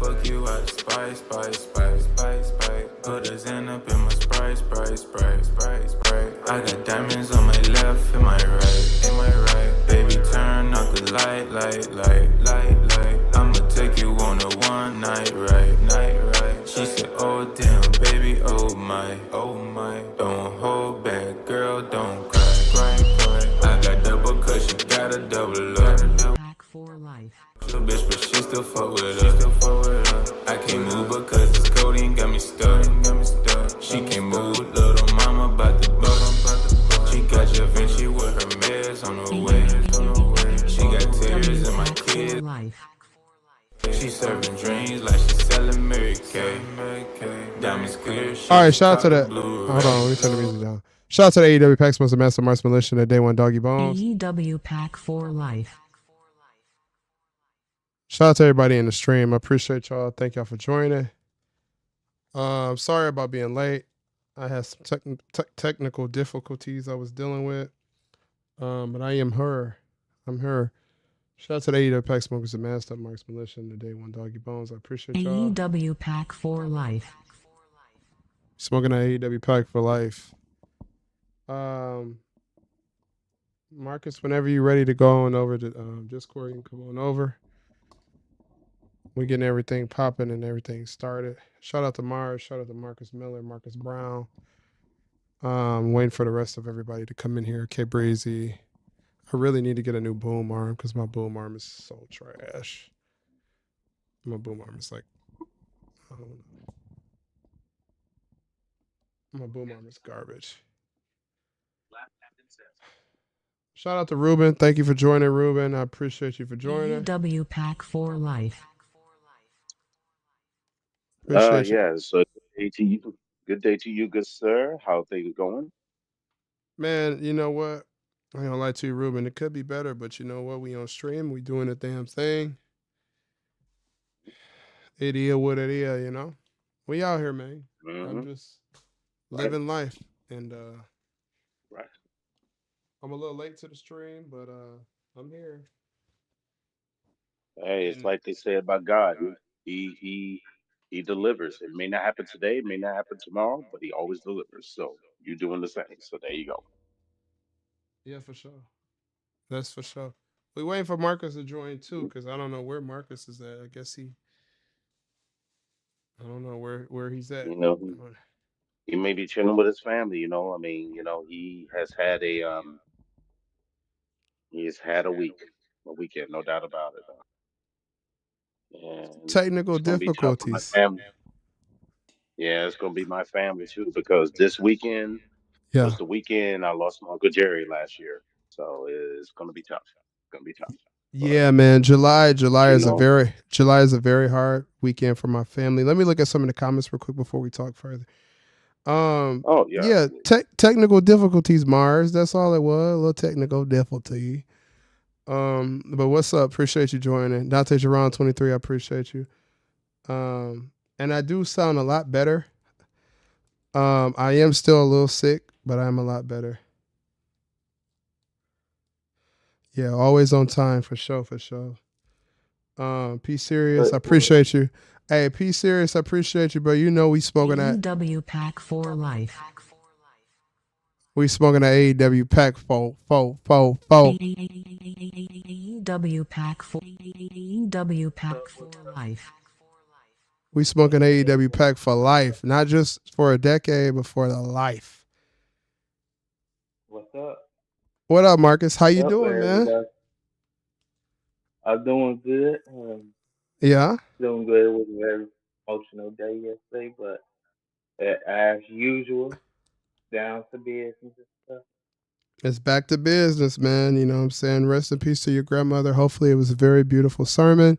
fuck you out, spice, spice, spice, spice, spice. Put a Zen up in my Sprite, Sprite, Sprite, Sprite, Sprite. I got diamonds on my left and my right, in my right. Baby, turn up the light, light, light, light, light. I'ma take you on a one night, right, night, right. She said, oh damn, baby, oh my, oh my. Don't hold back, girl, don't cry, cry, cry. I got double cause she got a double up. Pack for life. Little bitch, but she still fuck with her. I can't move because this codeine got me stuck. She can't move, little mama about to bust. She got your Vinci with her meds on the way. She got tears in my kids. She serving dreams like she selling Mary Kay. Diamonds clear. All right, shout out to that. Hold on, let me turn the music down. Shout out to the AEW Pack Sponsor Master Mars Militia and the Day One Doggy Bones. AEW Pack for life. Shout out to everybody in the stream. I appreciate y'all. Thank y'all for joining. Sorry about being late. I had some technical difficulties I was dealing with. But I am her. I'm her. Shout out to the AEW Pack Smokers and Master Marks Militia and the Day One Doggy Bones. I appreciate y'all. AEW Pack for life. Smoking that AEW Pack for life. Marcus, whenever you're ready to go on over to Discord, you can come on over. We're getting everything popping and everything started. Shout out to Mars. Shout out to Marcus Miller, Marcus Brown. Waiting for the rest of everybody to come in here. K Breezy. I really need to get a new boom arm because my boom arm is so trash. My boom arm is like, I don't know. My boom arm is garbage. Shout out to Ruben. Thank you for joining, Ruben. I appreciate you for joining. AEW Pack for life. Appreciate you. Yeah, so good day to you. Good day to you, good sir. How things going? Man, you know what? I ain't gonna lie to you, Ruben. It could be better, but you know what? We on stream. We doing the damn thing. It is what it is, you know? We out here, man. I'm just living life. And right. I'm a little late to the stream, but I'm here. Hey, it's like they say about God. He delivers. It may not happen today, it may not happen tomorrow, but he always delivers. So you're doing the same. So there you go. Yeah, for sure. That's for sure. We waiting for Marcus to join too, because I don't know where Marcus is at. I guess I don't know where he's at. You know, he may be chilling with his family, you know. I mean, you know, he has had a weekend, no doubt about it. And Technical it's gonna be tough for my difficulties. family. Yeah, it's gonna be my family too, because this weekend Yeah. was the weekend I lost my Uncle Jerry last year. So it's gonna be tough. It's gonna be tough. Yeah, man. July You is know, a very hard weekend for my family. Let me look at some of the comments real quick before we talk further. oh yeah, Yeah, technical difficulties, Mars. That's all it was. A little technical difficulty. But what's up? Appreciate you joining. Dante Jerron 23, I appreciate you. And I do sound a lot better. I am still a little sick, but I'm a lot better. Yeah, always on time for sure, for sure. P Serious, I appreciate you. Hey, P Serious, I appreciate you, bro. You know we smoking that. AEW Pack for life. We smoking that AEW Pack for. AEW Pack for life. We smoking AEW Pack for life, not just for a decade, but for the life. What's up? What up, Marcus? How you doing, man? I'm doing good. Yeah. Doing good. It was a very emotional day yesterday, but as usual, down to business and stuff. It's back to business, man. You know what I'm saying? Rest in peace to your grandmother. Hopefully it was a very beautiful sermon.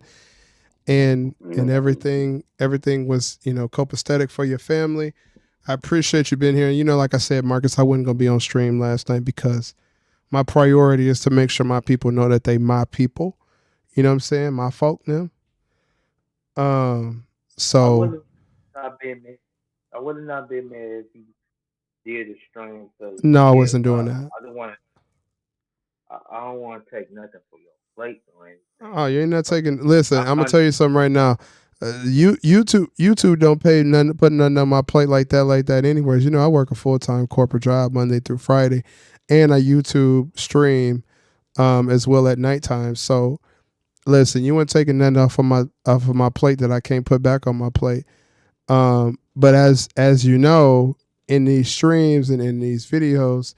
And everything was, you know, copacetic for your family. I appreciate you being here. You know, like I said, Marcus, I wasn't going to be on stream last night because my priority is to make sure my people know that they my people. You know what I'm saying? My folk now. So I would have not been mad if you did a stream. No, I wasn't doing that. I don't want to take nothing from your plate or anything. Oh, you ain't not taking. Listen, I'm gonna tell you something right now. YouTube don't pay nothing, put nothing on my plate like that. Anyways, I work a full time corporate job Monday through Friday, and I YouTube stream as well at nighttime. So listen, you weren't taking nothing off of my plate that I can't put back on my plate. But as you know, in these streams and in these videos,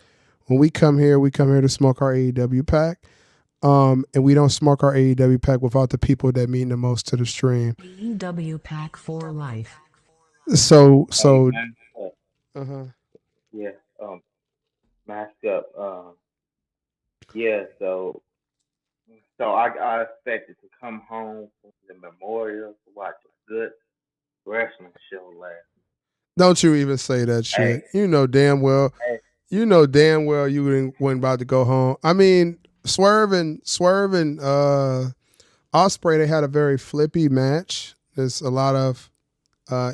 when we come here to smoke our AEW pack. And we don't smoke our AEW pack without the people that mean the most to the stream. AEW Pack for Life. So Hey, so man. uh-huh. Yeah. Masked up. Yeah. So I expected to come home from the memorial to watch a good wrestling show last. Don't you even say that Hey, shit. You know damn well. hey, You know damn well you wasn't about to go home. I mean, Swerve and Osprey, they had a very flippy match. There's a lot of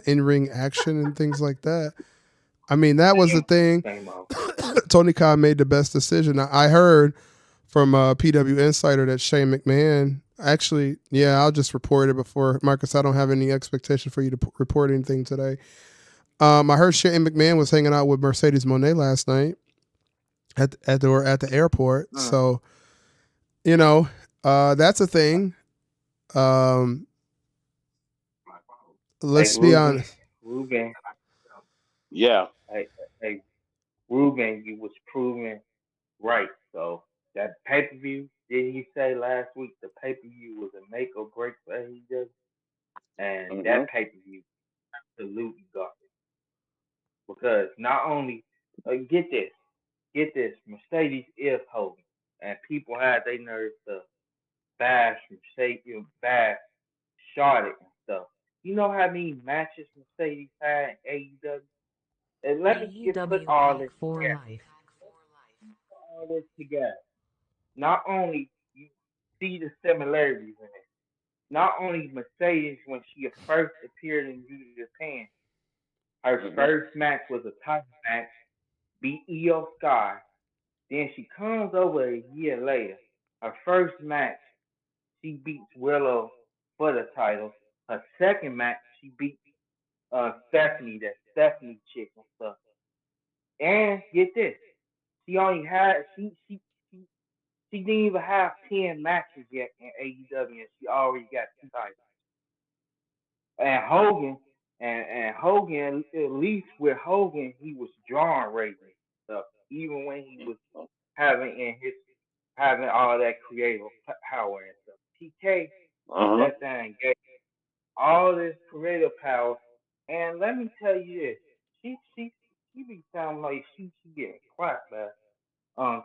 in-ring action and things like that. I mean, that was the thing. same old. Tony Khan made the best decision. I heard from PW Insider that Shane McMahon actually, yeah, I'll just report it before Marcus. I don't have any expectation for you to report anything today. I heard Shane McMahon was hanging out with Mercedes Moné last night at the airport. So that's a thing. Hey, Let's be honest. Ruben, Yeah. hey, Ruben, you was proven right. So that pay per view, did he say last week the pay per view was a make or break for AEW? And Hmm. that pay per view absolutely garbage. Because not only get this, Mercedes is Hogan, and people had their nerves to bash Mercedes, bash Charlotte and stuff. You know how many matches Mercedes had in AEW? And let me get put AEW all Pack this for together. Life. Put all this together. Not only you see the similarities in it. Not only Mercedes when she first appeared in New Japan, her Hmm. first match was a title match, beat Io Sky. Then she comes over a year later. Her first match, she beats Willow for the title. Her second match, she beats Stephanie, that Stephanie chick and stuff. And get this, she only had she didn't even have 10 matches yet in AEW, and she already got 2 titles. And Hogan, at least with Hogan, he was drawing ratings stuff, even when he was having all that creative power and stuff. TK Uh-huh. sat there and gave all this creative power, and let me tell you this, she be sounding like she getting clapped by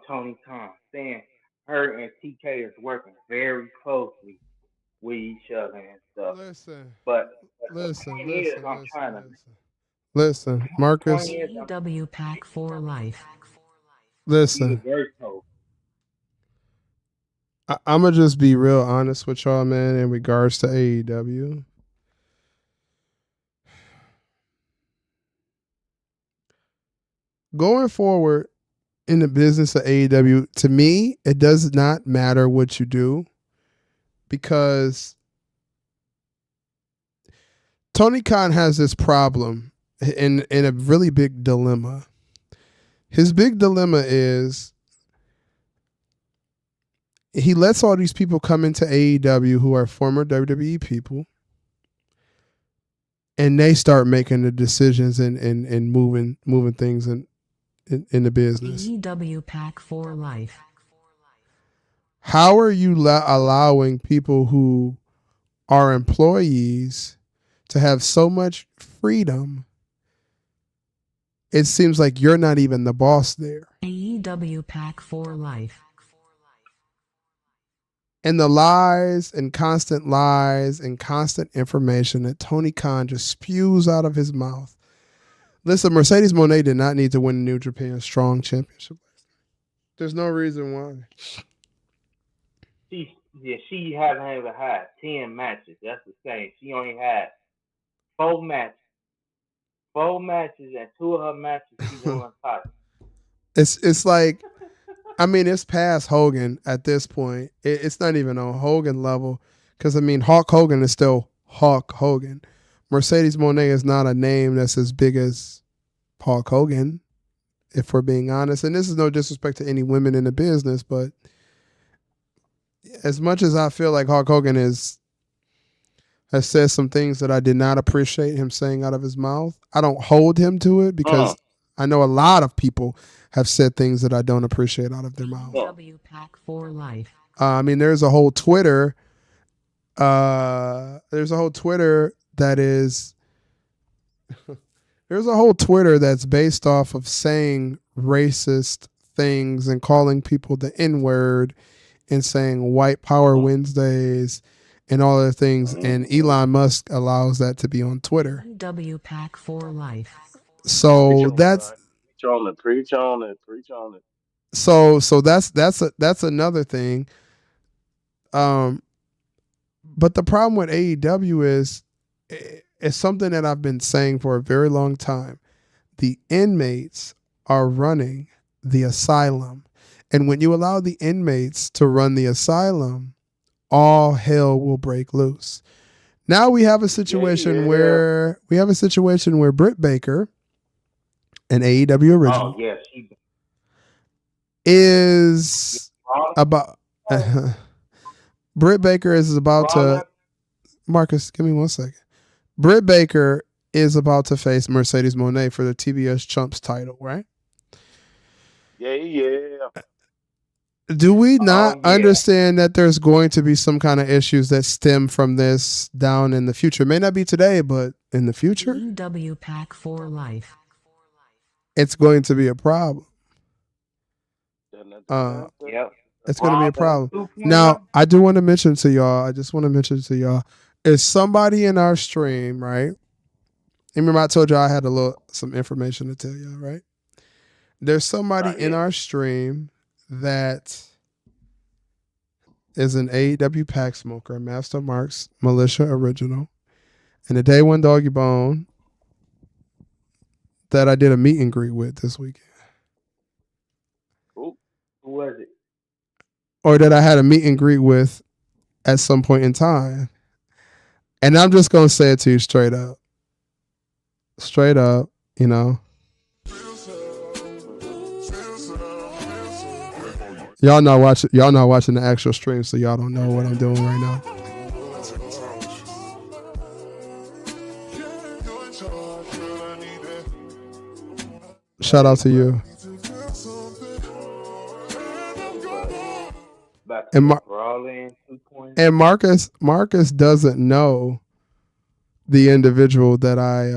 Tony Khan, saying her and TK is working very closely with each other and stuff. Listen, But the listen, point is, listen, I'm listen, trying to. listen. Listen, Point Marcus. is, AEW Pack for Life. she's a Listen, versatile. I'm gonna just be real honest with y'all, man. In regards to AEW, going forward in the business of AEW, to me, it does not matter what you do because Tony Khan has this problem in a really big dilemma. His big dilemma is he lets all these people come into AEW who are former WWE people, and they start making the decisions and moving things in the business. AEW Pack for Life. How are you allowing people who are employees to have so much freedom? It seems like you're not even the boss there. AEW Pack for Life. And the lies and constant information that Tony Khan just spews out of his mouth. Listen, Mercedes Moné did not need to win the New Japan Strong Championship. There's no reason why. She hasn't even had 10 matches. That's the same. She only had 4 matches. 4 matches, and 2 of her matches she won titles. It's like, I mean, it's past Hogan at this point. It's not even on Hogan level because I mean, Hulk Hogan is still Hulk Hogan. Mercedes Monet is not a name that's as big as Hulk Hogan, if we're being honest. And this is no disrespect to any women in the business, but as much as I feel like Hulk Hogan has said some things that I did not appreciate him saying out of his mouth, I don't hold him to it Uh, because I know a lot of people have said things that I don't appreciate out of their mouth. uh, AEW Pack for Life. I mean, there's a whole Twitter. There's a whole Twitter that is. There's a whole Twitter that's based off of saying racist things and calling people the N word and saying white power uh, Wednesdays and all other things. And mm. Elon Musk allows that to be on Twitter. AEW Pack for Life. Preach So on it, that's right? Preach on it. Preach on it. Preach on it. that's another thing. Um, but the problem with AEW is it's something that I've been saying for a very long time. The inmates are running the asylum. And when you allow the inmates to run the asylum, all hell will break loose. Now Yeah, yeah. we have a situation where Britt Baker, an AEW Oh original, yeah, she is Brawling, about Britt Baker is about to Brawling. Marcus, give me 1 second. Britt Baker is about to face Mercedes Monet for the TBS Chumps title, right? Yeah, yeah. Do we not Oh yeah, understand that there's going to be some kind of issues that stem from this down in the future? It may not be today, but in the future, AEW Pack for Life. it's going to be a problem. Dun, dun, dun, Uh, dun, dun, yep. it's going to be a Brawling problem. 2.0. Now, I do want to mention to y'all, I just want to mention to y'all, is somebody in our stream, right? Remember I told y'all I had some information to tell y'all, right? There's somebody Right, in yeah. our stream that is an AEW pack smoker, Master Marks Militia Original, and a Day One Doggy Bone that I did a meet and greet with this weekend, Cool. Who was it? or that I had a meet and greet with at some point in time. And I'm just gonna say it to you straight up, you know. Y'all not watching the actual stream, so y'all don't know what I'm doing right now. Shout out to you. About to And say Mar- Brawling 2.0. and Marcus doesn't know the individual that I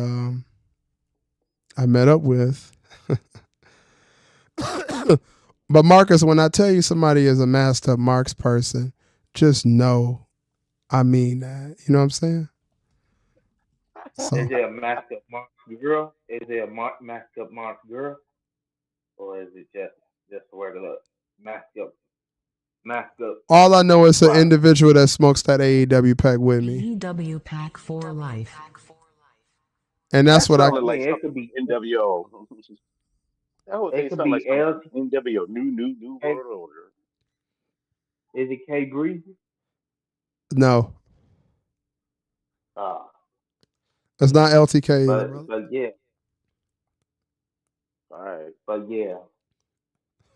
met up with. But Marcus, when I tell you somebody is a Master Marks person, just know I mean that. You know what I'm saying? Is So it a masked up Mark girl? Is it a masked up Mark girl, or is it just a regular masked up masked up all I know is an Mark? individual that smokes that AEW pack with me. AEW Pack for Life. And that's That what I I sounded like mean, it something could from be NWO. That whole thing it could sounded like be something from LT. NWO. New World Order. Is it K Breezy? no. Uh, It's not LTK either, but brother. but yeah, All right. but yeah,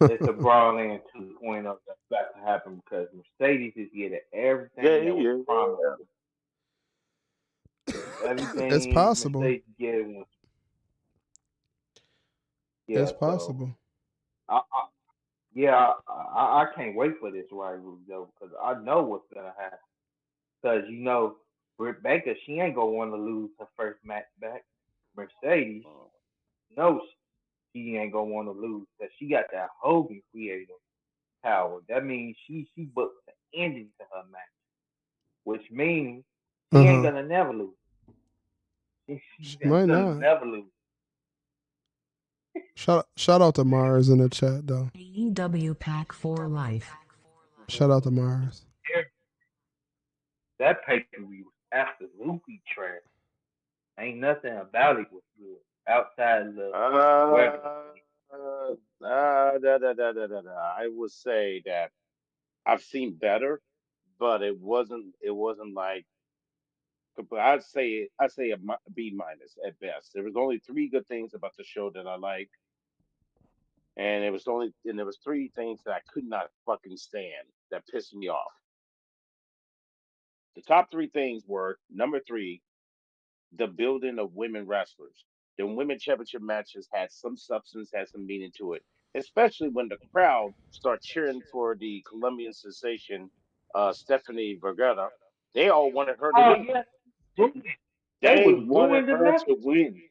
it's a Brawling 2.0 that's about to happen because Mercedes is getting Yeah, everything that was yeah. promised. It's Everything possible. Mercedes getting was It's yeah. So possible. I yeah, I can't wait for this rivalry though because I know what's gonna happen. Because Britt Baker, she ain't gonna want to lose her first match back. Mercedes, Uh, no, she ain't gonna want to lose because she got that Hogan creative power. That means she booked the ending to her match, which means she ain't Uh-huh. gonna never lose. She's She might gonna not. never lose. Shout out to Mars in the chat though. AEW Pack for Life. Shout out to Mars. That pay per view was absolutely trash. Ain't nothing about it was good outside of the regular. uh, I would say that I've seen better, but it wasn't. It wasn't like but I'd say a B minus at best. There was only three good things about the show that I liked, and there was three things that I could not fucking stand that pissed me off. The top three things were number three, the building of women wrestlers. The women championship matches had some substance, had some meaning to it, especially when the crowd start cheering for the Colombian sensation, Stephanie Vergara. They all wanted her to Oh win. yeah, booing. They They was wanted booing the her match. to win.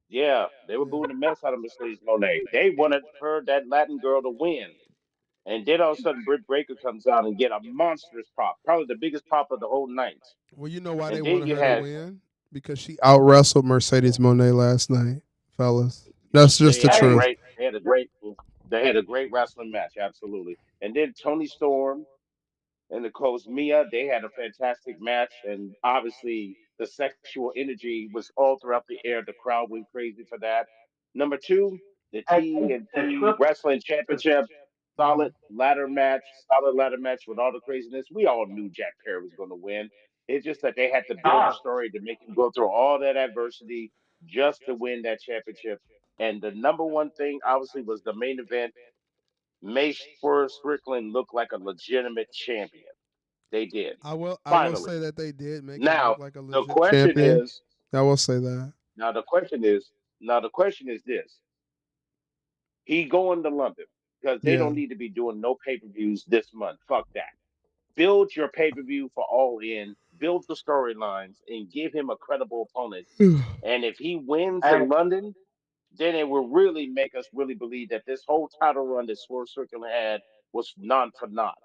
Yeah, they were Yeah. booing the mess out of Mercedes Monet. They wanted her, that Latin girl, to win. And then all of a sudden, Britt Baker comes out and get a monstrous pop, probably the biggest pop of the whole night. Well, you know why they And then wanted you her to had win? Because she out wrestled Mercedes Monet last night, fellas. That's just they the had a Hey, truth. great they had a great wrestling match, absolutely. And then Tony Storm and the coach Mia, they had a fantastic match, and obviously the sexual energy was all throughout the air. The crowd went crazy for that. Number two, the hey, the TNT triple. Wrestling Championship, Mhm. solid ladder match with all the craziness. We all knew Jack Perry was going to win. It's just that they had to build a Nah, story to make him go through all that adversity just to win that championship. And the number one thing, obviously, was the main event. May Strickland look like a legitimate champion. They did. I will say Finally. that they did make him Now look like a the legit question champion. is I will say that. now the question is now the question is this. He going to London because they Yeah. don't need to be doing no pay-per-views this month. Fuck that. Build your pay-per-view for all in, build the storylines, and give him a credible opponent. And if he wins hey, in London, then it will really make us really believe that this whole title run that Swerve Strickland had was non for naught.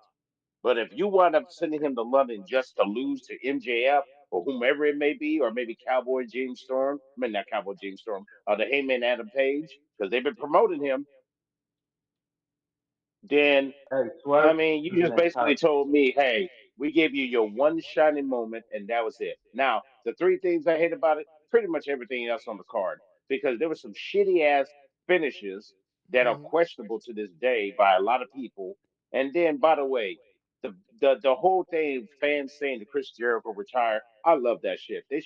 But if you wind up sending him to London just to lose to MJF or whomever it may be, or maybe Cowboy James Storm, I mean not Cowboy James Storm, the Heyman Adam Page, because they've been promoting him, then hey, I Swerve mean, you is just basically entitled. told me, hey, we gave you your one shining moment, and that was it. Now, the three things I hate about it, pretty much everything else on the card, because there were some shitty ass finishes that are Mhm. questionable to this day by a lot of people. And then, by the way, the whole thing, fans saying that Chris Jericho retire, I love that shit. They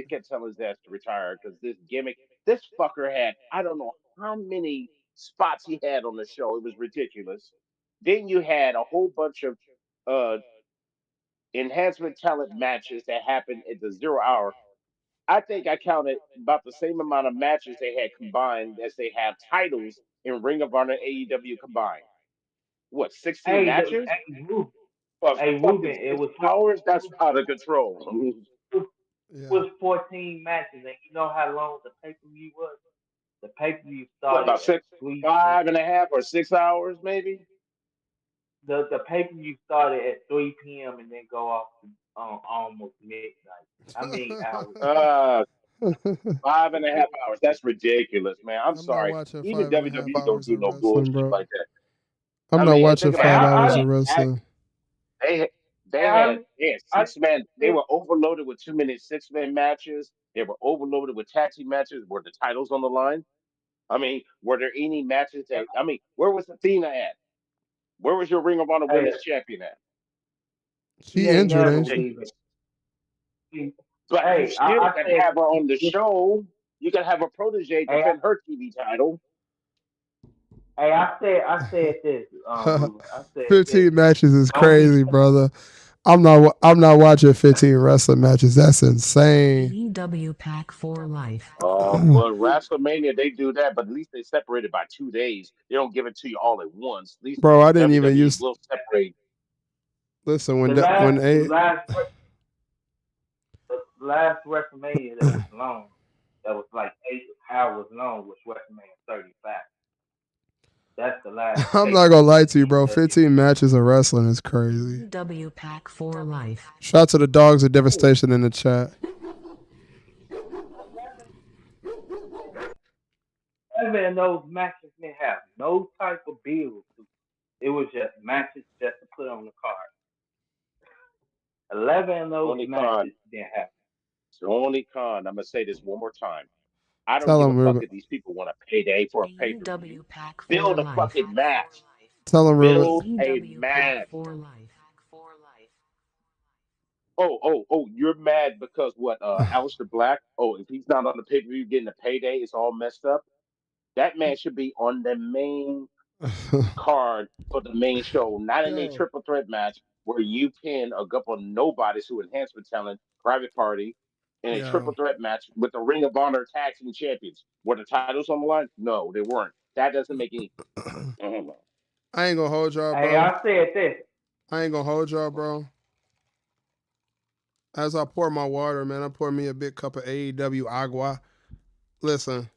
kept telling his ass to retire because this gimmick, this fucker had, I don't know how many spots he had on the show. It was ridiculous. Then you had a whole bunch of uh, enhancement talent matches that happened at the 0 hour. I think I counted about the same amount of matches they had combined as they have titles in Ring of Honor AEW combined. What, 16 Hey, matches? For Ruben, fucking it six was hours? That's out of control. Yeah. 14 matches, and you know how long the pay per view was? The pay per view What, started about at six, 3 five and a half or 6 hours maybe? the pay per view started at 3 p.m. and then go off to almost midnight. I mean hours. Uh, 5.5 hours. That's ridiculous, man. I'm I'm not sorry. watching Even five and a half WWE don't hours do of no wrestling, bullshit bro. like that. I'm I not mean, and watching think about And it. five hours I of wrestling. They and they had I 6 men. They yeah, were overloaded with 2 minute 6 man matches. They were overloaded with tag team matches. Were the titles on the line? I mean, were there any matches that? I mean, where was Athena at? Where was your Ring of Honor hey, Women's Champion at? she She ain't injured, never ain't was she? even. She, But you hey, still I can said have her on the this. show. You can have a protege Hey, defend her TV title. I said this. Ruben, I said this. 15 matches is Don't be crazy, brother. I'm not watching 15 wrestling matches. That's insane. AEW Pack for Life. Well, WrestleMania they do that, but at least they separate it by 2 days. They don't give it to you all at once. At least Bro, I didn't even WWE use will separate. listen the when last a the last WrestleMania that was long, that was like 8 hours long, was WrestleMania 35. That's the last I'm pay not per gonna view lie that to you, bro. AEW. 15 matches of wrestling is crazy. AEW Pack for Life. Shout out to the dogs of Hey, devastation in the chat. 11 of those matches didn't have no type of build. It was just matches just to put on the card. 11 of those Only con, matches didn't have. the only con. I'm gonna say this one more time. I don't Tell give a them, fuck Ruben. if these people want to pay day for a pay per view. AEW Pack for Build a Life. fucking match. Tell them, Ruben. Build a AEW Pack match. for Life. Oh, you're mad because what? Aleister Black. Oh, if he's not on the pay per view getting a payday, it's all messed up. That man should be on the main card for the main show, not in a Yo, triple threat match where you pin a couple of nobodies who enhancement talent, private party, in a triple yo. threat match with the Ring of Honor tag team champions. Were the titles on the line? No, they weren't. That doesn't make any. Mhm. I ain't gonna hold y'all, Hey, bro. I said this. I ain't gonna hold y'all, bro. As I pour my water, man, I pour me a big cup of AEW agua. Listen.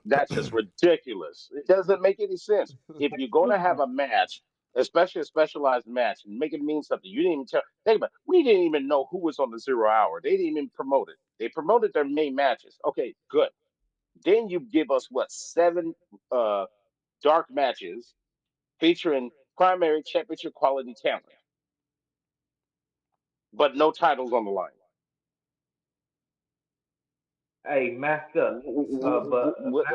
That's just ridiculous. It doesn't make any sense. If you're going to have a match, especially a specialized match, and make it mean something, you didn't even tell. Think about it. We didn't even know who was on the 0 hour. They didn't even promote it. They promoted their main matches. Okay, good. Then you give us what, seven uh, dark matches featuring primary championship quality talent, but no titles on the line. Hey, mask up. But mask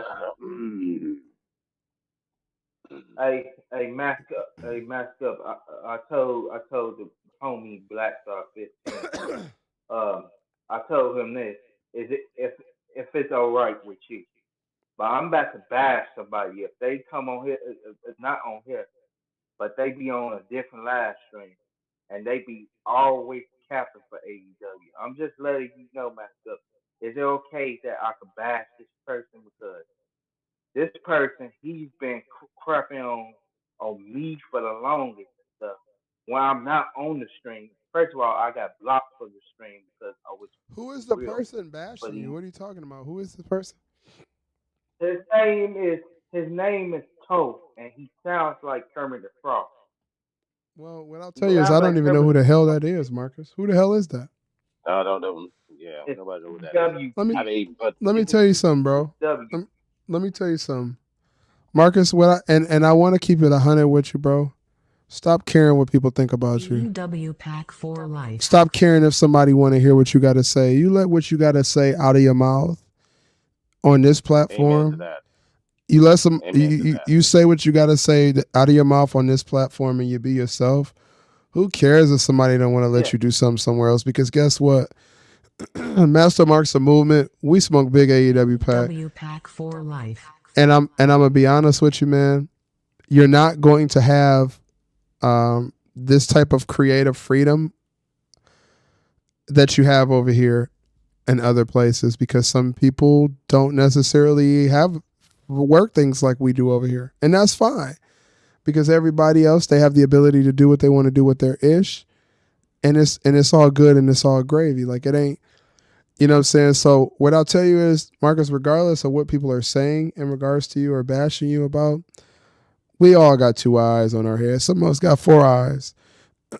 up. Hey, mask up. I told the homie Black Star 15. I told him this. Is it if it's all right with you? But I'm about to bash somebody if they come on here, not on here, but they be on a different live stream and they be always capping for AEW. I'm just letting you know, myself. Is it okay that I could bash this person because this person he's been crapping on me for the longest and stuff. When I'm not on the stream, first of all, I got blocked from the stream because I was Who is the real. person But bashing you? What are you talking about? Who is this person? his name is his name is Toe, and he sounds like Kermit the Frog. Well, what I'll He tell you is I sounds don't like even know Kermit who the the hell Frog. that is, Marcus. Who the hell is that? I don't know. Yeah, It's nobody knows what that is. Let me I WP. mean, but let me It's tell you something, it's bro. W. Let me tell you something. Marcus, and I want to keep it 100 with you, bro. Stop caring what people think about you. EW Pack for Life. Stop caring if somebody want to hear what you got to say. You let what you got to say out of your mouth on this amen to platform. that. You let some Amen to that. you say what you got to say out of your mouth on this platform, and you be yourself. Who cares if somebody don't want to let Yeah. you do something somewhere else? Because guess what? Master Marks the movement. We smoke big AEW pack, EW Pack for Life. and I'm gonna be honest with you, man. You're not going to have this type of creative freedom that you have over here in other places because some people don't necessarily have work things like we do over here, and that's fine because everybody else they have the ability to do what they want to do with their ish, and it's all good and it's all gravy. Like it ain't. You know what I'm saying? So what I'll tell you is, Marcus, regardless of what people are saying in regards to you or bashing you about, we all got two eyes on our head. Some of us got four eyes.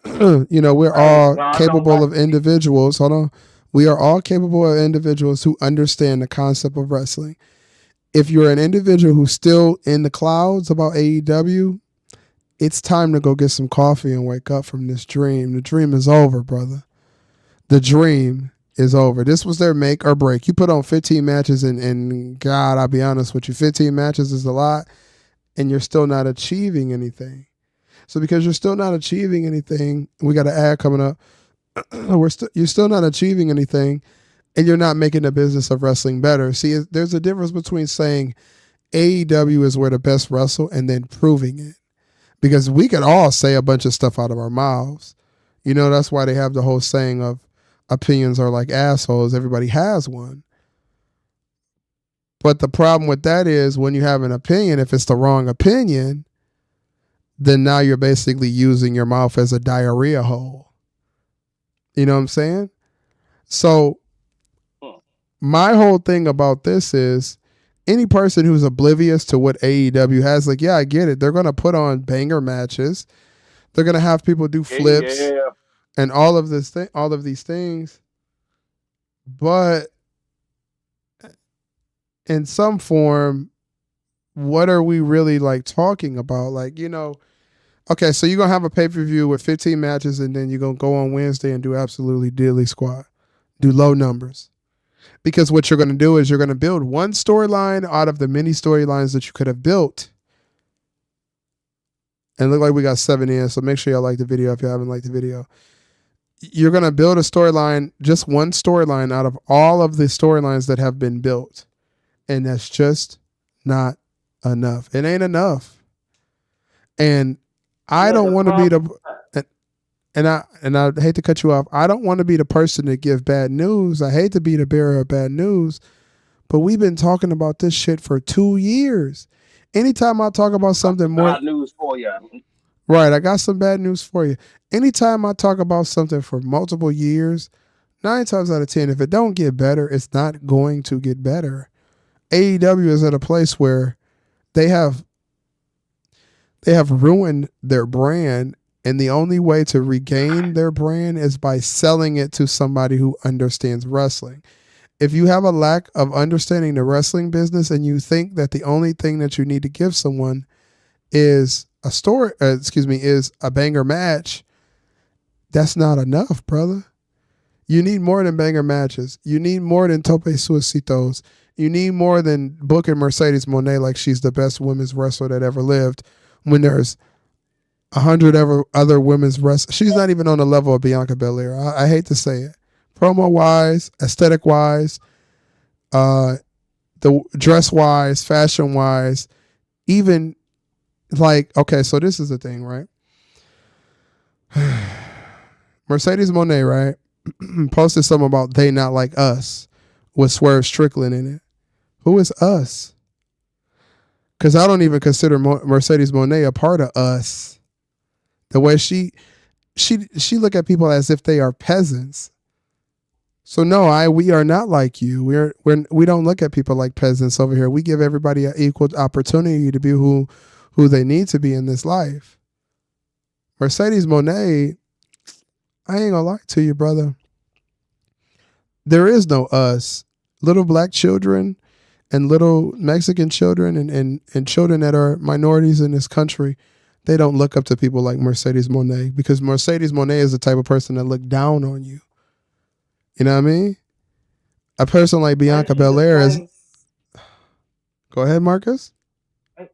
You know, we're Hey, all God don't capable like of individuals. Hold on. We are all capable of individuals who understand the concept of wrestling. If you're an individual who's still in the clouds about AEW, it's time to go get some coffee and wake up from this dream. The dream is over, brother. The dream is over. This was their make or break. You put on 15 matches and God, I'll be honest with you, 15 matches is a lot and you're still not achieving anything. So because you're still not achieving anything, we got an ad coming up. You're still not achieving anything and you're not making the business of wrestling better. See, there's a difference between saying AEW is where the best wrestle and then proving it. Because we could all say a bunch of stuff out of our mouths. You know, that's why they have the whole saying of opinions are like assholes. Everybody has one. But the problem with that is when you have an opinion, if it's the wrong opinion, then now you're basically using your mouth as a diarrhea hole. You know what I'm saying? So my whole thing about this is any person who's oblivious to what AEW has, like, yeah, I get it. They're going to put on banger matches. They're going to have people do flips Yeah. and all of these things. But in some form, what are we really like talking about? Like, you know, okay, so you're going to have a pay-per-view with 15 matches and then you're going to go on Wednesday and do absolutely diddly squat. Do low numbers. Because what you're going to do is you're going to build one storyline out of the many storylines that you could have built. And look like we got 7 in, so make sure y'all like the video if you haven't liked the video. you're going to build a storyline, just one storyline out of all of the storylines that have been built. And that's just not enough. It ain't enough. And I Yeah, don't the want to be problem. and I hate to cut you off. I don't want to be the person to give bad news. I hate to be the bearer of bad news, but we've been talking about this shit for 2 years. Anytime I talk about Got something some more bad news for you. right, I got some bad news for you. Anytime I talk about something for multiple years, 9 times out of 10, if it don't get better, it's not going to get better. AEW is at a place where they have ruined their brand, and the only way to regain their brand is by selling it to somebody who understands wrestling. If you have a lack of understanding the wrestling business and you think that the only thing that you need to give someone is is a banger match, that's not enough, brother. You need more than banger matches. You need more than tope suicitos. You need more than booking Mercedes Moné like she's the best women's wrestler that ever lived when there's 100 other women's wrestlers. She's not even on the level of Bianca Belair. I hate to say it. Promo wise, aesthetic wise, the dress wise, fashion wise, even like, okay, so this is the thing, right? Mercedes Moné, right? Posted something about They Not Like Us with Swerve Strickland in it. Who is us? Because I don't even consider Mercedes Moné a part of us. The way she look at people as if they are peasants. So no, we are not like you. We don't look at people like peasants over here. We give everybody an equal opportunity to be who they need to be in this life. Mercedes Moné, I ain't gonna lie to you, brother. There is no us. Little black children and little Mexican children and children that are minorities in this country, they don't look up to people like Mercedes Moné, because Mercedes Moné is the type of person that look down on you. You know what I mean? A person like Ain't Bianca she the Belair is. same? Go ahead, Marcus. Ain't,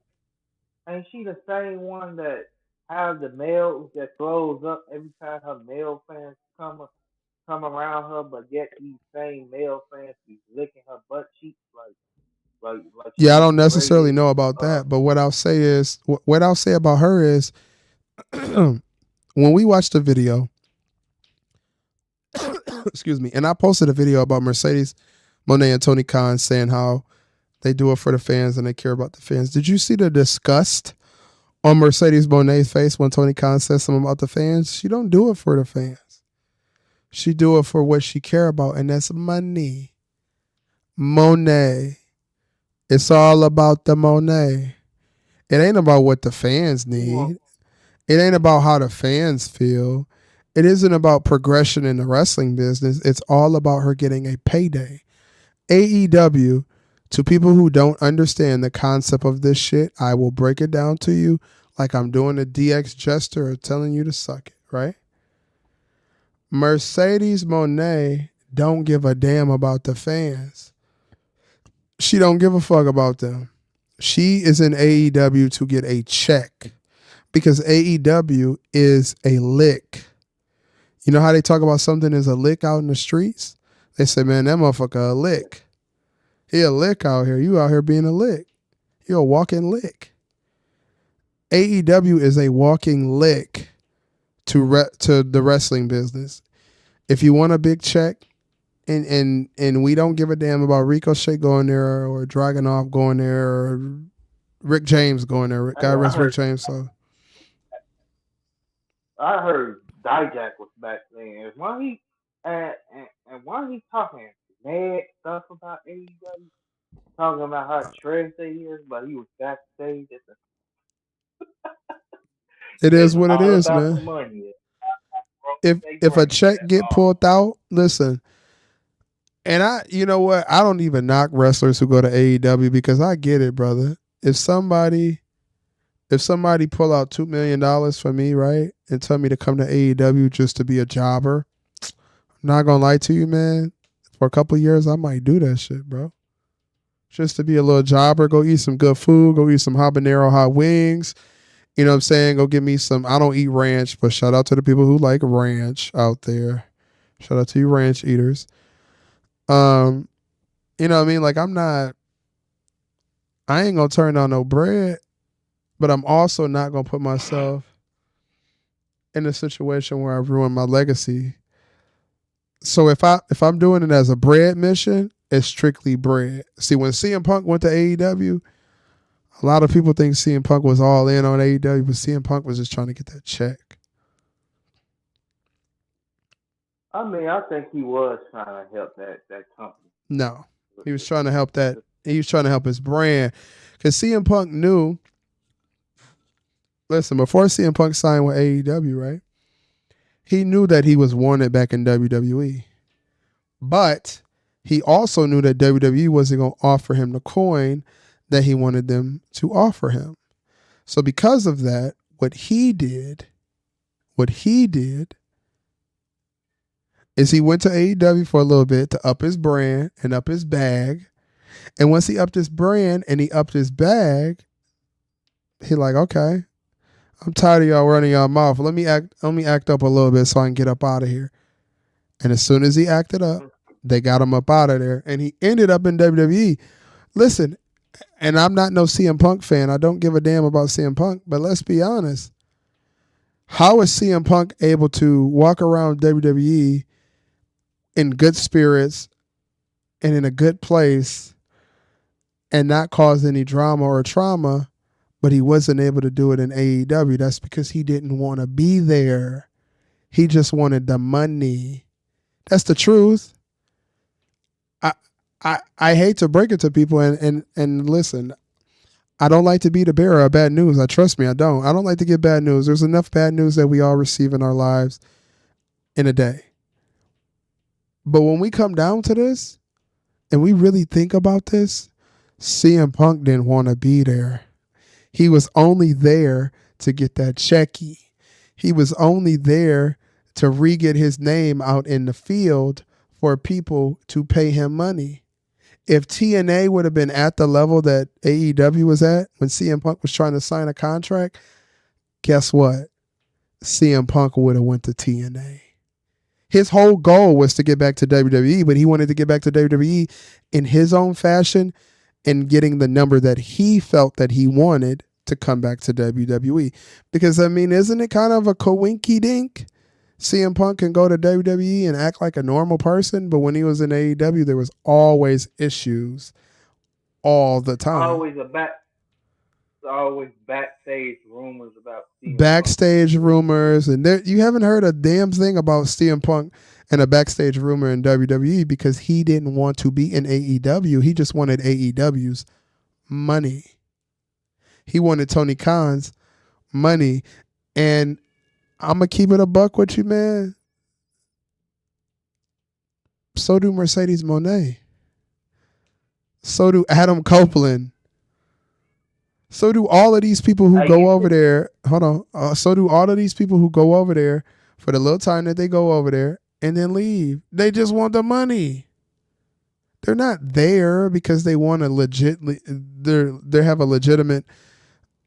ain't she the same one that have the males that throws up every time her male fans come around her, but yet these same male fans be licking her butt cheeks like Yeah, I she don't the necessarily greatest. know about Uh, that, but what I'll say is, what I'll say about her is, when we watched the video, excuse me, and I posted a video about Mercedes Moné and Tony Khan saying how they do it for the fans and they care about the fans. Did you see the disgust on Mercedes Moné's face when Tony Khan says something about the fans? She don't do it for the fans. She do it for what she care about, and that's money. Monet. It's all about the Monet. It ain't about what the fans well, need. It ain't about how the fans feel. It isn't about progression in the wrestling business. It's all about her getting a payday. AEW, to people who don't understand the concept of this shit, I will break it down to you like I'm doing a DX Jester or telling you to suck it, right? Mercedes Moné don't give a damn about the fans. She don't give a fuck about them. She is in AEW to get a check, because AEW is a lick. You know how they talk about something as a lick out in the streets? They say, man, that motherfucker a lick. He a lick out here. You out here being a lick. You're a walking lick. AEW is a walking lick to the wrestling business. If you want a big check, and we don't give a damn about Ricochet going there or Dragunov going there or Rick James going there. hey, God rest Rick James. So I heard Dijak was back then. And why he talking mad stuff about AEW, talking about how trash they is, but he was backstage it is it's what it all is, about the man. money. They If a bring it. check That's get all. pulled out, listen. And you know what? I don't even knock wrestlers who go to AEW, because I get it, brother. If somebody pull out $2 million for me, right, and tell me to come to AEW just to be a jobber, I'm not gonna lie to you, man. For a couple of years, I might do that shit, bro. Just to be a little jobber, go eat some good food, go eat some habanero hot wings, You know what I'm saying? Go get me some. I don't eat ranch, but shout out to the people who like ranch out there. Shout out to you ranch eaters. Um, you know what I mean? Like I ain't gonna turn down no bread, but I'm also not gonna put myself in a situation where I ruin my legacy. So if I'm doing it as a bread mission, it's strictly bread. See, when CM Punk went to AEW, a lot of people think CM Punk was all in on AEW, but CM Punk was just trying to get that check. I mean, I think he was trying to help that company. No, he was trying to help that. He was trying to help his brand, because CM Punk knew. Listen, before CM Punk signed with AEW, right? He knew that he was wanted back in WWE, but he also knew that WWE wasn't going to offer him the coin that he wanted them to offer him. So because of that, what he did is he went to AEW for a little bit to up his brand and up his bag. And once he upped his brand and he upped his bag, he like, okay, I'm tired of y'all running y'all mouth. Let me act up a little bit so I can get up out of here. And as soon as he acted up, they got him up out of there. And he ended up in WWE. Listen, and I'm not no CM Punk fan. I don't give a damn about CM Punk. But let's be honest. How is CM Punk able to walk around WWE in good spirits and in a good place and not cause any drama or trauma, but he wasn't able to do it in AEW? That's because he didn't want to be there. He just wanted the money. That's the truth. I hate to break it to people, and listen, I don't like to be the bearer of bad news. Trust me, I don't. I don't like to give bad news. There's enough bad news that we all receive in our lives in a day. But when we come down to this and we really think about this, CM Punk didn't want to be there. He was only there to get that checky. He was only there to re-get his name out in the field for people to pay him money. If TNA would have been at the level that AEW was at when CM Punk was trying to sign a contract, guess what? CM Punk would have went to TNA. His whole goal was to get back to WWE, but he wanted to get back to WWE in his own fashion and getting the number that he felt that he wanted to come back to WWE. Because, I mean, isn't it kind of a coinky dink? CM Punk can go to WWE and act like a normal person, but when he was in AEW, there was always issues all the time. Always backstage rumors about CM backstage Punk. rumors, and you haven't heard a damn thing about CM Punk and a backstage rumor in WWE because he didn't want to be in AEW. He just wanted AEW's money. He wanted Tony Khan's money. And I'm going to keep it a buck with you, man. So do Mercedes Moné. So do Adam Copeland. So do all of these people who go over there. Hold on. So do all of these people who go over there for the little time that they go over there and then leave. They just want the money. They're not there because they want they have a legitimate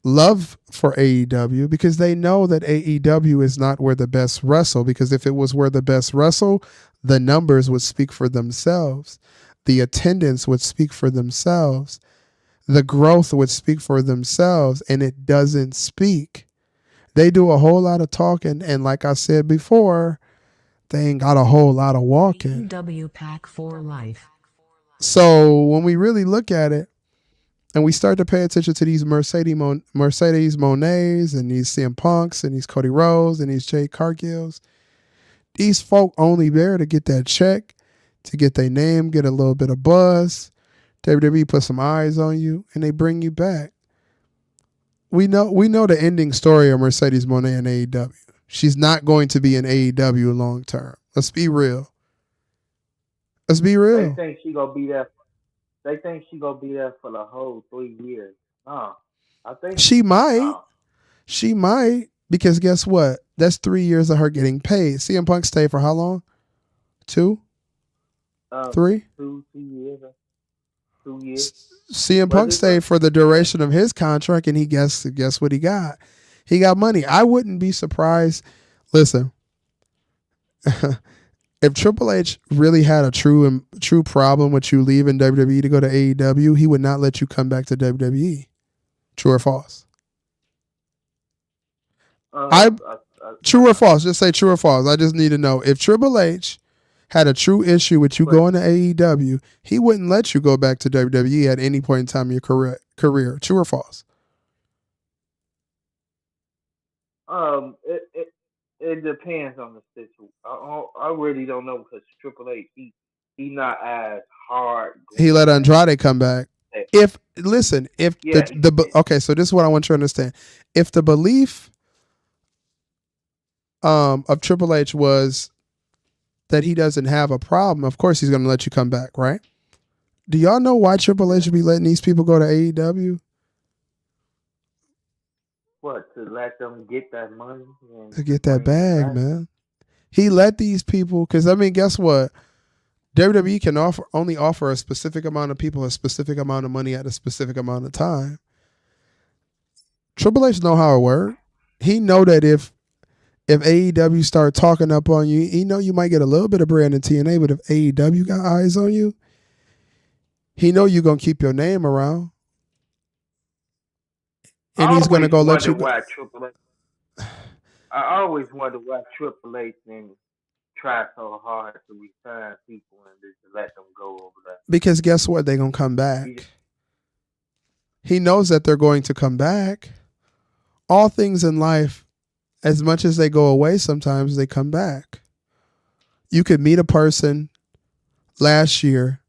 love for AEW, because they know that AEW is not where the best wrestle, because if it was where the best wrestle, the numbers would speak for themselves. The attendance would speak for themselves. The growth would speak for themselves, and it doesn't speak. They do a whole lot of talking, and like I said before, they ain't got a whole lot of walking. AEW Pack for Life. So when we really look at it, and we start to pay attention to these Mercedes Monets and these CM Punks and these Cody Rhodes and these Jade Cargills, these folk only there to get that check, to get their name, get a little bit of buzz. WWE put some eyes on you and they bring you back. We know the ending story of Mercedes Moné in AEW. She's not going to be in AEW long term. Let's be real. Let's be real. They think she gonna be there. They think she gonna be there for the whole 3 years. I think she might. She might, because guess what? That's 3 years of her getting paid. CM Punk stayed for how long? 2? 3? 2 years. 2 years. CM Punk stayed for the duration of his contract, and he guess what he got? He got money. I wouldn't be surprised. Listen, if Triple H really had a true problem with you leaving WWE to go to AEW, he would not let you come back to WWE. True or false? I True or I false? Just say true or false. I just need to know if Triple H had a true issue with you but going to AEW, he wouldn't let you go back to WWE at any point in time in your career. True or false? it depends on the situation. I really don't know because Triple H he not as hard He let going as Andrade come back. that. If listen, if Yeah, okay, so this is what I want you to understand. If the belief of Triple H was that he doesn't have a problem, of course he's going to let you come back, right? Do y'all know why Triple H yeah. should be letting these people go to AEW What to let them get that money and to get that bring them bag, back? man? He let these people because I mean, guess what? WWE can only offer a specific amount of people a specific amount of money at a specific amount of time. Triple H know how it works. He know that if AEW start talking up on you, he know you might get a little bit of bread in TNA, but if AEW got eyes on you, he know you gonna keep your name around, and I he's gonna always go let wonder you go. why Triple H. I always wonder why Triple H and try so hard to resign people and just let them go over there. Because guess what? They're gonna come He back. He knows that they're going to come back. All things in life, as much as they go away, sometimes they come back. You could meet a person last year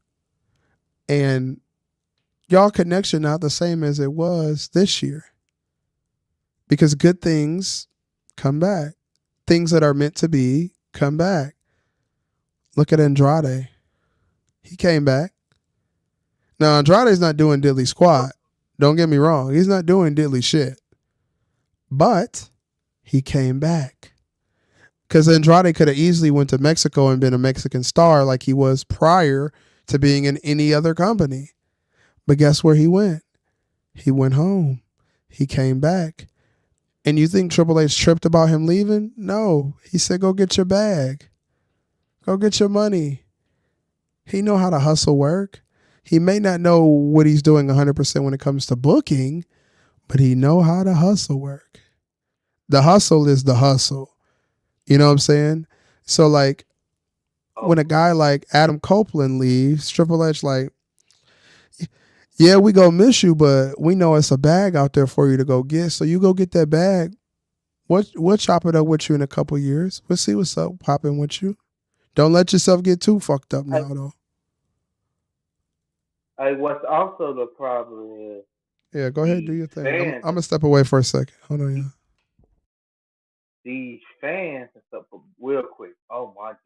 and y'all connection not the same as it was this year because good things come back. Things that are meant to be come back. Look at Andrade. He came back. Now Andrade's not doing diddly squat. Don't get me wrong. He's not doing diddly shit. But he came back. Because Andrade could have easily went to Mexico and been a Mexican star like he was prior to being in any other company. But guess where he went? He went home. He came back. And you think Triple H tripped about him leaving? No. He said, go get your bag. Go get your money. He know how to hustle work. He may not know what he's doing 100% when it comes to booking, but he know how to hustle work. The hustle is the hustle. You know what I'm saying? So like when oh a guy like Adam Copeland leaves, Triple H like, yeah, we gonna miss you, but we know it's a bag out there for you to go get. So you go get that bag. We'll chop it up with you in a couple years. We'll see what's up popping with you. Don't let yourself get too fucked up I, now though. what's also the problem is Yeah, go ahead, do these your thing. I'm fans gonna step away for a second. Hold on, yeah. these fans and stuff real quick. Oh my god.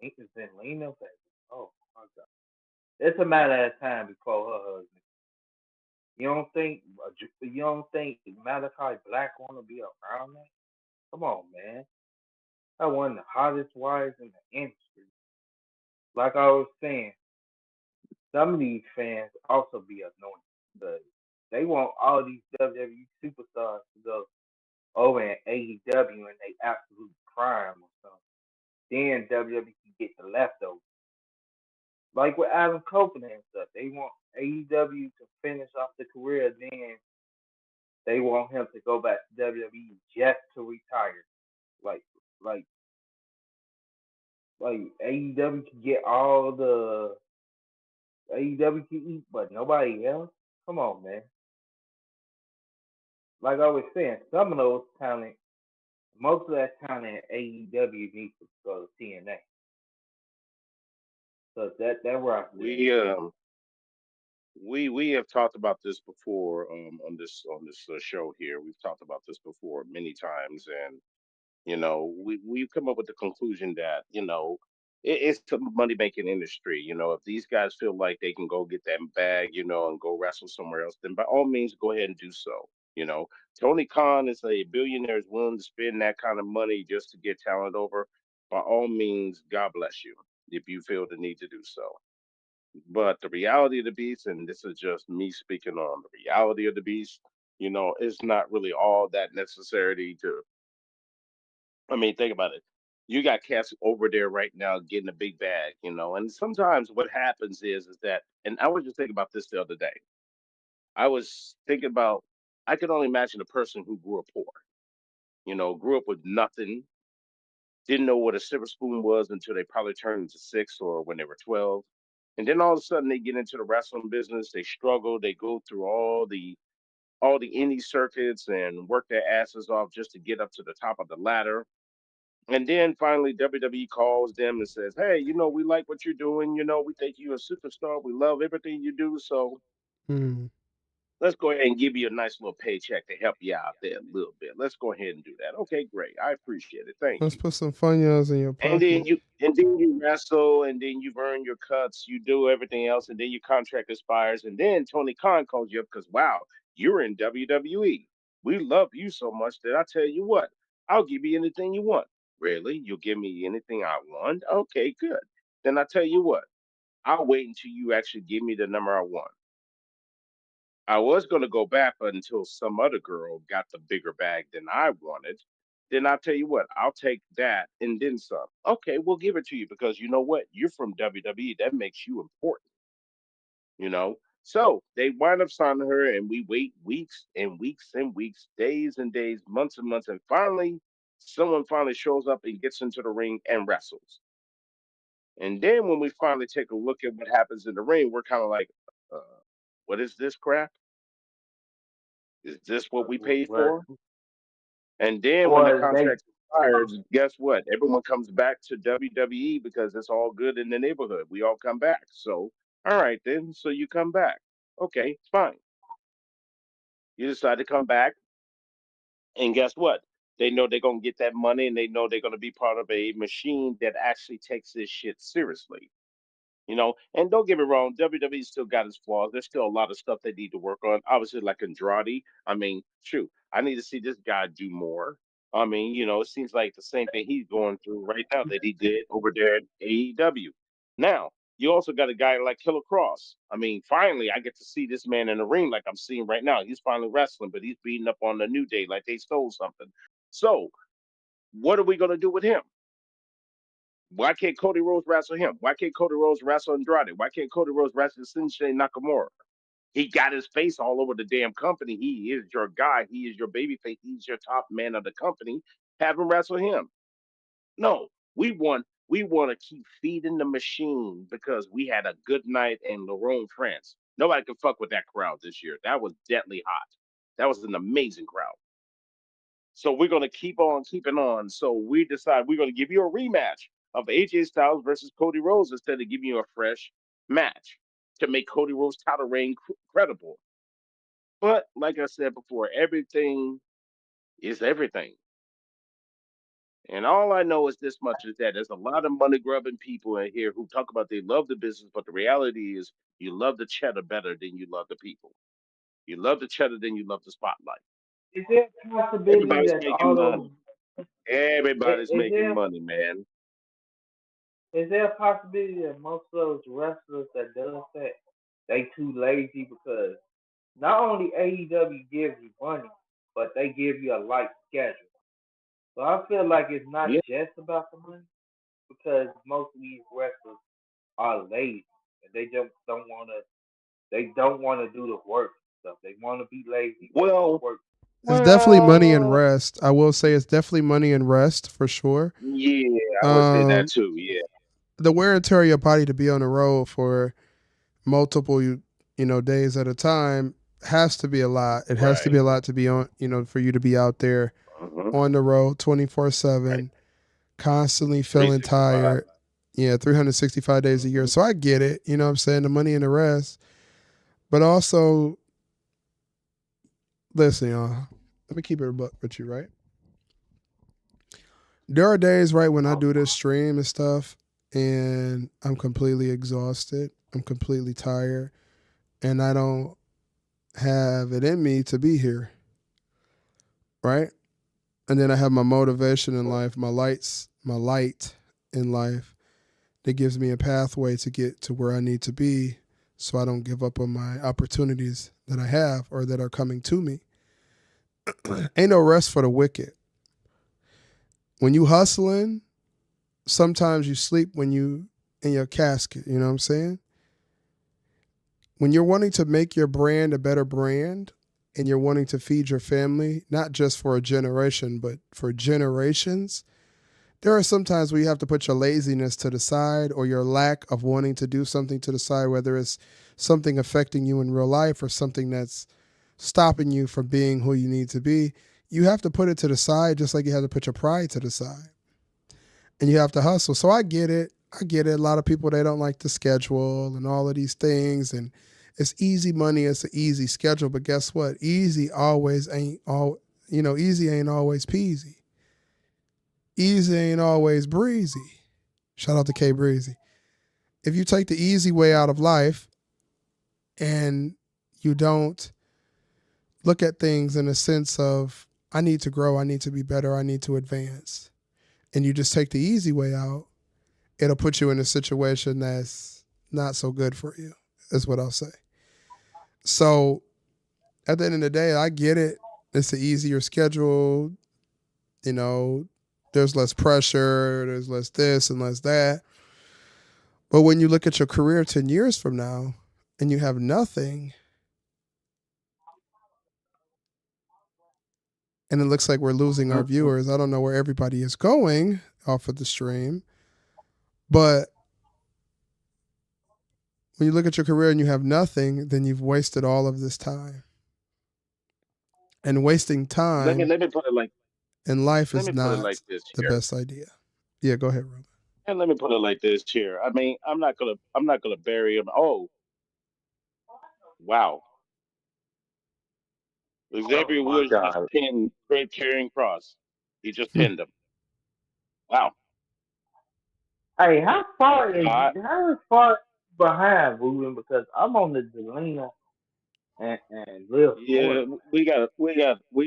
Lincoln's been leaning back. Oh my god. It's a matter of time before her husband. You don't think Malachi Black wanna be around that? Come on, man. That one of the hottest wives in the industry. Like I was saying, some of these fans also be annoying because they want all these WWE superstars to go over in AEW in they absolute prime or something. Then WWE can get the leftovers. Like with Adam Copeland and stuff, they want AEW to finish off the career, then they want him to go back to WWE just to retire. Like, like, like AEW can get all the AEW can eat, but nobody else. Come on, man. Like I was saying, some of those talent, most of that talent at AEW needs to go to TNA. So that roster ain't We good. we have talked about this before on this show here. We've talked about this before many times, and we've come up with the conclusion that it's a money making industry. If these guys feel like they can go get that bag, and go wrestle somewhere else, then by all means go ahead and do so. You know, Tony Khan is a billionaire is willing to spend that kind of money just to get talent over. By all means, God bless you if you feel the need to do so. But the reality of the beast, and this is just me speaking on the reality of the beast, It's not really all that necessary to. I mean, think about it. You got cats over there right now getting a big bag, and sometimes what happens is that, and I was just thinking about this the other day. I was thinking about, I could only imagine a person who grew up poor, grew up with nothing, didn't know what a silver spoon was until they probably turned into six or when they were 12. And then all of a sudden they get into the wrestling business, they struggle, they go through all the indie circuits and work their asses off just to get up to the top of the ladder. And then finally WWE calls them and says, "Hey, we like what you're doing, we think you're a superstar, we love everything you do, so Hmm. let's go ahead and give you a nice little paycheck to help you out there a little bit. Let's go ahead and do that." Okay, great. I appreciate it. Thank Let's you. put some funyuns in your And then pocket. you wrestle, and then you've earned your cuts, you do everything else, and then your contract expires, and then Tony Khan calls you up because wow, you're in WWE. We love you so much that I tell you what, I'll give you anything you want. Really? You'll give me anything I want? Okay, good. Then I tell you what, I'll wait until you actually give me the number I want. I was going to go back until some other girl got the bigger bag than I wanted. Then I'll tell you what, I'll take that and then some. Okay, we'll give it to you because you know what? You're from WWE. That makes you important, you know? So they wind up signing her, and we wait weeks and weeks and weeks, days and days, months and months. And finally, someone finally shows up and gets into the ring and wrestles. And then when we finally take a look at what happens in the ring, we're kind of like, uh, what is this crap? Is this what we paid Well, for? And then when the well, they contract expires, guess what? Everyone comes back to WWE because it's all good in the neighborhood. We all come back. So, all right then. So you come back. Okay, fine. You decide to come back, and guess what? They know they're gonna get that money, and they know they're gonna be part of a machine that actually takes this shit seriously. And don't get me wrong, WWE still got its flaws. There's still a lot of stuff they need to work on. Obviously, like Andrade. I mean, shoot, I need to see this guy do more. I mean, it seems like the same thing he's going through right now that he did over there at AEW. Now, you also got a guy like Killer Cross. I mean, finally, I get to see this man in the ring like I'm seeing right now. He's finally wrestling, but he's beating up on the New Day like they stole something. So, what are we going to do with him? Why can't Cody Rhodes wrestle him? Why can't Cody Rhodes wrestle Andrade? Why can't Cody Rhodes wrestle Shinsuke Nakamura? He got his face all over the damn company. He is your guy. He is your babyface. He's your top man of the company. Have him wrestle him. No, we want to keep feeding the machine because we had a good night in Lorone, France. Nobody can fuck with that crowd this year. That was deadly hot. That was an amazing crowd. So we're going to keep on keeping on. So we decide we're going to give you a rematch of AJ Styles versus Cody Rhodes instead of giving you a fresh match to make Cody Rhodes' title reign credible. But like I said before, everything is everything. And all I know is this much is that there's a lot of money grubbing people in here who talk about they love the business, but the reality is you love the cheddar better than you love the people. You love the cheddar than you love the spotlight. is there a possibility Everybody's that making all those money. Everybody's is making there money, man. is there a possibility that most of those wrestlers that does that they too lazy because not only AEW gives you money, but they give you a light schedule. So I feel like it's not Yeah. just about the money because most of these wrestlers are lazy and they don't wanna do the work stuff. They wanna be lazy but don't Well, work. It's definitely money and well, rest. I will say it's definitely money and rest for sure. yeah, I would say that Um, too. Yeah. the wear and tear of your body to be on the road for multiple days at a time has to be a lot. It has to be Right. a lot to be on, for you to be out there Uh-huh. on the road Right. 24/7, constantly feeling 365. tired. Yeah, 365 days a year. Mm-hmm. So I get it, what I'm saying, the money and the rest. But also, listen, y'all, let me keep it a buck with you, right? There are days, right, when I do this stream and stuff, and I'm completely exhausted. I'm completely tired, and I don't have it in me to be here, right? And then I have my motivation in life, my light in life that gives me a pathway to get to where I need to be so I don't give up on my opportunities that I have or that are coming to me. Ain't no rest for the wicked. When you hustling, sometimes you sleep when you in your casket. You know what I'm saying? When you're wanting to make your brand a better brand and you're wanting to feed your family, not just for a generation, but for generations, there are some times where you have to put your laziness to the side or your lack of wanting to do something to the side, whether it's something affecting you in real life or something that's stopping you from being who you need to be. You have to put it to the side just like you have to put your pride to the side. And you have to hustle. So I get it. I get it. A lot of people they don't like the schedule and all of these things and it's easy money, it's an easy schedule, but guess what? Easy ain't always peasy. Easy ain't always breezy. Shout out to K Breezy. If you take the easy way out of life and you don't look at things in a sense of I need to grow, I need to be better, I need to advance, and you just take the easy way out, it'll put you in a situation that's not so good for you, is what I'll say. So at the end of the day, I get it. It's an easier schedule, you know, there's less pressure, there's less this and less that. But when you look at your career 10 years from now and you have nothing, and it looks like we're losing our Mm-mm. viewers, I don't know where everybody is going off of the stream, but when you look at your career and you have nothing, then you've wasted all of this time. And wasting Let me time let me put it like in life let is me put it like not this the here. best idea. Yeah, go ahead, Ruben. And let me put it like this here. I mean, I'm not gonna bury him. Oh, wow. Oh Xavier my Woods just God. pinned Fred Carrying Cross. He just pinned him. Wow. Hey, Uh, how far behind Ruben? Because I'm on the Delina and Live yeah, Sports. we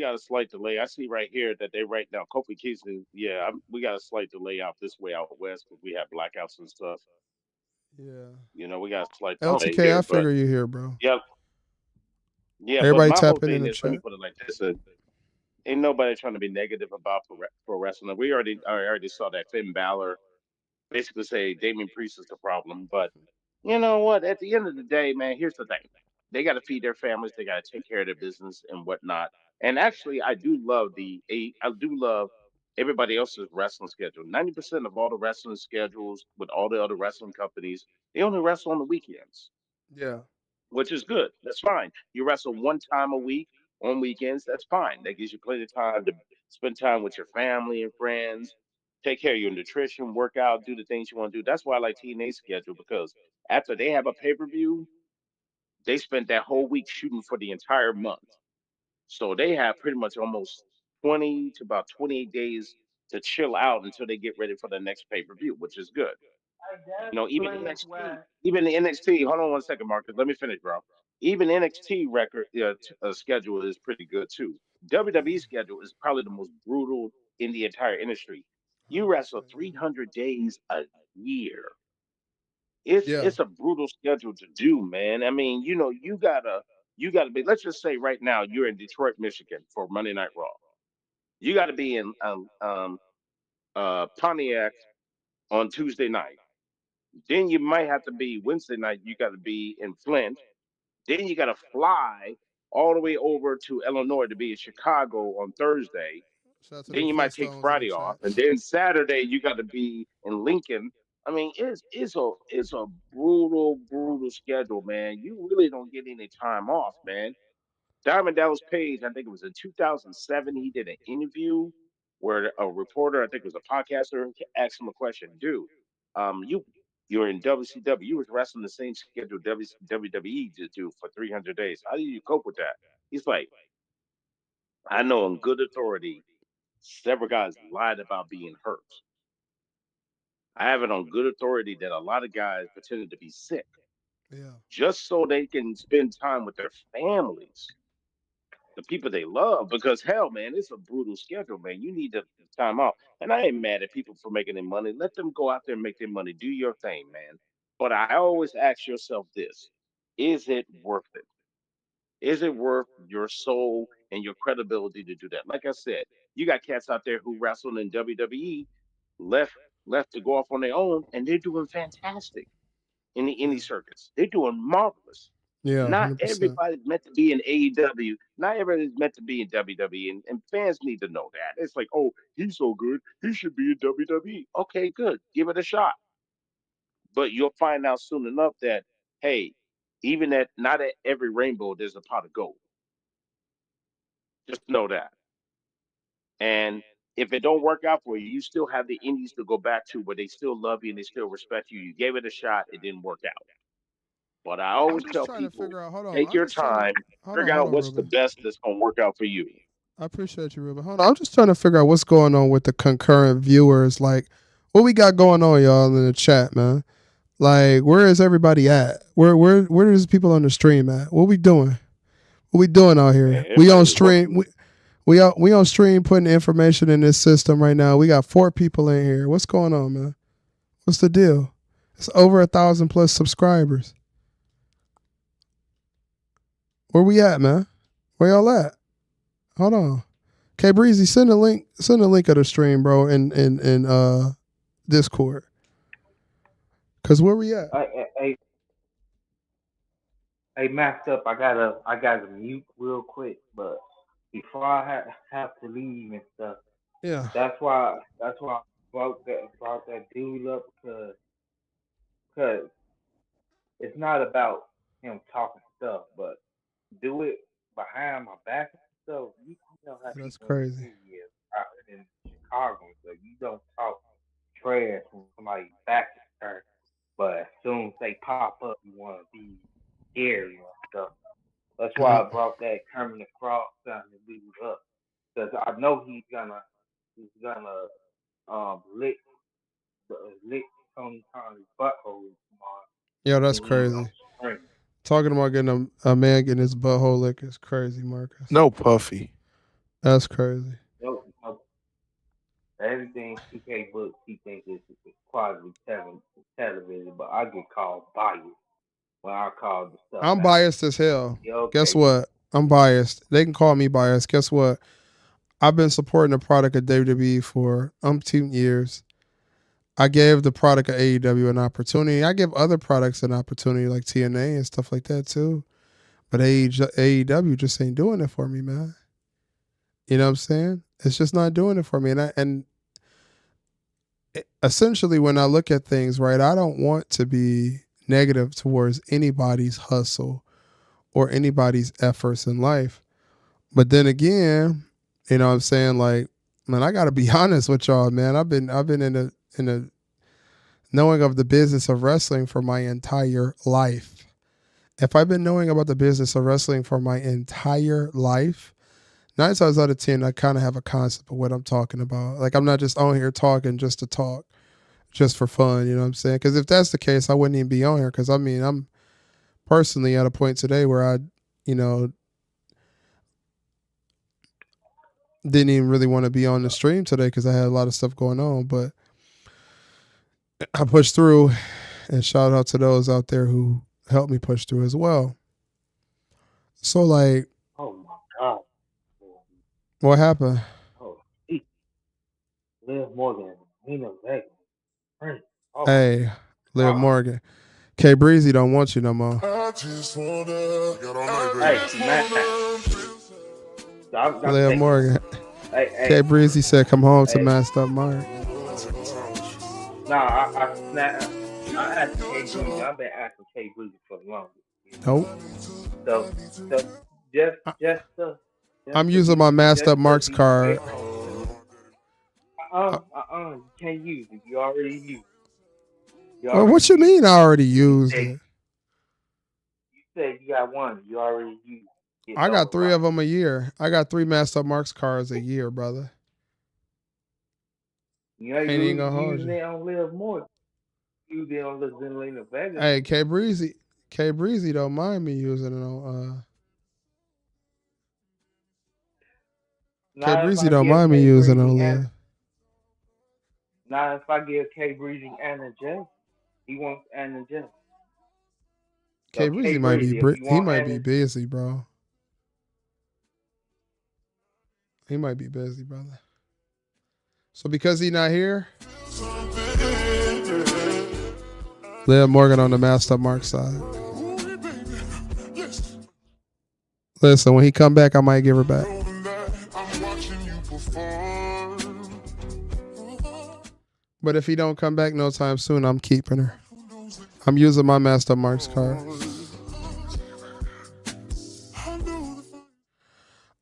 got a slight delay. I see right here that they right now Kofi Kingston. Yeah, we got a slight delay out this way out west because we have blackouts and stuff. Yeah. We got a slight delay LTK, here, I but figure you here, bro. yeah, yeah. But Everybody my whole tapping in thing the is, let me chat. put it like this: ain't nobody trying to be negative about pro wrestling. I already saw that Finn Balor basically say Damien Priest is the problem. But you know what? At the end of the day, man, here's the thing: they got to feed their families, they got to take care of their business and whatnot. And actually, I do love everybody else's wrestling schedule. 90% of all the wrestling schedules with all the other wrestling companies, they only wrestle on the weekends, Yeah. which is good. That's fine. You wrestle one time a week on weekends. That's fine. That gives you plenty of time to spend time with your family and friends, take care of your nutrition, work out, do the things you want to do. That's why I like TNA's schedule because after they have a pay per view, they spent that whole week shooting for the entire month. So they have pretty much almost 20 to about 28 days to chill out until they get ready for the next pay per view, which is good. Hey, that Even explains NXT, why. even the NXT. Hold on one second, Marcus. Let me finish, bro. Even NXT record schedule is pretty good too. WWE schedule is probably the most brutal in the entire industry. You wrestle 100%. 300 days a year. It's Yeah. it's a brutal schedule to do, man. I mean, you gotta be. Let's just say right now you're in Detroit, Michigan for Monday Night Raw. You got to be in Pontiac on Tuesday night. Then you might have to be Wednesday night. You got to be in Flint. Then you got to fly all the way over to Illinois to be in Chicago on Thursday. Shout out to the Then you might take Flintstones in the Friday chat. off, and then Saturday you got to be in Lincoln. I mean, it's a brutal schedule, man. You really don't get any time off, man. Diamond Dallas Page, I think it was in 2007, he did an interview where a reporter, I think it was a podcaster, asked him a question. Dude, you're in WCW, you was wrestling the same schedule WWE did do for 300 days. How do you cope with that? He's like, I know on good authority, several guys lied about being hurt. I have it on good authority that a lot of guys pretended to be sick Yeah. just so they can spend time with their families, the people they love, because hell, man, it's a brutal schedule, man. You need the time off. And I ain't mad at people for making their money. Let them go out there and make their money. Do your thing, man. But I always ask yourself this: is it worth it? Is it worth your soul? and your credibility to do that. Like I said, you got cats out there who wrestled in WWE, left left to go off on their own, and they're doing fantastic in the indie Yeah. circuits. They're doing marvelous. Yeah, Not 100%. everybody's meant to be in AEW. Not everybody's meant to be in WWE, and fans need to know that. It's like, oh, he's so good, he should be in WWE. Okay, good, give it a shot. But you'll find out soon enough that, hey, even at not at every rainbow there's a pot of gold. Just know that. And if it don't work out for you, you still have the indies to go back to where they still love you and they still respect you. You gave it a shot, it didn't work out. But I I'm always just tell trying to people, figure out. Hold on. take I'm your just trying to. time, figure Hold out on, what's the Ruben. best that's gonna work out for you. I appreciate you, Ruben. Hold on. I'm just trying to figure out what's going on with the concurrent viewers. Like, what we got going on, y'all, in the chat, man? Like, where is everybody at? Where is people on the stream at? What we doing? What we doing out Man, here? We everybody on just stream. working. We on stream putting information in this system right now. We got 4 people in here. What's going on, man? What's the deal? It's over 1,000 plus subscribers. Where we at, man? Where y'all at? Hold on. K Breezy, send a link. Send a link of the stream, bro, in Discord. Cause where we at? Hey, Masked Up. I gotta mute real quick, but before I have to leave and stuff, Yeah. that's why I brought that dude up because it's not about him talking stuff, but do it behind my back and stuff. You know how That's people in the crazy. city is out in Chicago, so you don't talk trash when somebody's back is turned. But as soon as they pop up, you want to be scary and stuff. That's why Yeah. I brought that Kermit the Frog sound to lead up, because I know he's gonna lick lick Tony Khan's butthole tomorrow Yo, that's when he's on crazy. screen. Talking about getting a man getting his butthole licked is crazy, Marcus. No, Puffy. That's crazy. No, everything TK books he thinks is quality television, but I get called biased when I call the stuff I'm out. biased as hell. Yeah, Guess okay. what? I'm biased. They can call me biased. Guess what? I've been supporting the product of WWE for umpteen years. I gave the product of AEW an opportunity. I give other products an opportunity like TNA and stuff like that too. But AEW just ain't doing it for me, man. You know what I'm saying? It's just not doing it for me. And essentially when I look at things, right, I don't want to be negative towards anybody's hustle or anybody's efforts in life. But then again, you know what I'm saying? Like, man, I gotta be honest with y'all, man. I've been in a knowing of the business of wrestling for my entire life. If I've been knowing about the business of wrestling for my entire life, 9 times out of 10, I kind of have a concept of what I'm talking about. Like, I'm not just on here talking just to talk, just for fun, you know what I'm saying? Because if that's the case, I wouldn't even be on here. Because, I mean, I'm personally at a point today where I, you know, didn't even really want to be on the stream today because I had a lot of stuff going on. But I pushed through, and shout out to those out there who helped me push through as well. So, like, Oh my God. what happened? Oh, he Liv Morgan, Nina Vegas, Prince. Oh my Hey, Liv God. Morgan. K Breezy don't want you no more. I just wanna get all night, Hey, baby. Matt. So I'm Liv taking. Morgan. Hey, K hey, Breezy said, come home to hey. Masked Up Mark. Nah, I snap. I asked K Breezy. I've been asking K Breezy for the longest. Nope. So, so just I- just to just I'm to using be my Masked just Up to Mark's be card. fair. Uh, You can't use it. You already used. You well, already what you used. mean I already You used said it? you said you got one. You already used. Get I got 3 of notified. them a year. I got 3 Masked Up Mark's cards a year, brother. You ain't I ain't even gonna hold using you. it on Live More. You did on the Zelina Vegas. Hey, K Breezy don't mind me using it on K Not if Breezy I don't give mind me K using it Breezy on and Live. not if I give K Breezy Anna J. He wants Anna J. K So K Breezy Breezy, if you he want might be Anna, busy, bro. He might be busy, brother. So because he not here, Liv Morgan on the Master Mark side. Listen, when he come back, I might give her back. But if he don't come back no time soon, I'm keeping her. I'm using my Master Mark's card.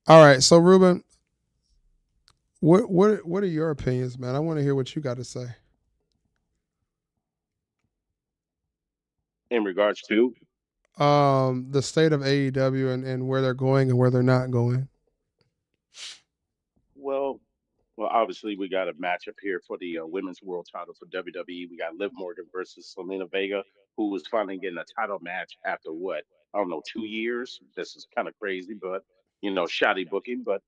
All right, so Ruben, what are your opinions, man? I want to hear what you got to say. In regards to, The state of AEW and where they're going and where they're not going. well, well, obviously we got a matchup here for the women's world title for WWE. We got Liv Morgan versus Selena Vega, who was finally getting a title match after what, I don't know, 2 years. This is kind of crazy, but shoddy booking. But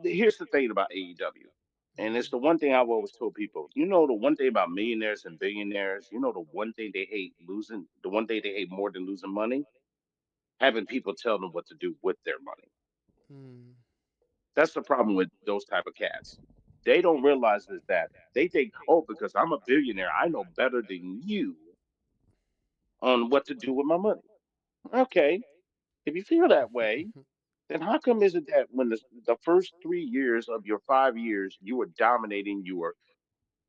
here's the thing about AEW, and it's the one thing I've always told people. The one thing about millionaires and billionaires. The one thing they hate losing. The one thing they hate more than losing money, having people tell them what to do with their money. Hmm. That's the problem with those type of cats. They don't realize is that they think, oh, because I'm a billionaire, I know better than you on what to do with my money. Okay, if you feel that way, then how come is it that when the first 3 years of your 5 years you were dominating,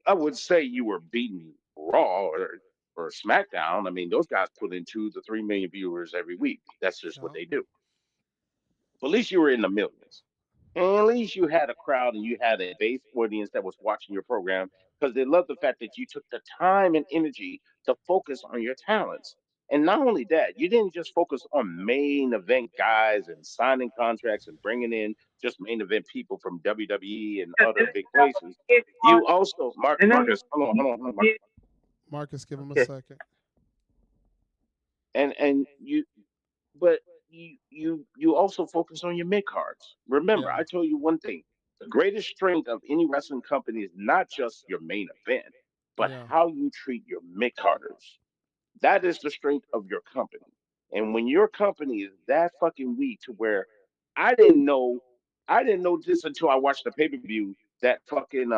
I would say you were beating Raw or SmackDown. I mean, those guys put in 2 to 3 million viewers every week. That's just what Yeah. they do. But at least you were in the millions. And at least you had a crowd and you had a base audience that was watching your program because they loved the fact that you took the time and energy to focus on your talents. And not only that, you didn't just focus on main event guys and signing contracts and bringing in just main event people from WWE and other big places. You also, And then Marcus, hold on, Marcus. you Marcus, give him a okay. second. And but you also focus on your mid cards. Remember, Yeah. I told you one thing: the greatest strength of any wrestling company is not just your main event, but Yeah. how you treat your mid carders. That is the strength of your company. And when your company is that fucking weak to where I didn't know, I didn't know this until I watched the pay per view that fucking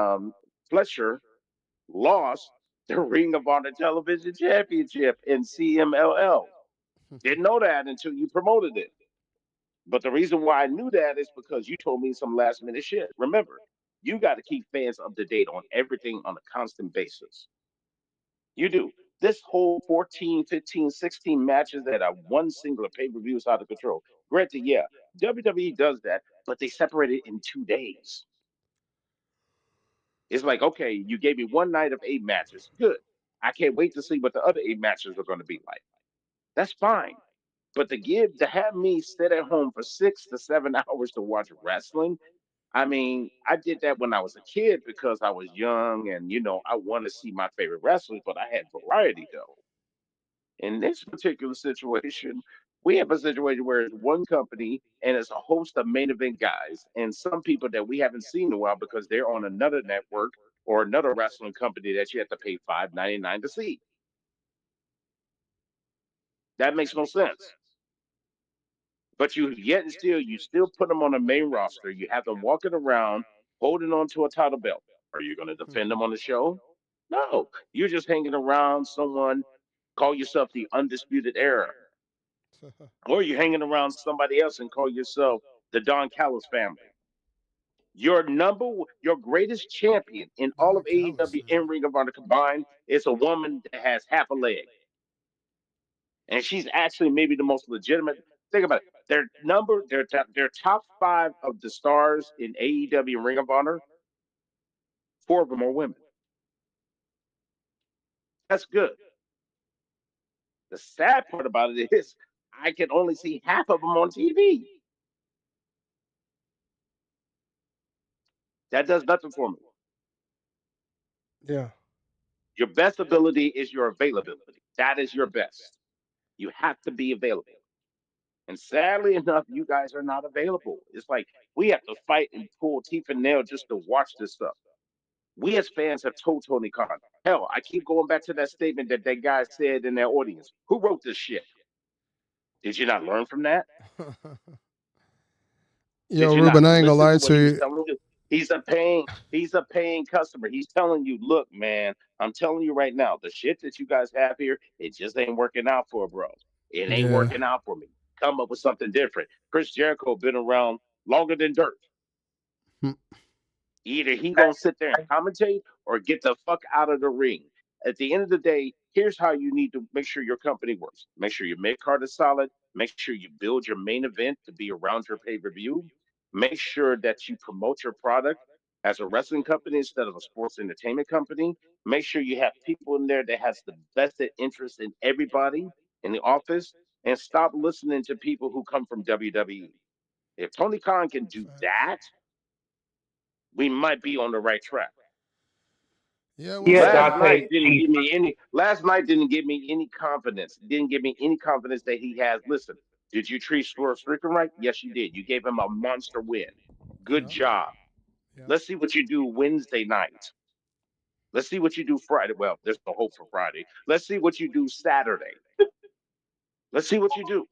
Fletcher lost the Ring of Honor Television Championship in CMLL. Didn't know that until you promoted it. But the reason why I knew that is because you told me some last minute shit. Remember, you got to keep fans up to date on everything on a constant basis. You do. This whole 14, 15, 16 matches that are one singular pay per view is out of control. Granted, yeah, WWE does that, but they separate it in 2 days. It's like, okay, you gave me one night of 8 matches. Good. I can't wait to see what the other 8 matches are going to be like. That's fine. But to have me sit at home for 6 to 7 hours to watch wrestling, I mean, I did that when I was a kid because I was young and I want to see my favorite wrestlers, but I had variety though. In this particular situation, we have a situation where it's one company and it's a host of main event guys and some people that we haven't seen in a while because they're on another network or another wrestling company that you have to pay $5.99 to see. That makes no sense. But you yet and still you still put them on the main roster. You have them walking around holding on to a title belt. Are you going to defend them on the show? No, you're just hanging around someone. Call yourself the undisputed era, or you're hanging around somebody else and call yourself the Don Callis family. Your greatest champion in all Don of Callis AEW family. and Ring of Honor combined is a woman that has half a leg, and she's actually maybe the most legitimate. Think about it. Their top five of the stars in AEW and Ring of Honor, four of them are women. That's good. The sad part about it is I can only see half of them on TV. That does nothing for me. Yeah. Your best ability is your availability. That is your best. You have to be available. And sadly enough, you guys are not available. It's like we have to fight and pull teeth and nail just to watch this stuff. We as fans have told Tony Khan. Hell, I keep going back to that statement that that guy said in their audience. Who wrote this shit? Did you not learn from that? Yo, Did you not Ruben, I ain't gonna listen lie to what to he was you. telling you? He's a paying customer. He's telling you, look, man, I'm telling you right now, the shit that you guys have here, it just ain't working out for bro. It ain't Yeah. working out for me. Come up with something different. Chris Jericho been around longer than dirt. Hmm. Either he gonna sit there and commentate or get the fuck out of the ring. At the end of the day, here's how you need to make sure your company works. Make sure your mid card is solid. Make sure you build your main event to be around your pay per view. Make sure that you promote your product as a wrestling company instead of a sports entertainment company. Make sure you have people in there that has the vested interest in everybody in the office, and stop listening to people who come from WWE. If Tony Khan can do Facts. that, we might be on the right track. Yeah, we'll Yeah, see. Dante. Last night didn't give me any confidence. Didn't give me any confidence that he has. Listen, did you treat Swerve Strickland right? Yes, you did. You gave him a monster win. Good Yep. job. Yep. Let's see what you do Wednesday night. Let's see what you do Friday. Well, there's no hope for Friday. Let's see what you do Saturday. Let's see what you do.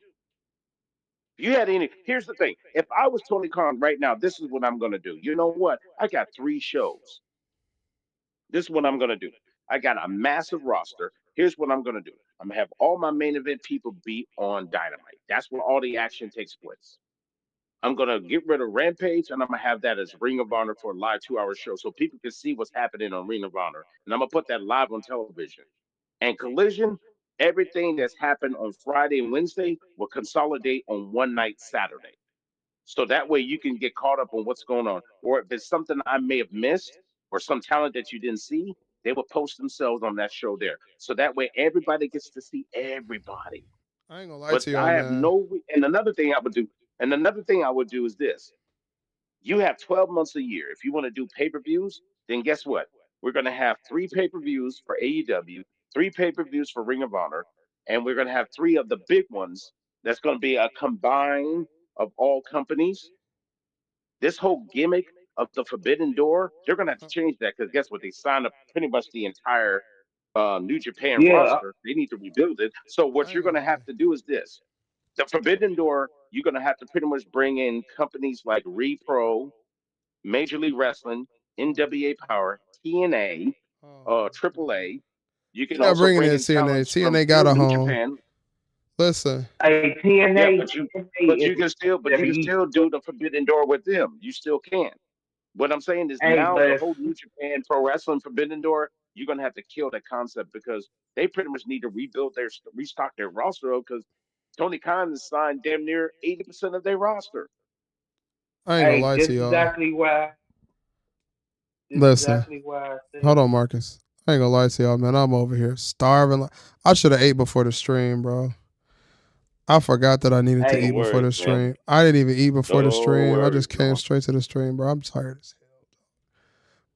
If you had any, here's the thing. If I was Tony Khan right now, this is what I'm going to do. You know what? I got 3 shows. This is what I'm gonna do. I got a massive roster. Here's what I'm gonna do. I'm gonna have all my main event people be on Dynamite. That's where all the action takes place. I'm gonna get rid of Rampage and I'm gonna have that as Ring of Honor for a live 2 hour show so people can see what's happening on Ring of Honor. And I'm gonna put that live on television. And Collision, everything that's happened on Friday and Wednesday will consolidate on one night Saturday. So that way you can get caught up on what's going on. Or if it's something I may have missed or some talent that you didn't see, they will post themselves on that show there. So that way everybody gets to see everybody. I ain't gonna lie But to y'all, I have man. no, and another thing I would do is this. You have 12 months a year. If you want to do pay per views, then guess what? We're going to have 3 pay per views for AEW, 3 pay per views for Ring of Honor, and we're going to have 3 of the big ones. That's going to be a combine of all companies. This whole gimmick of the Forbidden Door, they're going to have to change that because guess what? They signed up pretty much the entire New Japan Yeah, roster. They need to rebuild it. So I what ain't you're going gonna to have lie. to do is this: the Forbidden Door. You're going to have to pretty much bring in companies like Repro, Major League Wrestling, Oh NWA my god. Power, TNA, Oh my god. AAA. You He can not also bringing bring in in TNA. talents from TNA got a New home. Japan. Listen, hey, Yeah, TNA, TNA but is you can WWE. still do the Forbidden Door with them. You still can. What I'm saying is Hey, now but the whole New Japan Pro Wrestling Forbidden Door, you're gonna have to kill that concept because they pretty much need to restock their roster because Tony Khan has signed damn near 80% of their roster. I ain't gonna hey, lie this to is y'all. exactly why. This is Listen, exactly why I hold said, on, Marcus. I ain't gonna lie to y'all, man. I'm over here starving. I should have ate before the stream, bro. I forgot that I needed to hey, No eat before the worries, man. stream. I didn't even eat before the No stream. I worries, just came bro. straight to the stream, bro. I'm tired as hell.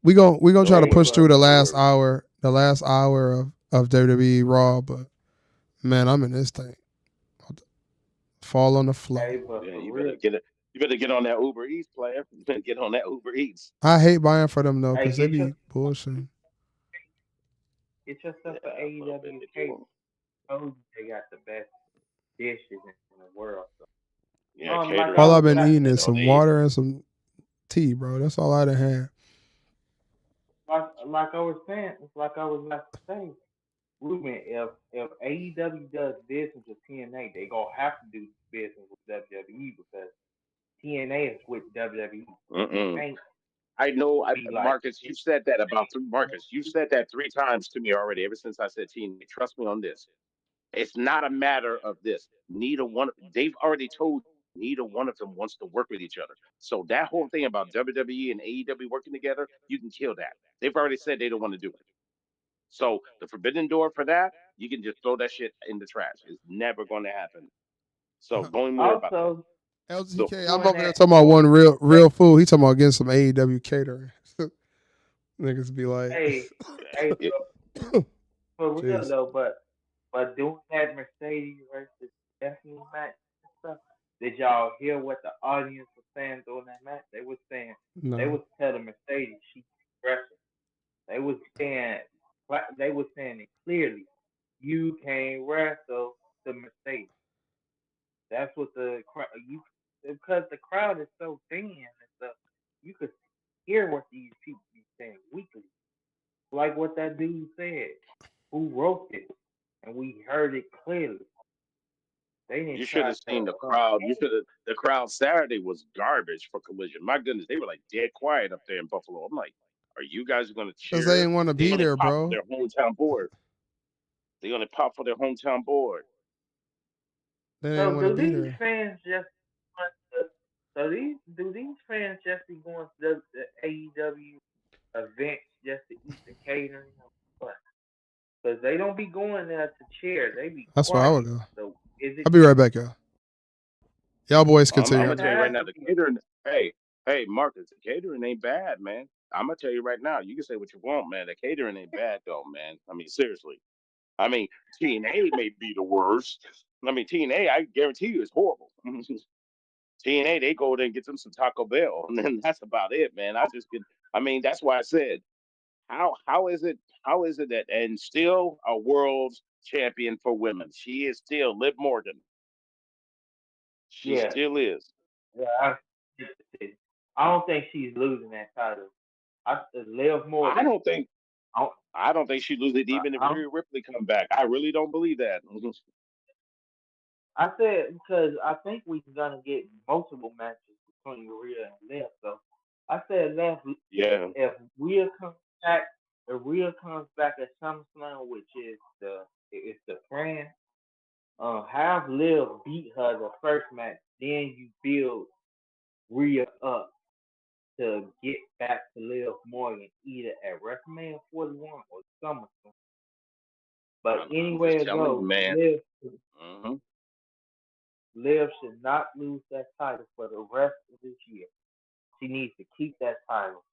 We gonna try No to hey, push worries. through but the No last worries. hour, of WWE Raw, but man, I'm in this thing. Fall on the floor. hey, but Yeah, for you real, better get it. You better get on that Uber Eats player. You better get on that Uber Eats. I hate buying for them though, hey, cause they be bullshit. get yourself Yeah, an I'm gonna bet AEW they cake. do. Told you they got the best dishes in the world. So, Yeah, like cater I All was I've out been there. about eating to, is You know some they. water and some tea, bro. That's all I done had. like I was saying, it's like I was about to say, Ruben, if AEW does business with TNA, they gonna have to do business with WWE because TNA is with WWE. It Mm-mm. can't I know, be like Marcus. You said that about three. Marcus, you said that 3 times to me already. Ever since I said team, trust me on this. It's not a matter of this. Neither one. They've already told you neither one of them wants to work with each other. So that whole thing about WWE and AEW working together, you can kill that. They've already said they don't want to do it. So the forbidden door for that, you can just throw that shit in the trash. It's never going to happen. So don't even worry about that. also So LGK, I'm doing over here that talking about doing one real food. He talking about getting some AEW catering. Niggas be like, hey hey yeah, for real jeez. though, but doing that Mercedes versus Stephanie match and stuff, did y'all hear what the audience was saying during that match? They No. was telling Mercedes she aggressive. They was saying they was saying it clearly. You can't wrestle the Mercedes. That's what the crowd you because the crowd is so dense. you could hear what these people be saying weekly, like what that dude said, who wrote it, and we heard it clearly. They didn't You should try have to. seen the crowd. You should have. The crowd Saturday was garbage for Collision. My goodness, they were like dead quiet up there in Buffalo. I'm like, are you guys going to Because they cheer? didn't want to They be only there, pop for bro. their hometown board. They only pop for their hometown board. They didn't So want to do be these there. fans just want to, so these fans just be going to the AEW events just to eat the catering? What? Because they don't be going there to cheer. They be That's where I would quiet. go. So is it I'll be right back, y'all. Y'all boys I'm continue. gonna it tell you right has now, to the be catering. Hey, Marcus, the catering ain't bad, man. I'm gonna tell you right now. You can say what you want, man. The catering ain't bad though, man. I mean, seriously. I mean, TNA may be the worst. I mean, TNA, I guarantee you, is horrible. TNA, they go there and get them some Taco Bell, and then that's about it, man. I just get. I mean, that's why I said, how is it that, and still a world champion for women? She is still Liv Morgan. She yeah. still is. Yeah, I don't think she's losing that title. I Liv I Morgan. don't think I don't, I don't think she loses it even if I, Rhea Ripley come back. I really don't believe that. I said because I think we're gonna get multiple matches between Rhea and Liv. So I said Liv, Yeah, if Rhea comes back, if Rhea comes back at SummerSlam, which is the plan, have Liv beat her the first match, then you build Rhea up to get back to Liv Morgan either at WrestleMania 41 or SummerSlam. But I'm anyway just it telling you, goes, man. Hmm. Liv should not lose that title for the rest of this year. She needs to keep that title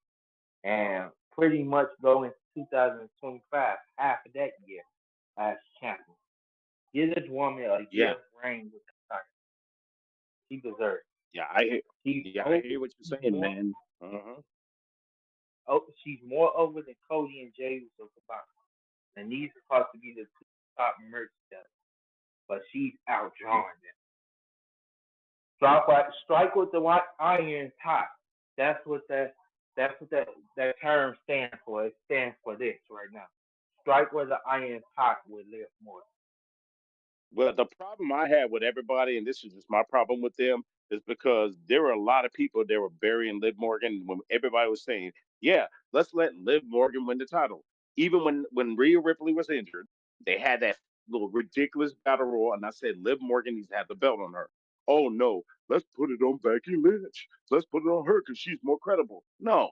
and pretty much go into 2025, half of that year, as champion. Give this woman a Yeah, year reign with the title. She deserves it. yeah, I hear. She's Yeah, I over, hear what she's you're saying, more, man. Hmm. she's more over than Cody and Jey Uso combined. And these are supposed to be the two top merchandise, but she's outdrawing them. Strike with the white iron hot. That's what that that term stands for. It stands for this right now. Strike with the iron hot with Liv Morgan. Well, the problem I had with everybody, and this is just my problem with them, is because there were a lot of people that were burying Liv Morgan when everybody was saying, "Yeah, let's let Liv Morgan win the title." Even when Rhea Ripley was injured, they had that little ridiculous battle royal, and I said Liv Morgan needs to have the belt on her. Oh no, let's put it on Becky Lynch. Let's put it on her because she's more credible. No,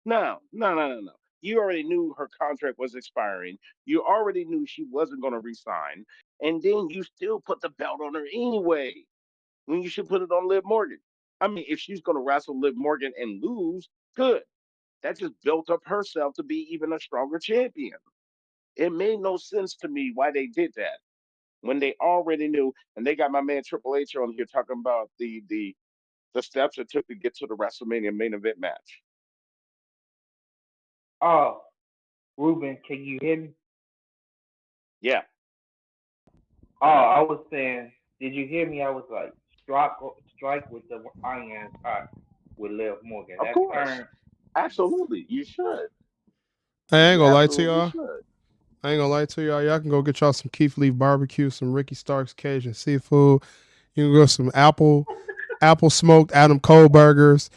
no, no, no, no, no. You already knew her contract was expiring. You already knew she wasn't going to resign. And then you still put the belt on her anyway, when you should put it on Liv Morgan. I mean, if she's going to wrestle Liv Morgan and lose, good. That just built up herself to be even a stronger champion. It made no sense to me why they did that when they already knew. And they got my man Triple H on here talking about the steps it took to get to the WrestleMania main event match. Oh, Ruben, can you hear me? Yeah, Oh, I was saying, did you hear me? I was like, strike with the iron hot with Liv Morgan. of That course. term, Absolutely. You should. I ain't You gonna lie to absolutely y'all. should. I ain't gonna lie to y'all. Y'all can go get y'all some Keith Leaf barbecue, some Ricky Stark's Cajun seafood. You can go some apple smoked Adam Cole burgers.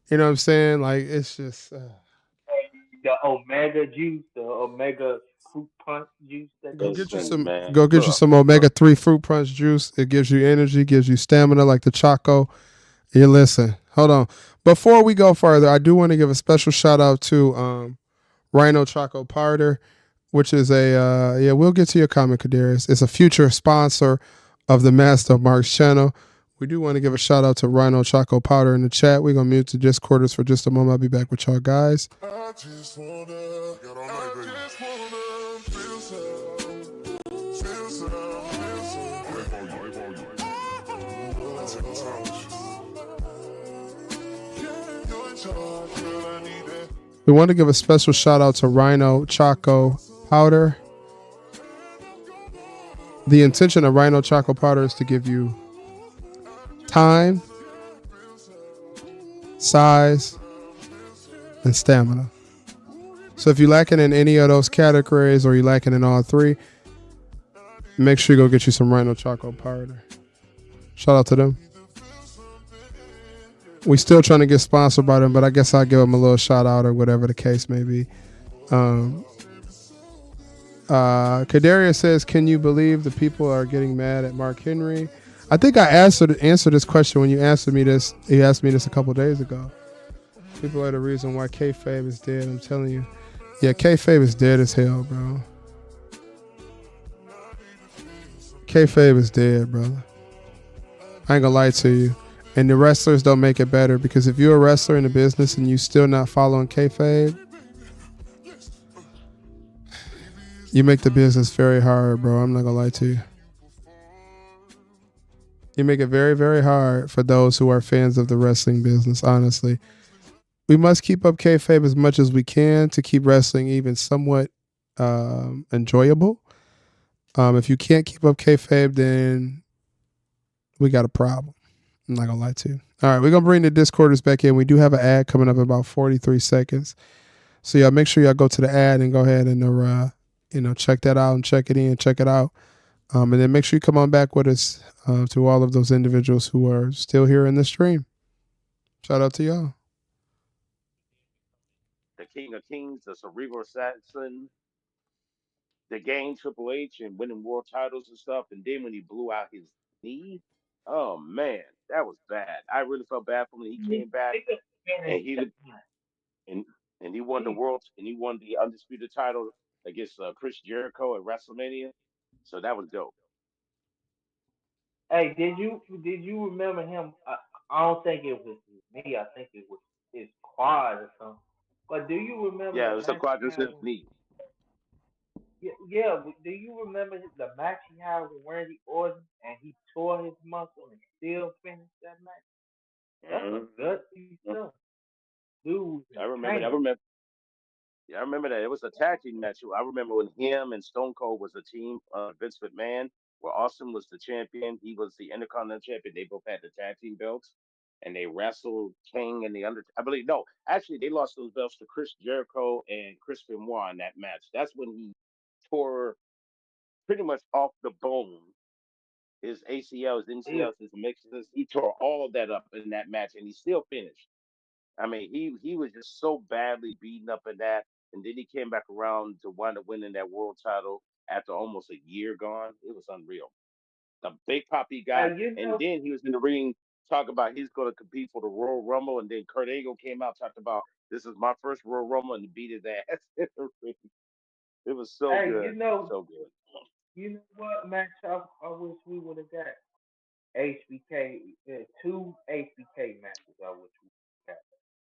You know what I'm saying? Like it's just the omega juice, the omega fruit punch juice that they go be get you selling. Listen, some man. go get you Look, some look. omega 3 fruit punch juice. It gives you energy, gives you stamina like the Choco. You listen. Hold on. Before we go further, I do want to give a special shout out to Rhino Choco Powder, which is we'll get to your comment, Kadarius. It's a future sponsor of the Master of Mark's channel. We do want to give a shout out to Rhino Choco Powder in the chat. We're gonna mute the Discorders for just a moment. I'll be back with y'all guys. I just wanna, got all night, baby. I just wanna feel some, feel some, feel some. High volume, high volume. I take my time with you. Yeah, you're in charge, girl, I need that. We want to give a special shout out to Rhino Choco Powder. The intention of Rhino Choco Powder is to give you time, size, and stamina. So if you're lacking in any of those categories or you're lacking in all three, make sure you go get you some Rhino Choco Powder. Shout out to them. We still trying to get sponsored by them, but I guess I'll give them a little shout out or whatever the case may be. Um, Kadaria says, "Can you believe the people are getting mad at Mark Henry?" I think I answered this question when you answered me this. You asked me this a couple days ago. People are the reason why kayfabe is dead. I'm telling you, yeah, kayfabe is dead as hell, bro. Kayfabe is dead, brother. I ain't gonna lie to you. And the wrestlers don't make it better because if you're a wrestler in the business and you still not following kayfabe, you make the business very hard, bro. I'm not gonna lie to you. You make it very, very hard for those who are fans of the wrestling business, honestly. We must keep up kayfabe as much as we can to keep wrestling even somewhat enjoyable. If you can't keep up kayfabe, then we got a problem. I'm not gonna lie to you. All right, we're gonna bring the Discorders back in. We do have an ad coming up in about 43 seconds. So y'all make sure y'all go to the ad and go ahead and check that out and check it in, check it out. And then make sure you come on back with us to all of those individuals who are still here in the stream. Shout out to y'all. The King of Kings, the Cerebral Assassin, the game Triple H and winning world titles and stuff. And then when he blew out his knee, oh man, that was bad. I really felt bad for him when he came back Nigga and finished he that would- match. and and he won the He- world and he won the undisputed title against Chris Jericho at WrestleMania. So that was dope. Hey, did you remember him? I don't think it was me. I think it was his quad or something. But do you remember Yeah, the it was a match he had quadricep with? knee. Yeah, yeah. Do you remember the match he had with Randy Orton and he tore his muscle and still finished that match? That's a gutsy Mhm. stuff. Dude was in I remember that. I pain. remember. Yeah, I remember that. It was a tag team match. I remember when him and Stone Cold was a team. Vince McMahon, where Austin was the champion. He was the Intercontinental champion. They both had the tag team belts, and they wrestled King and the Under. I believe no, actually they lost those belts to Chris Jericho and Chris Benoit in that match. That's when he tore pretty much off the bone his ACL, his Yeah. MCLs, his mixes. He tore all of that up in that match, and he still finished. I mean, he was just so badly beaten up in that, and then he came back around to wind up winning that world title after almost a year gone. It was unreal. The big pop he got, Hey, you and know, then he was in the ring talking about he's going to compete for the Royal Rumble, and then Kurt Angle came out talked about this is my first Royal Rumble, and he beat his ass. It was so hey, good, so good. you know what match I wish we would have got? HBK, two HBK matches I wish we would have got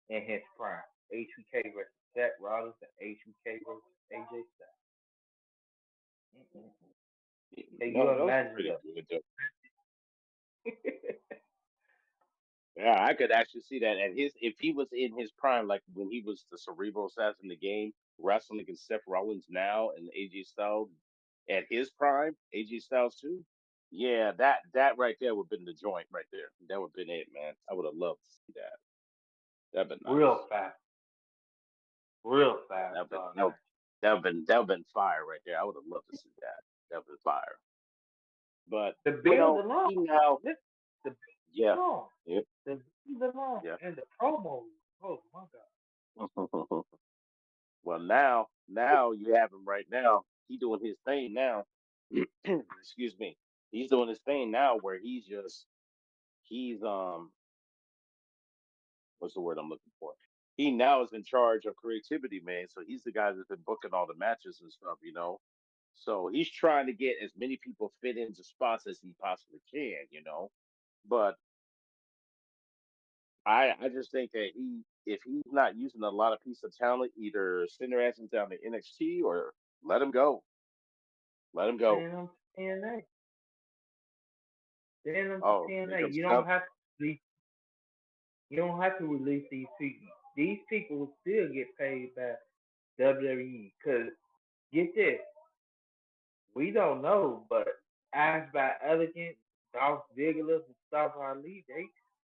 in his prime. HBK versus Seth Rollins and HBK versus AJ Styles. Mm-mm. Can you No, those are imagine pretty that? good. Though. Yeah, I could actually see that at his if he was in his prime, like when he was the cerebral assassin in the game, wrestling against Seth Rollins now and AJ Styles at his prime, AJ Styles too. Yeah, that right there would have been the joint right there. That would have been it, man. I would have loved to see that. That'd been real nice. fast, real Yeah, fast match. that would been fire right there. I would have loved to see that. That would been fire. But The build alone, he now, listen, the build yeah, alone, yep, the build alone, yeah. and the promos. Oh my god. Well, now you have him right now. He doing his thing now. Excuse me. He's doing his thing now where he's what's the word I'm looking for? He now is in charge of creativity, man. So he's the guy that's been booking all the matches and stuff. So he's trying to get as many people fit into spots as he possibly can. But I just think that if he's not using a lot of piece of talent, either send their asses down to NXT or let him go. Let him go. Send them to TNA. Send them to Oh, here TNA. comes You don't Cup. have to release. You don't have to release these people. These people will still get paid by WWE. Cause get this, we don't know, but as by Elegant, Dolph Ziggler, and Mustafa Ali,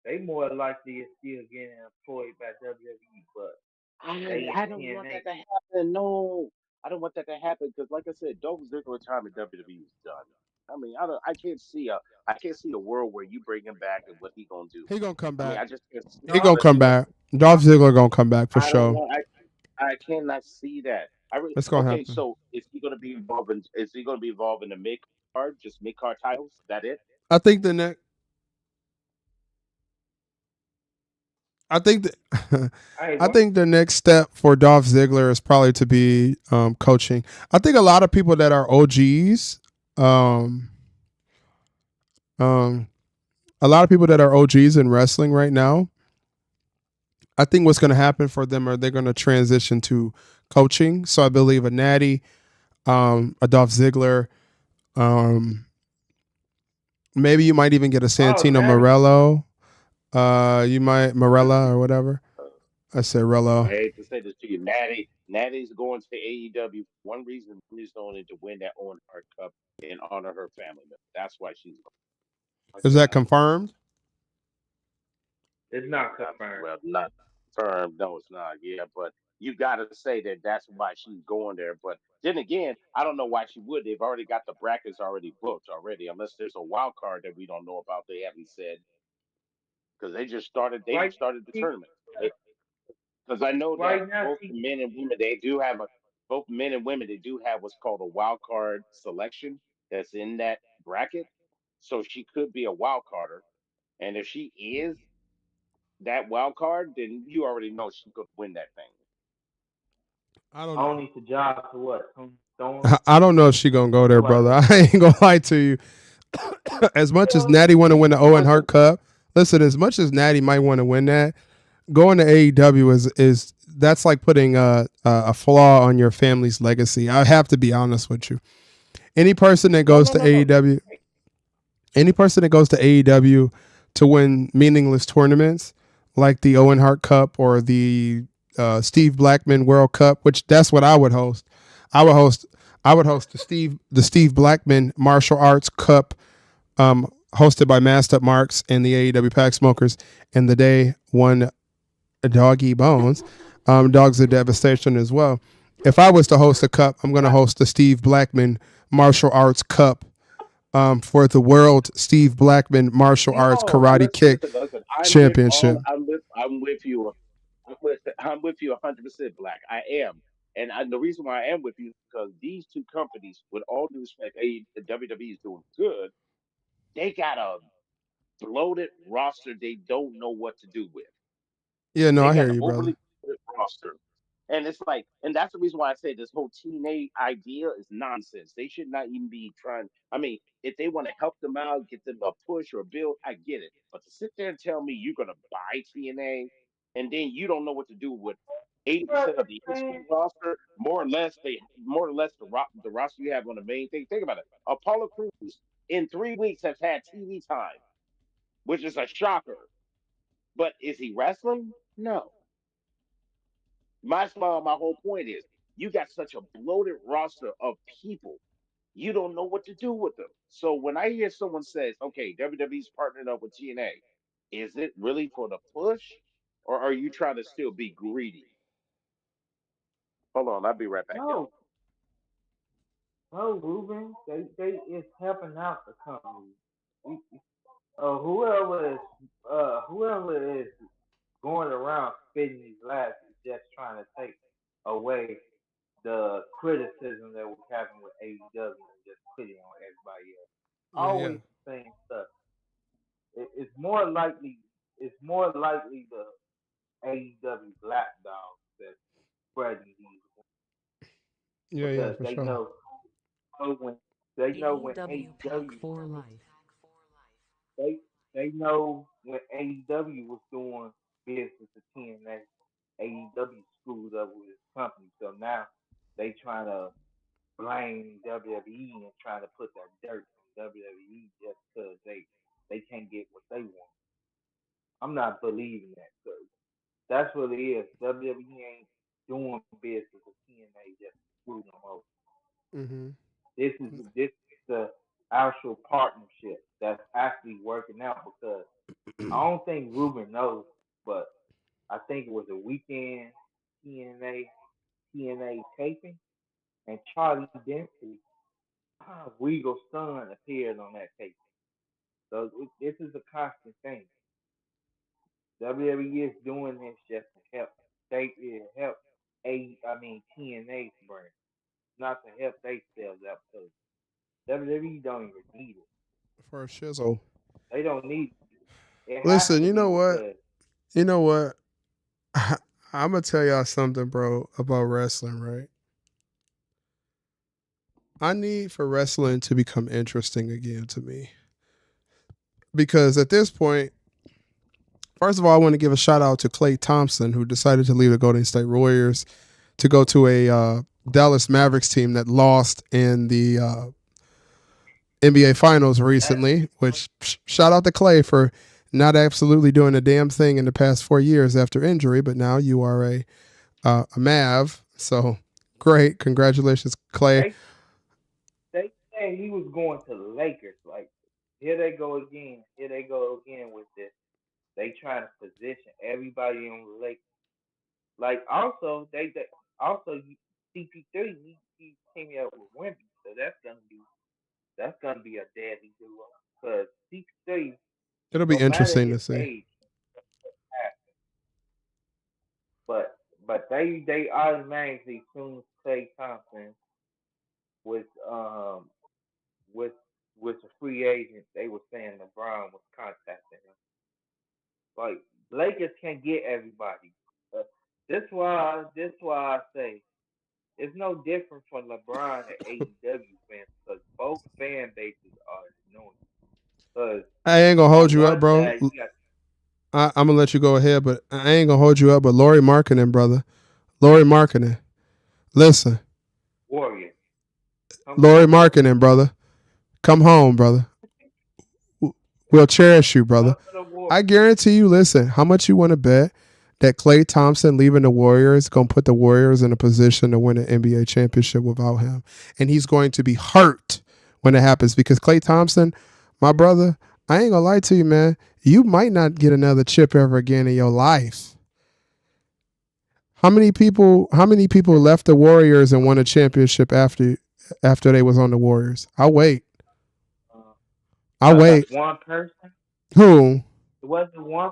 they more likely is still getting employed by WWE. But I They in I don't want TNA. that to happen. No, I don't want that to happen because, like I said, Dolph Ziggler's time in WWE is done. I mean, I can't see a world where you bring him back and what he gonna do. He gonna come I mean, back. I just can't see it, He gonna Dolph, come especially with. back. Dolph Ziggler gonna come back for I don't sure. want. I cannot see that. I really It's gonna okay. happen. So is he gonna be involved in? Is he gonna be involved in the mid card? Just mid card titles? That it? I think the next. I think the, hey, I what? think the next step for Dolph Ziggler is probably to be coaching. I think a lot of people that are OGs, um, um, a lot of people that are OGs in wrestling right now, I think what's going to happen for them are they're going to transition to coaching. So I believe a Natty, a Dolph Ziggler, um, maybe you might even get a Oh, Santino Natty. Morello. You might Morella or whatever. Uh, I said I Rello. hate to say this to you, Natty's going to AEW. One reason she's going to win that Owen Hart Cup and honor her family member. That's why she's going. Like Is that. that confirmed? It's not confirmed. Well, not firm. No, it's not. Yeah, but you got to say that that's why she's going there. But then again, I don't know why she would. They've already got the brackets already booked already, unless there's a wild card that we don't know about. They haven't said because they just started. They Right, started the tournament. Because I know that right now both she. the men and women they do have a both men and women they do have what's called a wild card selection that's in that bracket. So she could be a wild carder, and if she is that wild card, then you already know she could win that thing. I don't know. Only to job to what? Storm? I don't know if she gonna go there, Nobody brother. want I ain't gonna lie to you. As much as hell Natty want to win the Owen Listen, Hart Cup, listen. As much as Natty might want to win that, going to AEW is that's like putting a flaw on your family's legacy. I have to be honest with you. Any person that no, goes no, to no, no. AEW, any person that goes to AEW to win meaningless tournaments like the Owen Hart Cup or the Steve Blackman World Cup, which that's what I would host. I would host. I would host the Steve Blackman Martial Arts Cup, hosted by Masked Up Marks and the AEW Pack Smokers. And the day one Doggy Bones, Dogs of Devastation as well. If I was to host a cup, I'm going to host the Steve Blackman Martial Arts Cup, for the World Steve Blackman Martial Arts No, Karate listen, Kick listen, listen. I'm with Championship. all. I'm with you. I'm with you 100% black. I am. And the reason why I am with you is because these two companies, with all due respect, the WWE is doing good. They got a bloated roster they don't know what to do with. Yeah, no, They I got hear an you, brother. overly bloated roster. And it's like, and that's the reason why I say this whole TNA idea is nonsense. They should not even be trying. I mean, if they want to help them out, get them a push or a build, I get it. But to sit there and tell me you're going to buy TNA and then you don't know what to do with 80% of the NXT man. roster, more or less the roster you have on the main thing. Think about it. Apollo Crews in 3 weeks has had TV time, which is a shocker. But is he wrestling? No. My whole point is you got such a bloated roster of people. You don't know what to do with them. So when I hear someone says, "Okay, WWE's partnered up with TNA," is it really for the push, or are you trying to still be greedy? Hold on, I'll be right back, y'all. No, no, Ruben. They is helping out the company. Whoever is whoever is going around spitting these laughs is just trying to take away the criticism that we're having with AEW and just put it on everybody else. Yeah, yeah, Always the same stuff. It's more likely the AEW lapdogs that's spreading these yeah, yeah, because for sure. know when they know when AEW Pack AEW for Life. they they know when AEW was doing business with TNA, AEW screwed up with his company. So now they trying to blame WWE and trying to put that dirt on WWE just because they can't get what they want. I'm not believing that because that's what it is. WWE ain't doing business with TNA just to screw them over. Mm-hmm. This is the actual partnership that's actually working out because I don't think Ruben knows, but I think it was a weekend. TNA TNA taping, and Charlie Dempsey, Regal's son, appeared on that taping. So this is a constant thing. WWE is doing this just to help help TNA's brand, not to help themselves out because WWE don't even need it. For a shizzle. They don't need it. It has Listen, to you be know what? because You know what? I'm gonna tell y'all something, bro, about wrestling, right? I need for wrestling to become interesting again to me. Because at this point, first of all, I want to give a shout out to Klay Thompson, who decided to leave the Golden State Warriors to go to a Dallas Mavericks team that lost in the NBA Finals that recently. Which shout out to Klay for not absolutely doing a damn thing in the past 4 years after injury, but now you are a Mav. So great, congratulations, Klay. they they said he was going to the Lakers. Like here they go again. Here they go again with this. They trying to position everybody on the Lakers. Like also they also CP3 he came out with Wimby, so that's gonna be a deadly duo because CP3 It'll be no matter interesting his to see. age, but they automatically soon Clay Thompson was with with a free agent. They were saying LeBron was contacting him. Like Lakers can get everybody. Uh, this why I say it's no different from LeBron and AEW fans because both fan bases are annoying. Because I ain't gonna hold on you up, one bro. side you got I'm gonna let you go ahead, but I ain't gonna hold you up. But Laurie Markkinen, brother, Laurie Markkinen, listen, Warriors. Come to the Laurie Warriors. Markkinen, brother, come home, brother. We'll cherish you, brother. Come to the Warriors. I guarantee you. Listen, how much you want to bet that Klay Thompson leaving the Warriors gonna put the Warriors in a position to win an NBA championship without him, and he's going to be hurt when it happens because Klay Thompson, my brother, I ain't gonna lie to you, man. You might not get another chip ever again in your life. How many people? How many people left the Warriors and won a championship after they was on the Warriors? I'll wait. Uh, I'll wait. one person. Who? It wasn't one.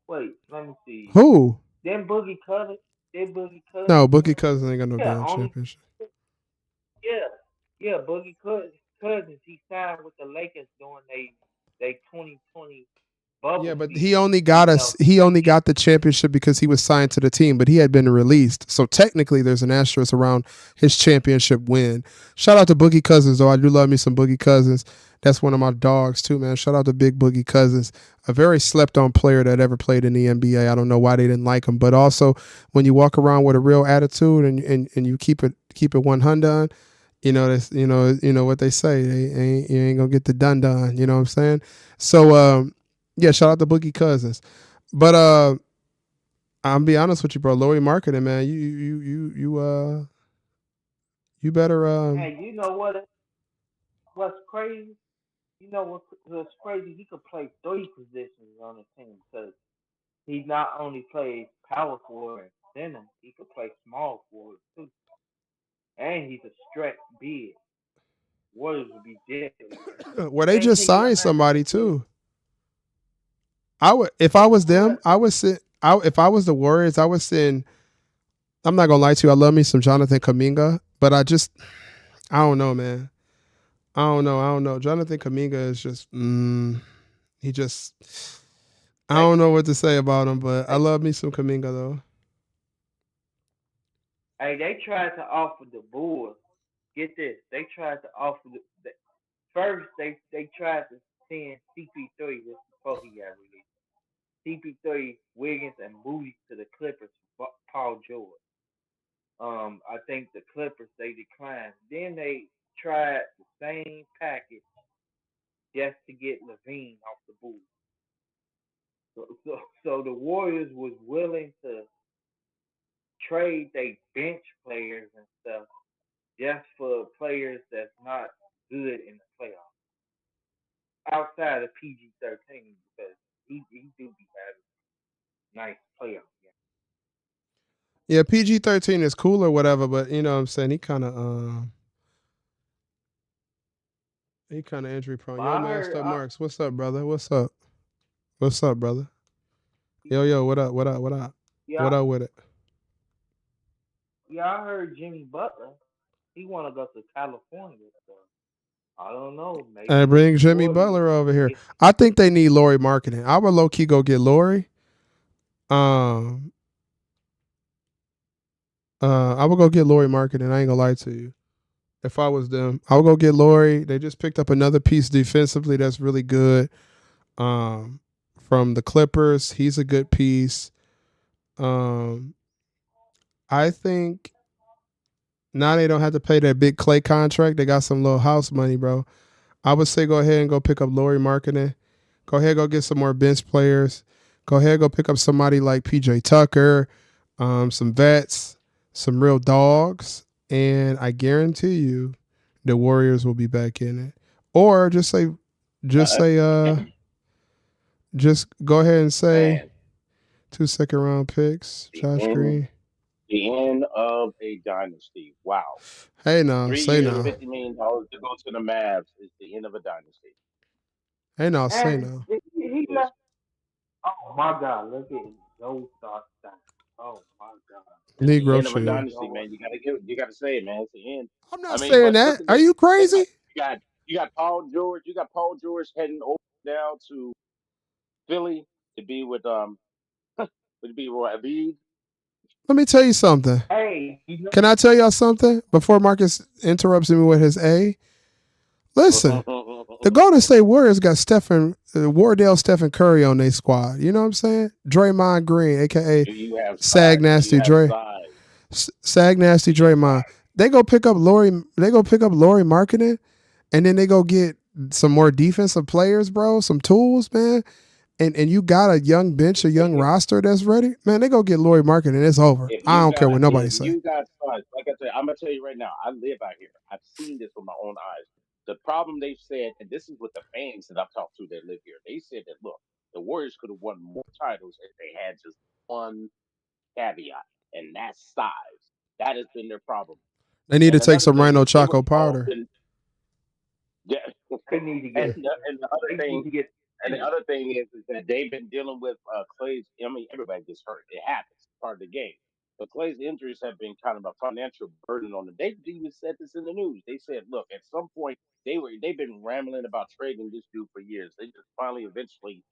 Wait, let me see. Who? Then Boogie Cousins. Then Boogie No, Cousins Boogie win. Cousins ain't got no Yeah, damn only championship. yeah, yeah. Cousins. He signed with the Lakers during they 2020 Yeah, bubble but he season. only got us. He He couldn't only get. got the championship because he was signed to the team, but he had been released. So technically, there's an asterisk around his championship win. Shout out to Boogie Cousins, though. I do love me some Boogie Cousins. That's one of my dogs too, man. Shout out to Big Boogie Cousins, a very slept-on player that ever played in the NBA. I don't know why they didn't like him, but also when you walk around with a real attitude and you keep it 100, you know what they say. You ain't gonna get the done. You know what I'm saying? So yeah, shout out to Boogie Cousins. But I'm be honest with you, bro. Lori Marketing, man. You better Hey, you know what? What's crazy? You know what's crazy? He could play three positions on the team because he not only plays power forward and center, he could play small forward too, and he's a stretch big. Warriors would be deadly. well, they And just can you signed imagine somebody if too. I would if I was who them, I would sit if I was the Warriors, I would send I'm not gonna lie to you, I love me some Jonathan Kaminga, but I don't know, man. I don't know. Jonathan Kaminga is just he just I they don't know what to say about him, but I they love me some Kaminga though. hey they tried to offer the Bulls. Get this, they tried to offer first they tried to send CP3 just before he got released. CP3, Wiggins, and Moody to the Clippers for Paul George. I think the Clippers they declined. Then they tried the same package just to get Levine off the Bulls. So the Warriors was willing to trade their bench players and stuff just for players that's not good in the playoffs outside of PG-13 because he do be having nice playoff games. Yeah, PG-13 is cool or whatever, but you know what I'm saying, he kind of injury prone. But Yo, I Master heard, Marks, what's up, brother? What's up? What's up, brother? Yo, what up? What up? What up? yeah, What up with it? yeah, I heard Jimmy Butler. He want to go to California. So I don't know. Maybe And the bring Jimmy Warriors Butler over can here. get. I think they need Lori marketing. I would low key go get Lori. Um, I would go get Lori marketing. I ain't gonna lie to you. If I was them, I would go get Lori. They just picked up another piece defensively that's really good. Um, from the Clippers, he's a good piece. Um, I think now they don't have to pay that big Clay contract. They got some little house money, bro. I would say go ahead and go pick up Lori marketing. Go ahead, go get some more bench players. Go ahead, go pick up somebody like PJ Tucker, some vets, some real dogs, and I guarantee you, the Warriors will be back in it. Or just Uh, say, just go ahead and say man, 2 second round picks, the Josh end, Green. the end of a dynasty. Wow. Hey now, Three say years, now. $50 million to go to the Mavs is the end of a dynasty. Hey now, say And now. he It is. left. Oh my God! Look at Joe Stockton. Oh my God! It's the Negro end of a shit. dynasty, man. You gotta say it, man. It's the end. I'm I not mean, saying but that. look at Are this. you They crazy? you got Paul George. You got Paul George heading over down to Philly to be with to be Roy Embiid. Let me tell you something. Hey, Can I tell y'all something before Marcus interrupts me with his A? Listen, the Golden State Warriors got Wardell Stephen Curry on their squad. You know what I'm saying? Draymond Green, aka You have Sag size. You Nasty have Dray, size. Sag Nasty You have Draymond. size. They go pick up Lori. They go pick up Lori marketing, and then they go get some more defensive players, bro. Some tools, man. And you got a young bench, a young roster that's ready, man. They go get Lori marketing. It's over. I don't care what nobody If say. you got size, like I said, I'm gonna tell you right now. I live out here. I've seen this with my own eyes. The problem they've said, and this is what the fans that I've talked to that live here, they said that look, the Warriors could have won more titles if they had just one caveat, and that's size. That has been their problem. They need to And take another some thing Rhino is they were Choco called powder. in. Yeah, they need to and get. the other They need thing to get. and the other thing is that they've been dealing with Clay's. I mean, everybody gets hurt. It happens. It's part of the game. But Clay's injuries have been kind of a financial burden on them. They even said this in the news. They said, look, at some point they've been rambling about trading this dude for years. They just finally eventually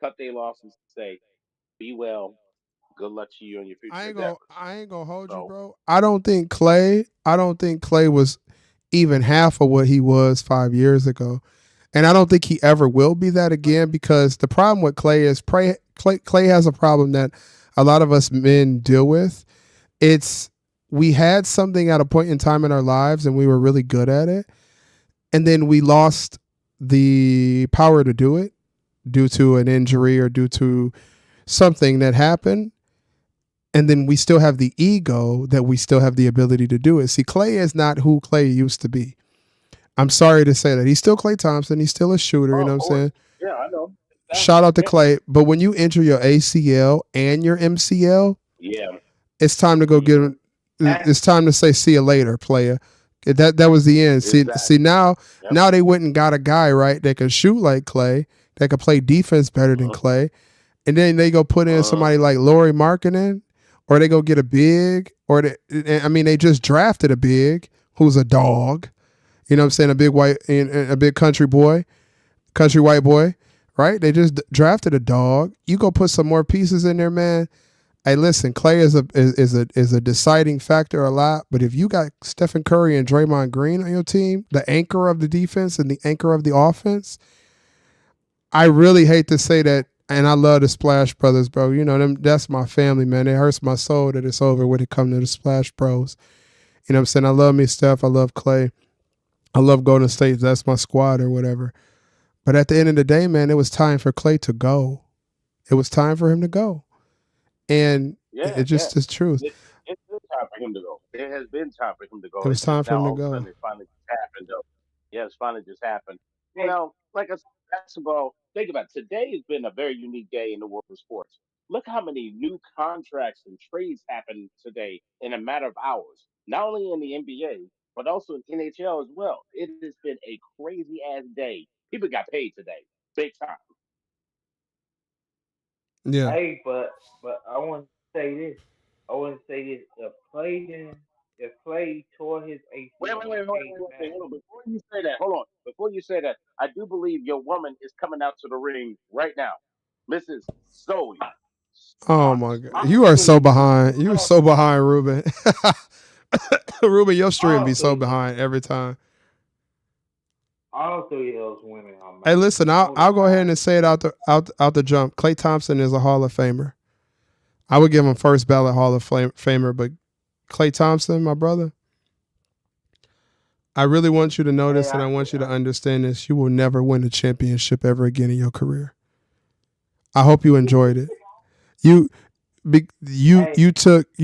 cut their losses and say, be well, good luck to you and your future endeavors. I ain't gonna hold you, So bro. I don't think Clay was even half of what he was 5 years ago. And I don't think he ever will be that again because the problem with Clay is Clay has a problem that a lot of us men deal with. It's we had something at a point in time in our lives and we were really good at it. And then we lost the power to do it due to an injury or due to something that happened. And then we still have the ego that we still have the ability to do it. See, Clay is not who Clay used to be. I'm sorry to say that. He's still Clay Thompson. He's still a shooter, you oh, know of what I'm course, saying? yeah, I know Shout exactly. out to Yeah, Clay. But when you injure your ACL and your MCL, yeah. it's time to go get Mm-hmm. him. It's time to say see you later, player. That was the end. See Exactly. Yep. now they went and got a guy, right, that can shoot like Clay, that can play defense better than Mm-hmm. Clay. And then they go put in somebody like Laurie Markkinen, or they go get a big, I mean, they just drafted a big who's a dog. You know what I'm saying? A big white, a big country white boy, right? They just drafted a dog. You go put some more pieces in there, man. Hey, listen, Clay is a deciding factor a lot, but if you got Stephen Curry and Draymond Green on your team, the anchor of the defense and the anchor of the offense, I really hate to say that, and I love the Splash Brothers, bro. You know them. That's my family, man. It hurts my soul that it's over when it comes to the Splash Bros. You know what I'm saying? I love me, Steph. I love Clay. I love Golden State. That's my squad or whatever. But at the end of the day, man, it was time for Clay to go. It was time for him to go, and Yeah, it yeah. just is truth. It's been time for him to go. It has been time for him to It go. was It's just time for now him to all of a go. sudden it finally just happened though. Yeah, it's finally just happened. You Hey, know, like I said, basketball, think about it. Today has been a very unique day in the world of sports. Look how many new contracts and trades happened today in a matter of hours. Not only in the NBA, but also in NHL as well. It has been a crazy ass day. People got paid today, big time. Yeah. Hey, but I want to say this. I want to say this. If Clay tore his ACL and came back, Hold on. Before you say that, hold on. Before you say that, I do believe your woman is coming out to the ring right now. Mrs. Zoe. Oh my God, you are so honestly, behind. You are so behind, Ruben. Ruben, your stream be all so three, behind every time. all three of those women are Hey, amazing. listen, You I'll know the I'll go ahead time. and say it out the jump. Klay Thompson is a Hall of Famer. I would give him first ballot Hall of Famer, but Klay Thompson, my brother, I really want you to Hey, notice and I, I want you to I understand this. You will never win a championship ever again in your career. I hope you enjoyed it. You hey, you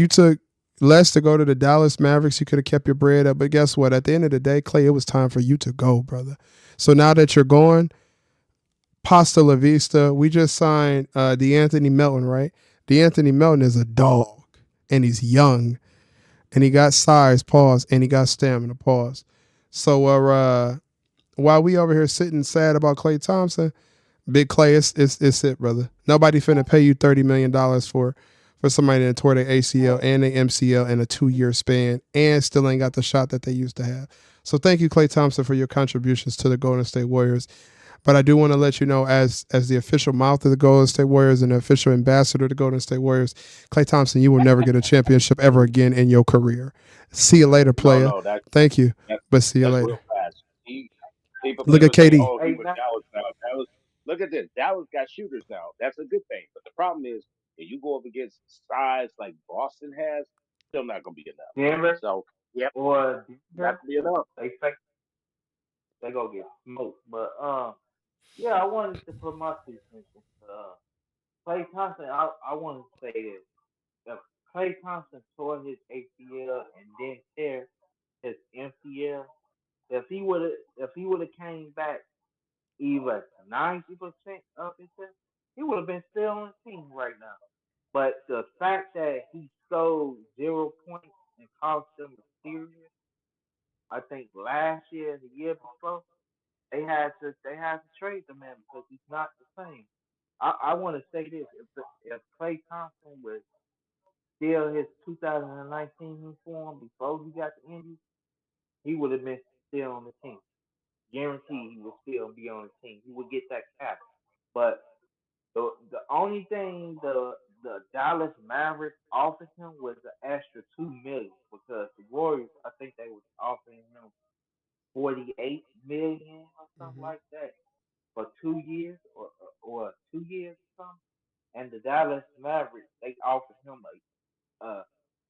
took less to go to the Dallas Mavericks. You could have kept your bread up, but guess what? At the end of the day, Klay, it was time for you to go, brother. So now that you're going, pasta la vista. We just signed DeAnthony Melton, right? DeAnthony Melton is a dog, and he's young, and he got size, pause, and he got stamina, pause. So while we over here sitting sad about Klay Thompson, Big Clay, it's it, brother. Nobody finna pay you $30 million for somebody that tore their ACL hey, and their MCL in a 2 year span and still ain't got the shot that they used to have. So thank you, Klay Thompson, for your contributions to the Golden State Warriors. But I do want to let you know, as the official mouth of the Golden State Warriors and the official ambassador of the Golden State Warriors, Klay Thompson, you will never get a championship ever again in your career. See you later, No, player. no, Thank you, that but see you that's later. real fast. People Look at people say, KD. "Oh, he hey, was now, Dallas now." Dallas, look at this. Dallas got shooters now. That's a good thing. But the problem is, if you go up against size like Boston has, still not gonna be enough. Denver So, yep, or not Denver, gonna be enough. they fake, they gonna get smoked. But yeah, I wanted to put my 2 cents into Clay Thompson. I want to say this: if Clay Thompson tore his ACL and then tear his MCL, if he would have came back either 90% of himself, he would have been still on the team right now. But the fact that he scored 0 points and cost them a series, I think last year, the year before, they had to trade the man because he's not the same. I want to say this: if Clay Thompson was still his 2019 form before he got the injury, he would have been still on the team. Guaranteed, he would still be on the team. He would get that cap. But the only thing the Dallas Mavericks offered him was the extra 2 million because the Warriors, I think they was offering him 48 million or something Mhm. like that for 2 years or 2 years or something. And the Dallas Mavericks they offered him a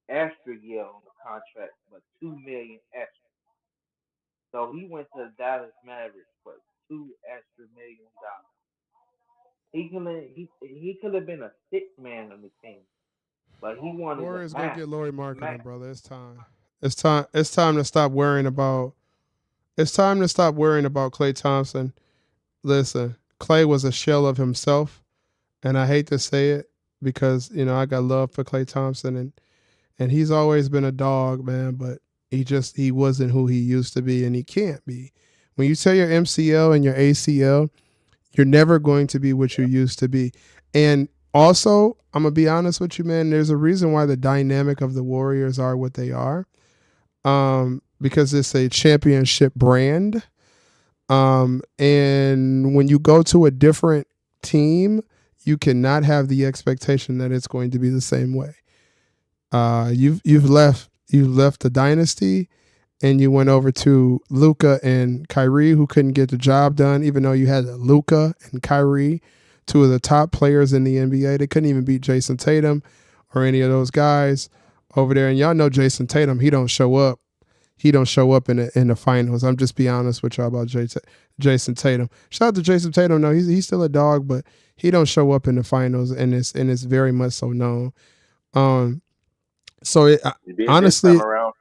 extra year on the contract, but 2 million extra. So he went to the Dallas Mavericks for $2 extra million. He could have been a six man on the team, but he wanted a Warriors go max. get Laurie Max. Marketing, brother. It's time. It's time. It's time to stop worrying about. It's time to stop worrying about Klay Thompson. Listen, Klay was a shell of himself, and I hate to say it because I got love for Klay Thompson, and he's always been a dog, man. But he wasn't who he used to be, and he can't be. When you tear your MCL and your ACL, you're never going to be what you used to be. And also, I'm gonna be honest with you, man. There's a reason why the dynamic of the Warriors are what they are. Because it's a championship brand. And when you go to a different team, you cannot have the expectation that it's going to be the same way. You've left the dynasty and you went over to Luca and Kyrie, who couldn't get the job done, even though you had Luca and Kyrie, two of the top players in the NBA. They couldn't even beat Jason Tatum or any of those guys over there. And y'all know Jason Tatum, he don't show up. He don't show up in the finals. I'm just be honest with y'all about Jason Tatum. Shout out to Jason Tatum. No, he's still a dog, but he don't show up in the finals, and it's very much so known. Um, so He did this time honestly, around.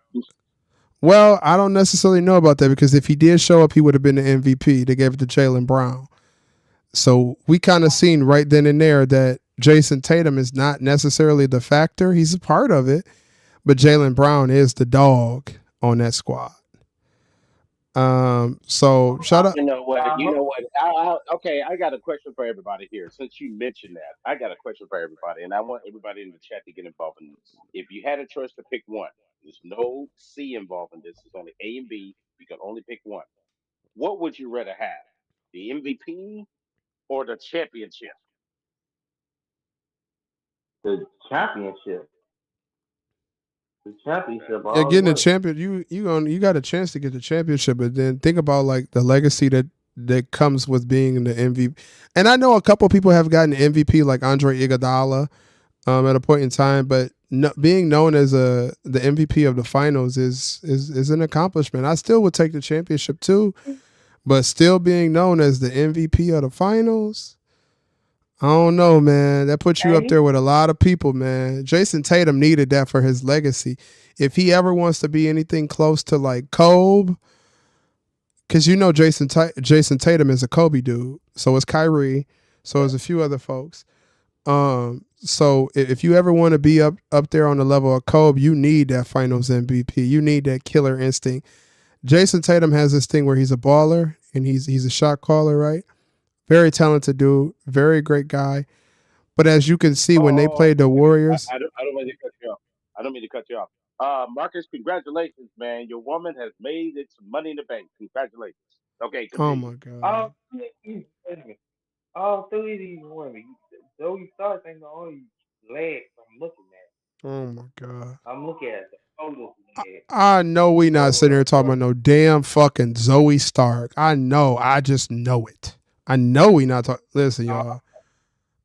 well, I don't necessarily know about that because if he did show up, he would have been the MVP. They gave it to Jaylen Brown. So we kind of seen right then and there that Jason Tatum is not necessarily the factor. He's a part of it, but Jaylen Brown is the dog on that squad. So shout out. You know what? You Uh, know what? Okay, I got a question for everybody here. Since you mentioned that, I got a question for everybody, and I want everybody in the chat to get involved in this. If you had a choice to pick one, there's no C involved in this. It's only A and B. You can only pick one. What would you rather have? The MVP or the championship? the championship. The Okay. championship Yeah, all the getting a way. champion, you got a chance to get the championship, but then think about like the legacy that comes with being the MVP. And I know a couple people have gotten the MVP, like Andre Iguodala, at a point in time, but no, being known as the MVP of the finals is an accomplishment. I still would take the championship too, but still being known as the MVP of the finals, I don't know, man. That puts you up Hey, there with a lot of people, man. Jason Tatum needed that for his legacy. If he ever wants to be anything close to like Kobe, because you know Jason Tatum is a Kobe dude. So is Kyrie. So is a few other folks. So if you ever want to be up there on the level of Kobe, you need that Finals MVP. You need that killer instinct. Jason Tatum has this thing where he's a baller and he's a shot caller, right? Very talented dude, very great guy. But as you can see, when they Oh, played the wait a minute. Warriors, I don't mean to cut you off. I don't mean to cut you off. Marcus, congratulations, man. Your woman has made it some money in the bank. Congratulations. Okay, oh continue. my god, all wait a minute. All three of these women, Zoe Stark ain't the only leg I'm looking at. oh my god. I'm looking at the photos leg. I know we not So, sitting here talking about no damn fucking Zoe Stark. I know, I just know it. I know we not talking. Listen, uh, y'all.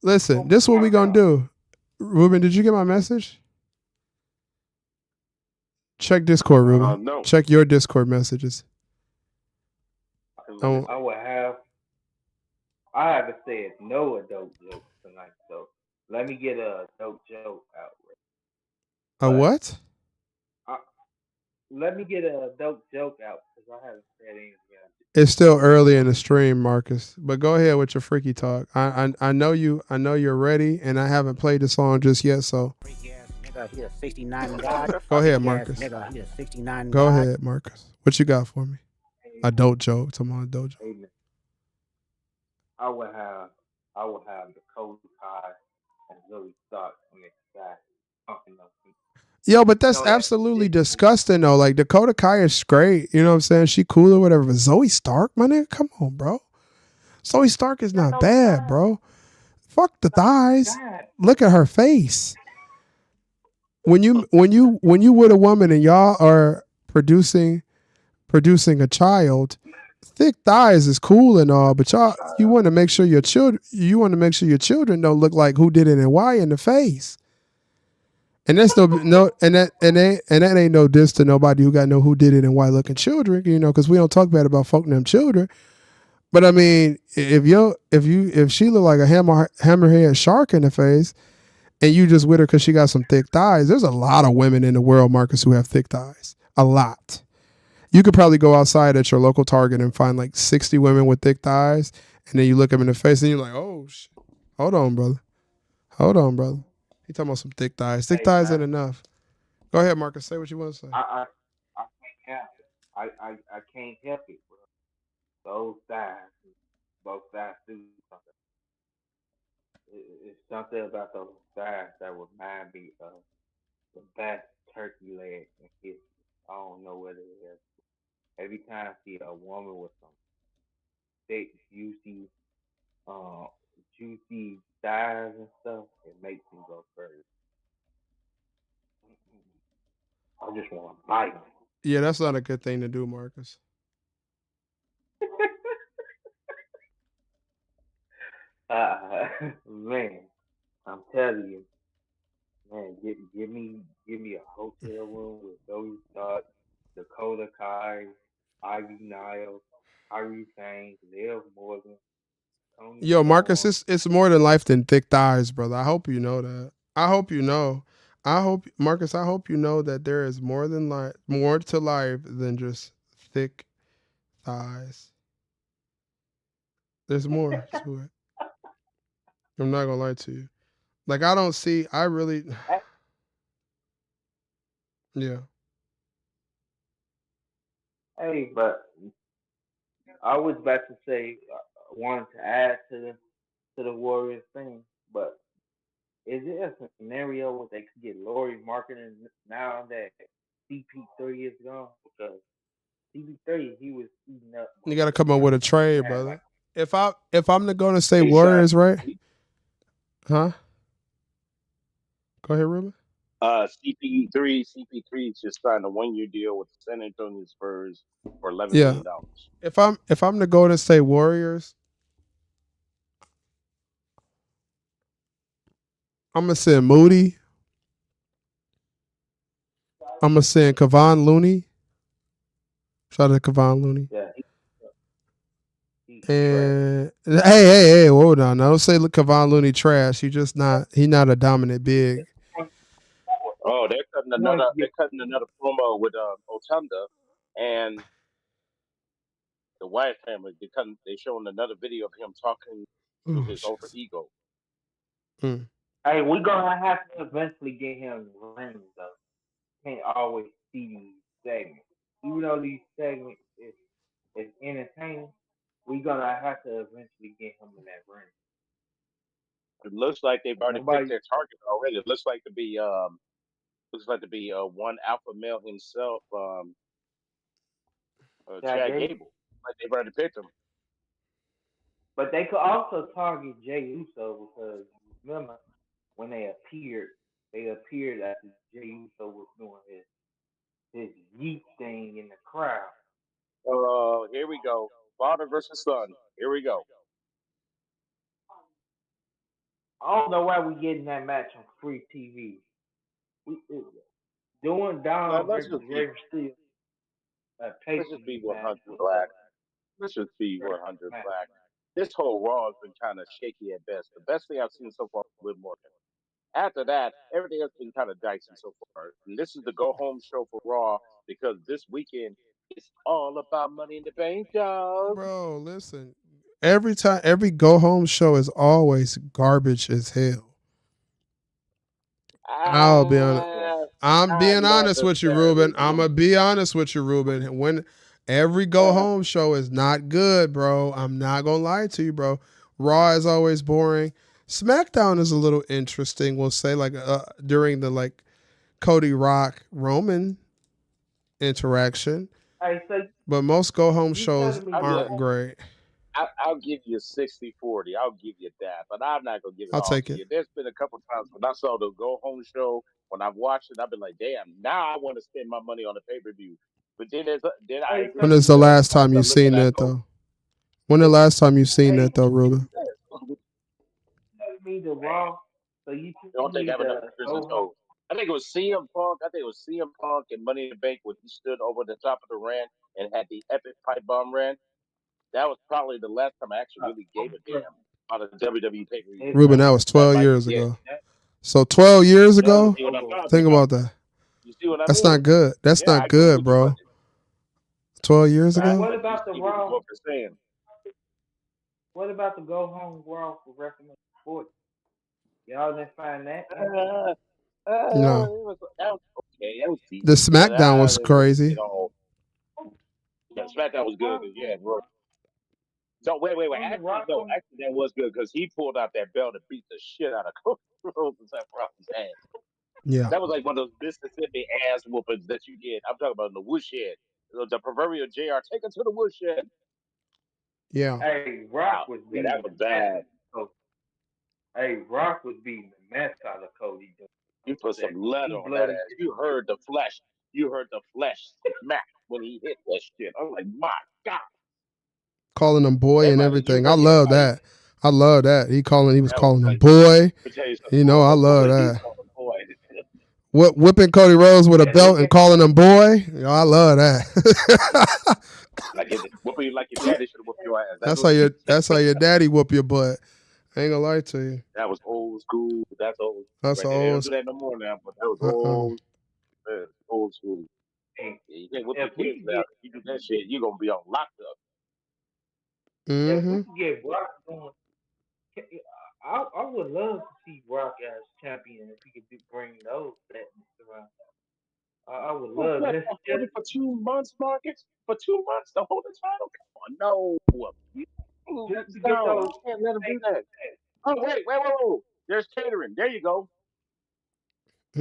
Listen, oh this is what my we gonna God. do. Ruben, did you get my message? Check Discord, Ruben. No. Check your Discord messages. Let me Oh, I see. would have. I haven't said no adult jokes tonight, so let me get a adult joke out. a But what? I, let me get a adult joke out because I haven't said anything else. It's still early in the stream, Marcus. But go ahead with your freaky talk. I know you. I know you're ready, and I haven't played the song just yet. So Freak ass nigga, he a 69 God. go ahead, Freak ass Marcus. nigga, he a 69 Go God. ahead, Marcus. What you got for me? Adult joke. Come on, adult joke. Amen. I would have. I would have the Cobra Kai and Zoe Stark on the side. Talking of, Yo, but you that's know that absolutely shit. disgusting though. Like Dakota Kai is great. You know what I'm saying? She cool or whatever. But Zoe Stark, my nigga, come on, bro. Zoe Stark is Got not no bad, side. bro. Fuck the thighs. God. Look at her face. When you with a woman and y'all are producing a child, thick thighs is cool and all, but y'all you want to make sure your children don't look like who did it and why in the face. And that's no and that ain't no diss to nobody who got no who did it and why looking children, you know, because we don't talk bad about fucking them children. But I mean, if she look like a hammerhead shark in the face, and you just with her because she got some thick thighs, there's a lot of women in the world, Marcus, who have thick thighs. A lot. You could probably go outside at your local Target and find like 60 women with thick thighs, and then you look them in the face and you're like, oh, shit. Hold on, brother. Hold on, brother. He talking about some thick thighs. Thick Hey thighs man, ain't enough. Go ahead, Marcus. Say what you want to say. I can't help it. I can't help it, bro. Those sides, both sides do something. It's something about those sides that remind me of the best turkey leg in history. I don't know what it is. Every time I see a woman with some thick, uh, juicy thighs and stuff, it makes me go crazy. I just want to bite. Yeah, that's not a good thing to do, Marcus. Man, I'm telling you, man, give me a hotel room with those thoughts, Dakota Kai, Ivy Niles, Kyrie Sane, Liv Morgan, Tony Yo, Marcus, Storm. it's more than life than thick thighs, brother. I hope you know that. I hope you know. I hope Marcus, I hope you know that there is more to life than just thick thighs. There's more to it. I'm not gonna lie to you. Like I don't see. I really. I, Yeah. hey, but I was about to say wanted to add to the Warriors thing, but is there a scenario where they could get Laurie marketing now that CP3 is gone? Because CP3 he was eating up You got to most of come the up with a money. He trade, had brother. like If I'm going to say He signed. Warriors, right? He, Huh? Go ahead, Ruben. CP3 just signed a 1 year deal with the San Antonio Spurs for Yeah. $11 million. If I'm the Golden State Warriors, I'm gonna send Moody. I'm gonna send Kevon Looney. Shout out to Kevon Looney. yeah he trash. And hey, hold on. Now don't say look Kevon Looney trash. He not a dominant big. Oh, He wanted to they're get cutting another promo with Otunda and the Wyatt family. They showing another video of him talking to Oh his shit. alter ego. Mm. hey, we're gonna have to eventually get him rings though. Can't always see these segments. Even though these segments is entertaining, we're gonna have to eventually get him in that ring. It looks like they've already picked Nobody their target already. It looks like to be one alpha male himself, Chad Chad Gable. Gable. Like they've already picked him. But they could also target Jay Uso because remember when they appeared after Jay Uso was doing his yeet thing in the crowd. Here we go. Father versus son. Here we go. I don't know why we getting that match on free TV. We doing Dom Let's versus just be Rey Mysterio a pay let's per just be view match 100 was black. a Let's just be great 100 match. black. This whole Raw has been kind of shaky at best. The best thing I've seen so far was Liv Morgan. After that, everything else has been kind of dicey so far. And this is the go home show for Raw because this weekend it's all about Money in the Bank, dog. Bro, listen. Every go home show is always garbage as hell. I'll be honest. Yeah. I'm Not being honest with you, Ruben. necessarily. I'm gonna be honest with you, Ruben. When every go Uh, home show is not good, bro. I'm not gonna lie to you, bro. Raw is always boring. SmackDown is a little interesting. We'll say like during the like Cody Rock Roman interaction, Hey, so but most go home you shows telling me I'm the look, aren't great. I'll give you 60-40. I'll give you that, but I'm not gonna give it I'll all take to it. you. There's been a couple times when I saw the go home show. When I've watched it, I've been like, damn, now I want to spend my money on a pay per view. But then I hey agree When so with is you. the There are last times time I you look seen and I that go, though? When the last time you seen hey that though, you Ruben? telling me the Raw so you don't telling think I me have enough the fingers and go home toes. I think it was CM Punk. I think it was CM Punk and Money in the Bank when he stood over the top of the ramp and had the epic pipe bomb rant. That was probably the last time I actually really gave a damn about a WWE pay per view. is Ruben, that was That 12 might be years it. ago. So 12 years that was ago? See what I'm over with. talking Think about? about that. You see what I That's mean? not good. That's Yeah, I not agree good, with you, but bro. 12 years I, ago? What I do about the see what you're Raw? both are saying. What about the go home Raw for WrestleMania 40? Y'all didn't find that interesting? Uh, No. that was okay. That was The decent, but SmackDown was it wasn't crazy. at all. Yeah, SmackDown was good. Yeah, bro. So wait. On the Actually, Rock no. on Actually, that was good because he pulled out that belt and beat the shit out of Cody Rhodes and Seth Rollins' ass. Yeah. That was like one of those Mississippi ass whoopings that you get. I'm talking about in the woodshed. The proverbial JR, take it to the woodshed. Yeah. Hey, Wow. Rock was Yeah, that beating was the mess out bad. of Cody. Hey, Rock was beating the mess out of Cody during You put that some lead two on that bloody ass. You heard the flesh. You heard the flesh smack when he hit that shit. I was like, my God. Calling him boy and Everybody, you everything. I heard love everybody. that. I love that. He was That was calling him like, boy. let me tell you something. You know, Calling I him love boy. He was that. calling him boy. Whipping Cody Rhodes with a and belt and looking calling him boy. You know, I love that. Whooping you like your daddy should have whooped your ass. That's that's what how he your said. that's how your daddy whoop your butt. I ain't gonna lie to you. That was old school. That's old That's right a there. They don't old. do that no more now, but that was Uh-uh. old school. hey, Yeah, you can't whoop if your we kids could now. get If you do that shit, you're gonna be on locked up. if we Mm-hmm. could get Rock going, I would love to see Rock as champion if he could bring those segments around. I would Oh, love what? Hold just it for 2 months, Marcus? For 2 months to hold the title? Come on, no. You, just to get no, those you can't let him do that. segments. Oh, wait. There's catering. There you go.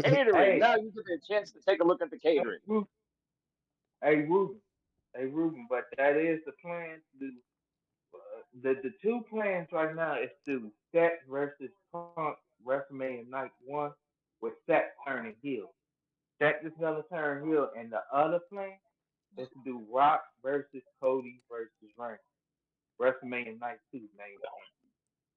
Catering. Hey, Now you get a chance to take a look at the hey, catering. Hey Ruben, hey Ruben, but that is the plan to do. The two plans right now is to Seth versus Punk WrestleMania Night One with Seth turning heel. Seth is gonna turn heel, and the other plan is to do Rock versus Cody versus Reigns WrestleMania Night Two main event.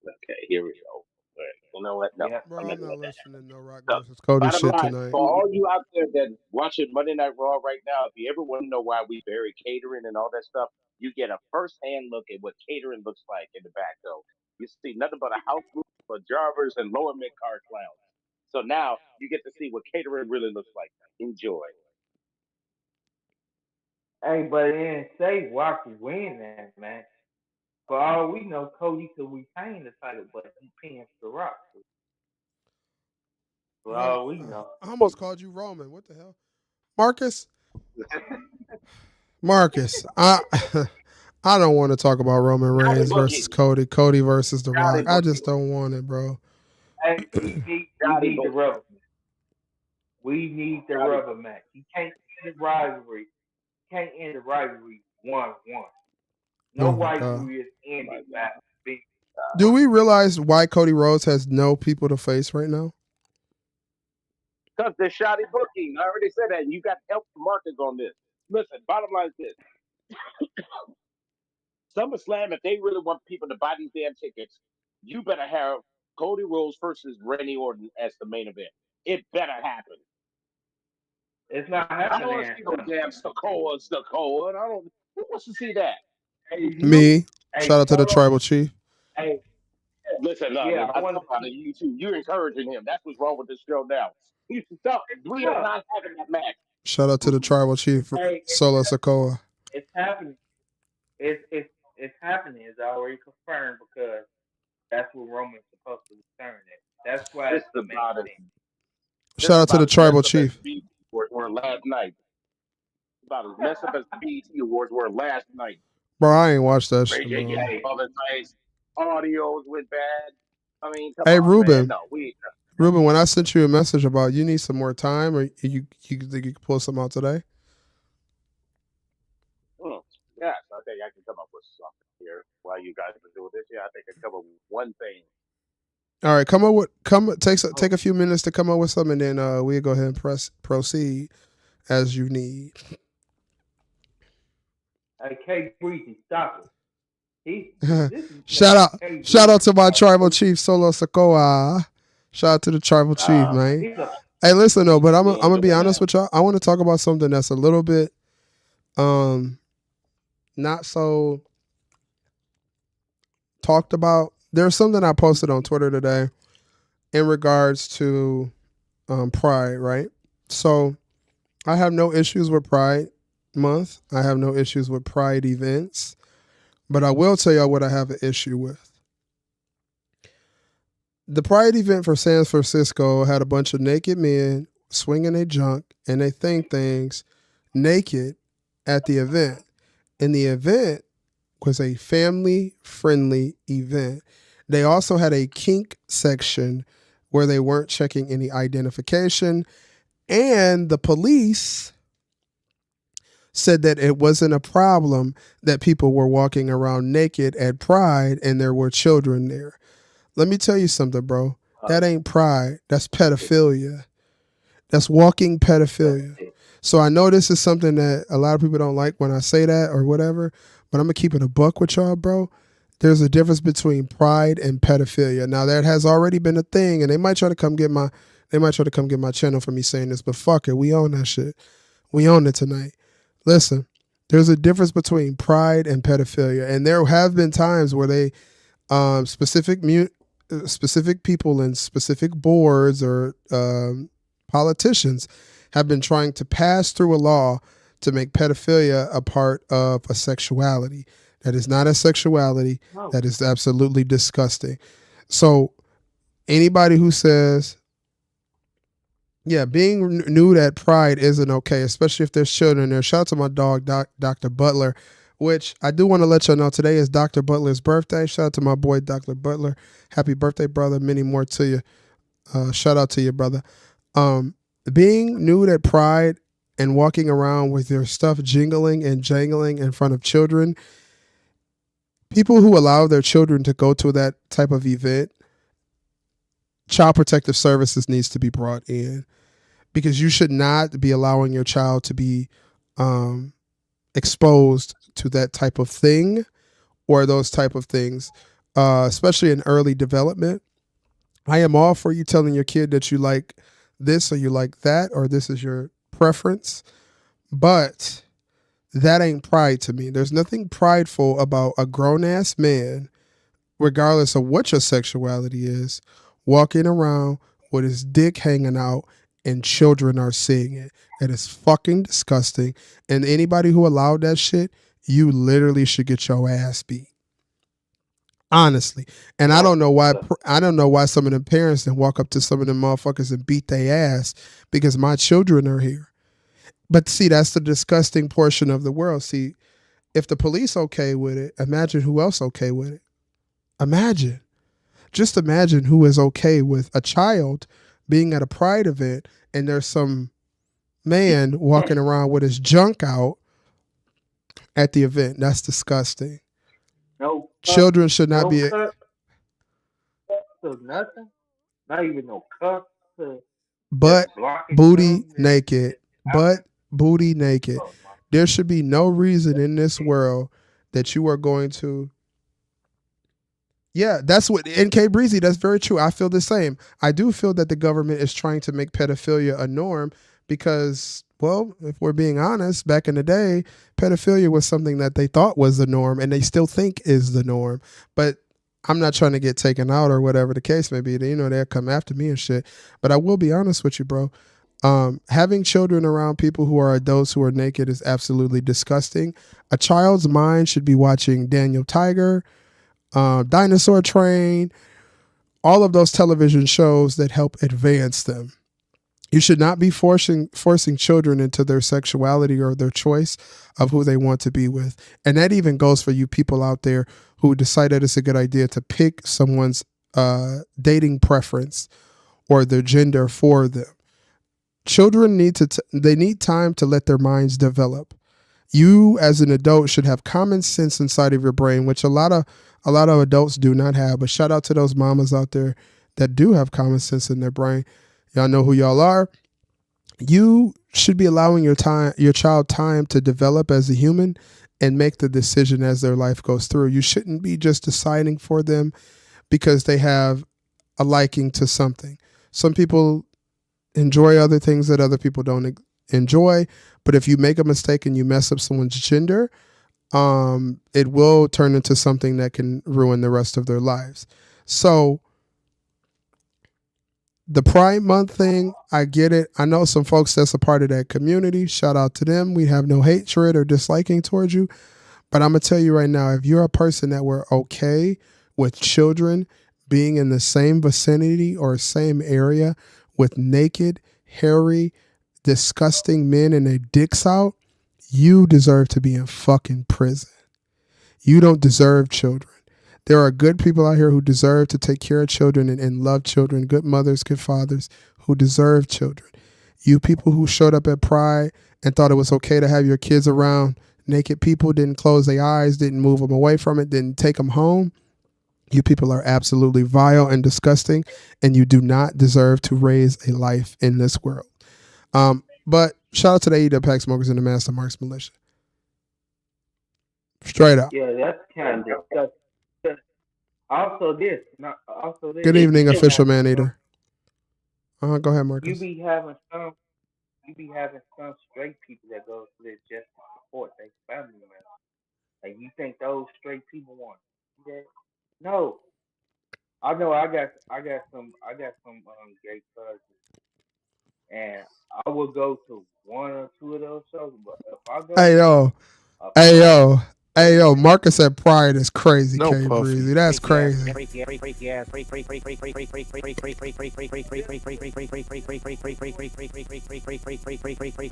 Okay, here we go. All right. You know what? No, Yep. I'm Bro, not I'm gonna not let that listening to no Rock happen. So, versus Cody bottom shit line, tonight. for all you out there that watching Monday Night Raw right now, if you ever want to know why we bury catering and all that stuff, you get a first-hand look at what catering looks like in the back. Though you see nothing but a house group of jobbers and lower mid-card clowns. So now you get to see what catering really looks like. Enjoy. Hey, but it didn't say Rock would win that match. For all we know, Cody could retain the title, but he pins the Rock. For Roman, all we know. I almost called you Roman. What the hell, Marcus? Marcus, I I don't want to talk about Roman Johnny Reigns versus Boogie. Cody, Cody versus The Johnny Rock. I just Boogie. don't want it, bro. Hey, we Johnny need the Boogie. rubber. We need the Johnny rubber Boogie. match. You can't end the rivalry. Can't end the rivalry 1-1. No Oh my god. rivalry is My ended by God. being Do we realize why Cody Rhodes has no people to face right now? Because they're shoddy booking. I already said that. You got help from Marcus on this. Listen, bottom line is this. SummerSlam, if they really want people to buy these damn tickets, you better have Cody Rhodes versus Randy Orton as the main event. It better happen. it's not I don't happening want to at see no damn SummerSlam. Sokoa. I don't. Who wants to see that? Hey, you know, Me. hey, Shout out to the Solo, tribal chief. hey, Listen, no, yeah, I I want know to about it. see. You too. You're encouraging him. That's what's wrong with this show now. You stop. We are No, not having that match. Shout out to the tribal chief, hey, Solo Sokoa. it's happening. It's happening. It's already confirmed because that's what Roman's supposed to return at. That's why This it's is the main about as event. this Shout is out to about the as messed tribal up as chief. the BET Awards were last night. About as messed up as the BET Awards were last night. Bro, I ain't watched that Ray shit, J getting bro. Hey, all the nice audios went bad. I mean, come Hey on, man. Ruben. No, we ain't Ruben, when I sent you a message about you need some more time or you think you can pull some out today? yes, I think I can come up with something here while you guys are doing this. Yeah, I think I can come up with one thing. All right, take a few minutes to come up with something, and then we'll go ahead and proceed as you need. hey, K Breezy, stop it. This is shout out, K shout out Breezy. to my tribal chief Solo Sokoa. Shout out to the tribal chief, man. He's a Hey, listen though, but We I'm ain't gonna be doing honest that. with y'all. I want to talk about something that's a little bit not so talked about. There's something I posted on Twitter today in regards to Pride, right? So I have no issues with Pride Month. I have no issues with Pride events, but I will tell y'all what I have an issue with. The Pride event for San Francisco had a bunch of naked men swinging their junk and they things naked at the event. And the event was a family friendly event. They also had a kink section where they weren't checking any identification. And the police said that it wasn't a problem that people were walking around naked at Pride and there were children there. Let me tell you something, bro. That ain't Pride. That's pedophilia. That's walking pedophilia. So I know this is something that a lot of people don't like when I say that or whatever, but I'm going to keep it a buck with y'all, bro. There's a difference between pride and pedophilia. Now that has already been a thing, and they might try to come get my channel for me saying this, but fuck it, we own that shit. We own it tonight. Listen, there's a difference between pride and pedophilia, and there have been times where they specific people in specific boards or politicians have been trying to pass through a law to make pedophilia a part of a sexuality. That is not a sexuality. no. That is absolutely disgusting. So Anybody who says, yeah, being nude at Pride isn't okay, especially if there's children there. Shout out to my dog, Dr. Butler, which I do want to let y'all know today is Dr. Butler's birthday. Shout out to my boy, Dr. Butler. Happy birthday, brother. Many more to you. Shout out to you, brother. Being nude at Pride and walking around with your stuff jingling and jangling in front of children, people who allow their children to go to that type of event, Child Protective Services needs to be brought in, because you should not be allowing your child to be exposed to that type of thing or those type of things, especially in early development. I am all for you telling your kid that you like this or you like that or this is your preference, but that ain't pride to me. There's nothing prideful about a grown ass man, regardless of what your sexuality is, walking around with his dick hanging out and children are seeing it. It is fucking disgusting. And anybody who allowed that shit, you literally should get your ass beat. Honestly. And I don't know why some of them parents then walk up to some of them motherfuckers and beat their ass because my children are here. But see, that's the disgusting portion of the world. See, if the police okay with it, imagine who else okay with it. Imagine. Just imagine who is okay with a child being at a pride event and there's some man walking around with his junk out at the event. That's disgusting. No Children should not be. cut, to nothing. Not even no cup to Butt, just blocking booty something. naked. Butt, booty naked. Oh, There should be no reason in this world that you are going to. Yeah, that's what NK Breezy. That's very true. I feel the same. I do feel that the government is trying to make pedophilia a norm because, well, if we're being honest, back in the day, pedophilia was something that they thought was the norm and they still think is the norm. But I'm not trying to get taken out or whatever the case may be. You know, they'll come after me and shit. But I will be honest with you, bro. Having children around people who are adults who are naked is absolutely disgusting. A child's mind should be watching Daniel Tiger, Dinosaur Train, all of those television shows that help advance them. You should not be forcing children into their sexuality or their choice of who they want to be with. And that even goes for you people out there who decide that it's a good idea to pick someone's dating preference or their gender for them. Children need they need time to let their minds develop. You as an adult should have common sense inside of your brain, which a lot of adults do not have. But shout out to those mamas out there that do have common sense in their brain. Y'all know who y'all are. You should be allowing your child time to develop as a human and make the decision as their life goes through. You shouldn't be just deciding for them because they have a liking to something. Some people enjoy other things that other people don't enjoy. But if you make a mistake and you mess up someone's gender, it will turn into something that can ruin the rest of their lives. So the Pride Month thing, I get it. I know some folks that's a part of that community. Shout out to them. We have no hatred or disliking towards you. But I'm going to tell you right now, if you're a person that were okay with children being in the same vicinity or same area with naked, hairy, disgusting men and their dicks out, you deserve to be in fucking prison. You don't deserve children. There are good people out here who deserve to take care of children and love children, good mothers, good fathers who deserve children. You people who showed up at Pride and thought it was okay to have your kids around naked people, didn't close their eyes, didn't move them away from it, didn't take them home. You people are absolutely vile and disgusting, and you do not deserve to raise a life in this world. But shout out to the AEW Pack Smokers and the Master Marks Militia. Straight up. yeah, that's kind of disgusting. Also this. Good evening, You official have man some- eater. Go ahead, You Marcus. be having some, you be having some straight people that go to this just to support their family members. Like you think those straight people want to do that? No, I know. I got some gay cousins, and I will go to one or two of those shows. But if I go Hey to yo, a hey pride, yo, Hey yo, Marcus said pride is crazy, No K puffy. Breezy. That's Freaky ass, crazy. freaky ass,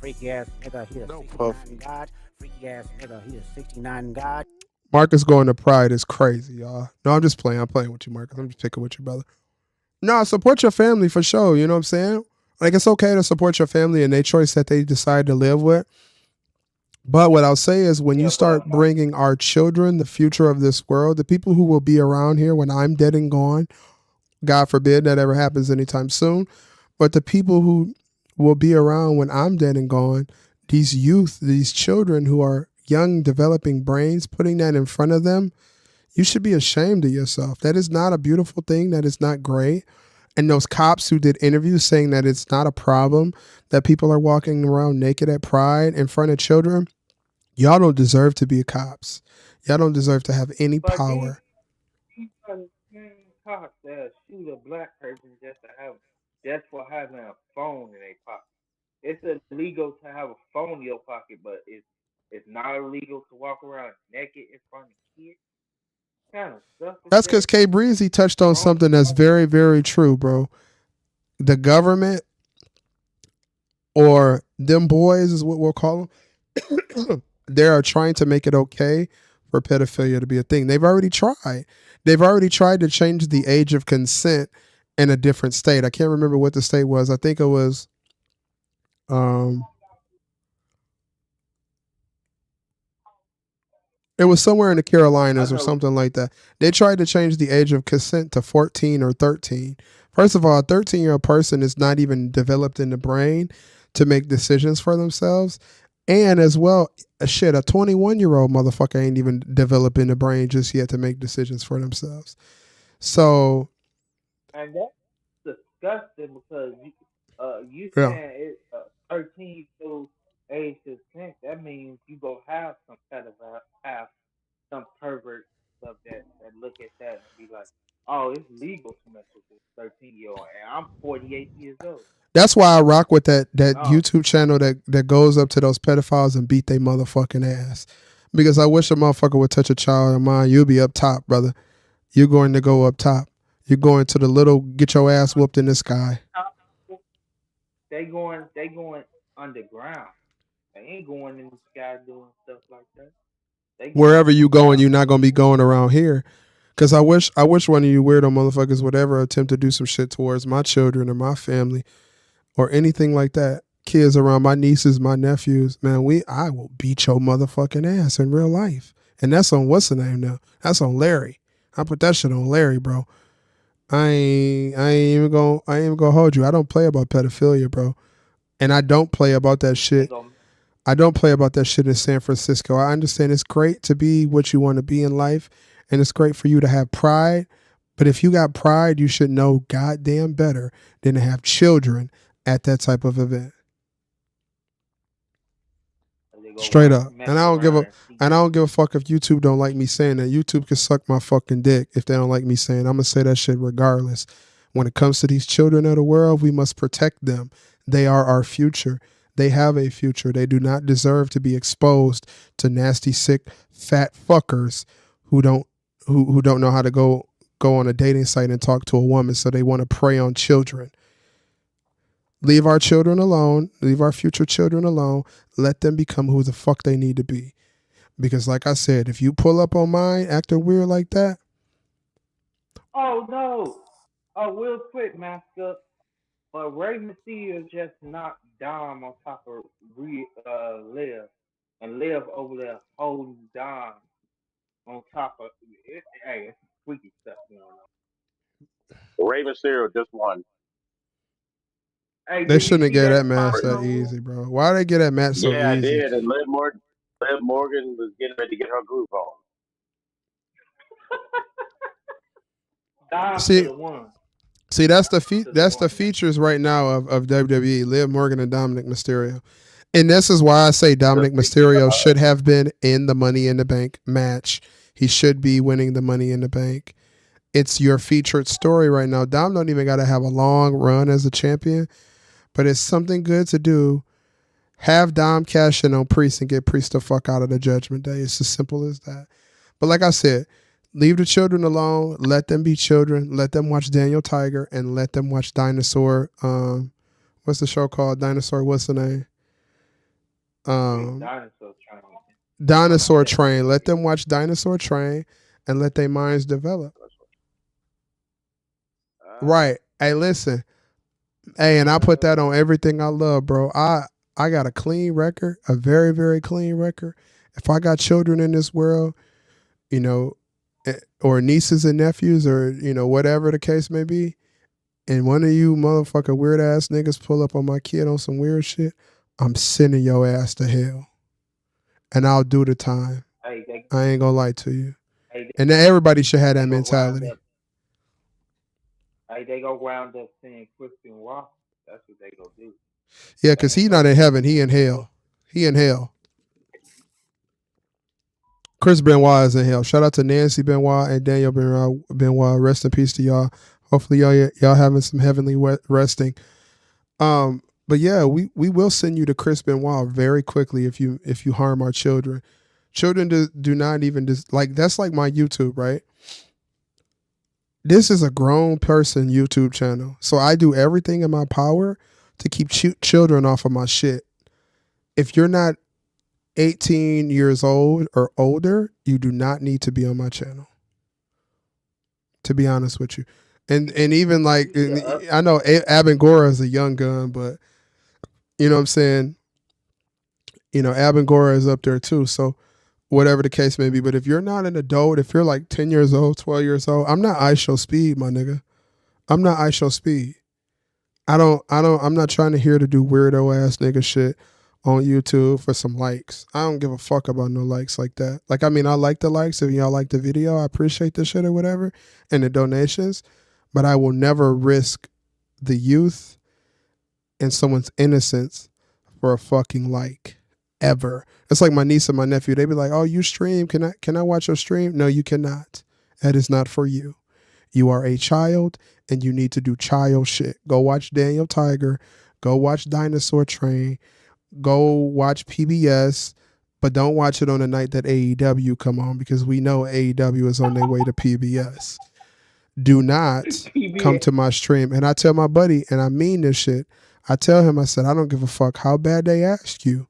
freaky ass nigga. He a No 69 puffy. God. Freaky ass nigga. He a 69 God. Marcus going to pride is crazy, y'all. No, I'm just playing. I'm playing with you, Marcus. I'm just picking with you, brother. No, support your family for sure. You know what I'm saying? Like, it's okay to support your family and their choice that they decide to live with. But what I'll say is when you Yeah, start but bringing our children, the future of this world, the people who will be around here when I'm dead and gone, God forbid that ever happens anytime soon, but the people who will be around when I'm dead and gone, these youth, these children who are young, developing brains, putting that in front of them, you should be ashamed of yourself. That is not a beautiful thing. That is not great. And those cops who did interviews saying that it's not a problem that people are walking around naked at Pride in front of children, y'all don't deserve to be cops. Y'all don't deserve to have any these power. cops that shoot a black person just for having a phone in their pocket. It's illegal to have a phone in your pocket, but it's not illegal to walk around naked in front of kids. What kind of stuff is That's because that? K Breezy touched on Wrong. something that's very, very true, bro. The government or them boys is what we'll call them. They are trying to make it okay for pedophilia to be a thing. They've already tried. They've already tried to change the age of consent in a different state. I can't remember what the state was. I think it was um it was somewhere in the I Carolinas or know. something like that. They tried to change the age of consent to 14 or 13. First of all, a 13-year-old person is not even developed in the brain to make decisions for themselves. And as well, shit, a 21-year-old motherfucker ain't even developed in the brain just yet to make decisions for themselves. So, And that's disgusting because you yeah. saying it 13 to age to 10. That means you go have some pedophile, have some pervert stuff that look at that and be like, oh, it's legal to mess with this 13-year-old, and I'm 48 years old. That's why I rock with that No, YouTube channel that goes up to those pedophiles and beat they motherfucking ass. Because I wish a motherfucker would touch a child of mine. You'll be up top, brother. You're going to go up top. You're going to the little get your ass whooped in the sky. they going underground. They ain't going in the sky doing stuff like that. They going Wherever you going, underground. you're not gonna be going around here. Cause I wish one of you weirdo motherfuckers would ever attempt to do some shit towards my children or my family or anything like that. Kids around my nieces, my nephews, man, I will beat your motherfucking ass in real life. And that's on what's the name now? That's on Larry. I put that shit on Larry, bro. I ain't even gonna hold you. I don't play about pedophilia, bro. And I don't play about that They shit. go I don't play about that shit in San Francisco. I understand it's great to be what you want to be in life, and it's great for you to have pride. But if you got pride, you should know goddamn better than to have children at that type of event. they go Straight up. mess And I don't give around a and see. and I don't give a fuck if YouTube don't like me saying that. YouTube can suck my fucking dick if they don't like me saying. I'm gonna say that shit regardless. When it comes to these children of the world, we must protect them. They are our future. They have a future. They do not deserve to be exposed to nasty, sick, fat fuckers who don't know how to go on a dating site and talk to a woman, so they want to prey on children. Leave our children alone. Leave our future children alone. Let them become who the fuck they need to be. Because like I said, if you pull up on mine acting weird like that, Oh no! Oh, real quick, Master. But Ray Mysterio just knocked Dom on top of Liv, and Liv over there holding Dom on top of it. Hey, it's freaky stuff going on. Raven Mysterio just won. Hey, they did you shouldn't see get that that match spot that though? easy, bro. Why they get that match so Yeah, I easy? did. And Liv Morgan was getting ready to get her groove on. Dom should See, have won. see, Should have that's won the that. features right now of WWE, Liv Morgan and Dominic Mysterio. And this is why I say The Dominic Mysterio should have been in the Money in the Bank match. He should be winning the Money in the Bank. It's your featured story right now. Dom don't even got to have a long run as a champion, but it's something good to do Have Dom cash in on Priest and get Priest the fuck out of the Judgment Day. It's as simple as that. But like I said, leave the children alone. Let them be children. Let them watch Daniel Tiger and let them watch Dinosaur. What's the show called? Dinosaur. What's the name? Dinosaur Train. Dinosaur Train. Let them watch Dinosaur Train and let their minds develop. Right. Hey, listen. Hey, and I put that on everything I love, bro. I got a clean record, a very, very clean record. If I got children in this world, you know, or nieces and nephews, or, you know, whatever the case may be, and one of you motherfucker weird ass niggas pull up on my kid on some weird shit, I'm sending your ass to hell. And I'll do the time. Hey, I ain't gonna lie to you. hey, And everybody should have that they go mentality. they go round up saying Christian Walker. That's what they go do. Yeah, because he not in heaven. He in hell. He in hell. Chris Benoit is in hell. Shout out to Nancy Benoit and Daniel Benoit. Rest in peace to y'all. Hopefully y'all having some heavenly resting. But yeah, we will send you to Chris Benoit very quickly if you harm our children. Children do not even like, that's like my YouTube, right? This is a grown person YouTube channel, so I do everything in my power to keep children off of my shit. If you're not 18 years old or older, you do not need to be on my channel, to be honest with you. And even like, I know Abengora is a young gun, but you know what I'm saying? You know, Abengora is up there too. So whatever the case may be. But if you're not an adult, if you're like 10 years old, 12 years old, I'm not ISO Speed, my nigga. I'm not ISO Speed. I'm not trying to hear to do weirdo ass nigga shit on YouTube for some likes. I don't give a fuck about no likes like that. Like, I mean, I like the likes. If y'all like the video, I appreciate the shit or whatever, and the donations, but I will never risk the youth and someone's innocence for a fucking like, ever. It's like my niece and my nephew. They be like, "Oh, you stream? Can I watch your stream?" No, you cannot. That is not for you. You are a child and you need to do child shit. Go watch Daniel Tiger. Go watch Dinosaur Train. Go watch PBS, but don't watch it on the night that AEW come on, because we know AEW is on their way to PBS. Do not come to my stream. And I tell my buddy, and I mean this shit, I tell him, I said, I don't give a fuck how bad they ask you.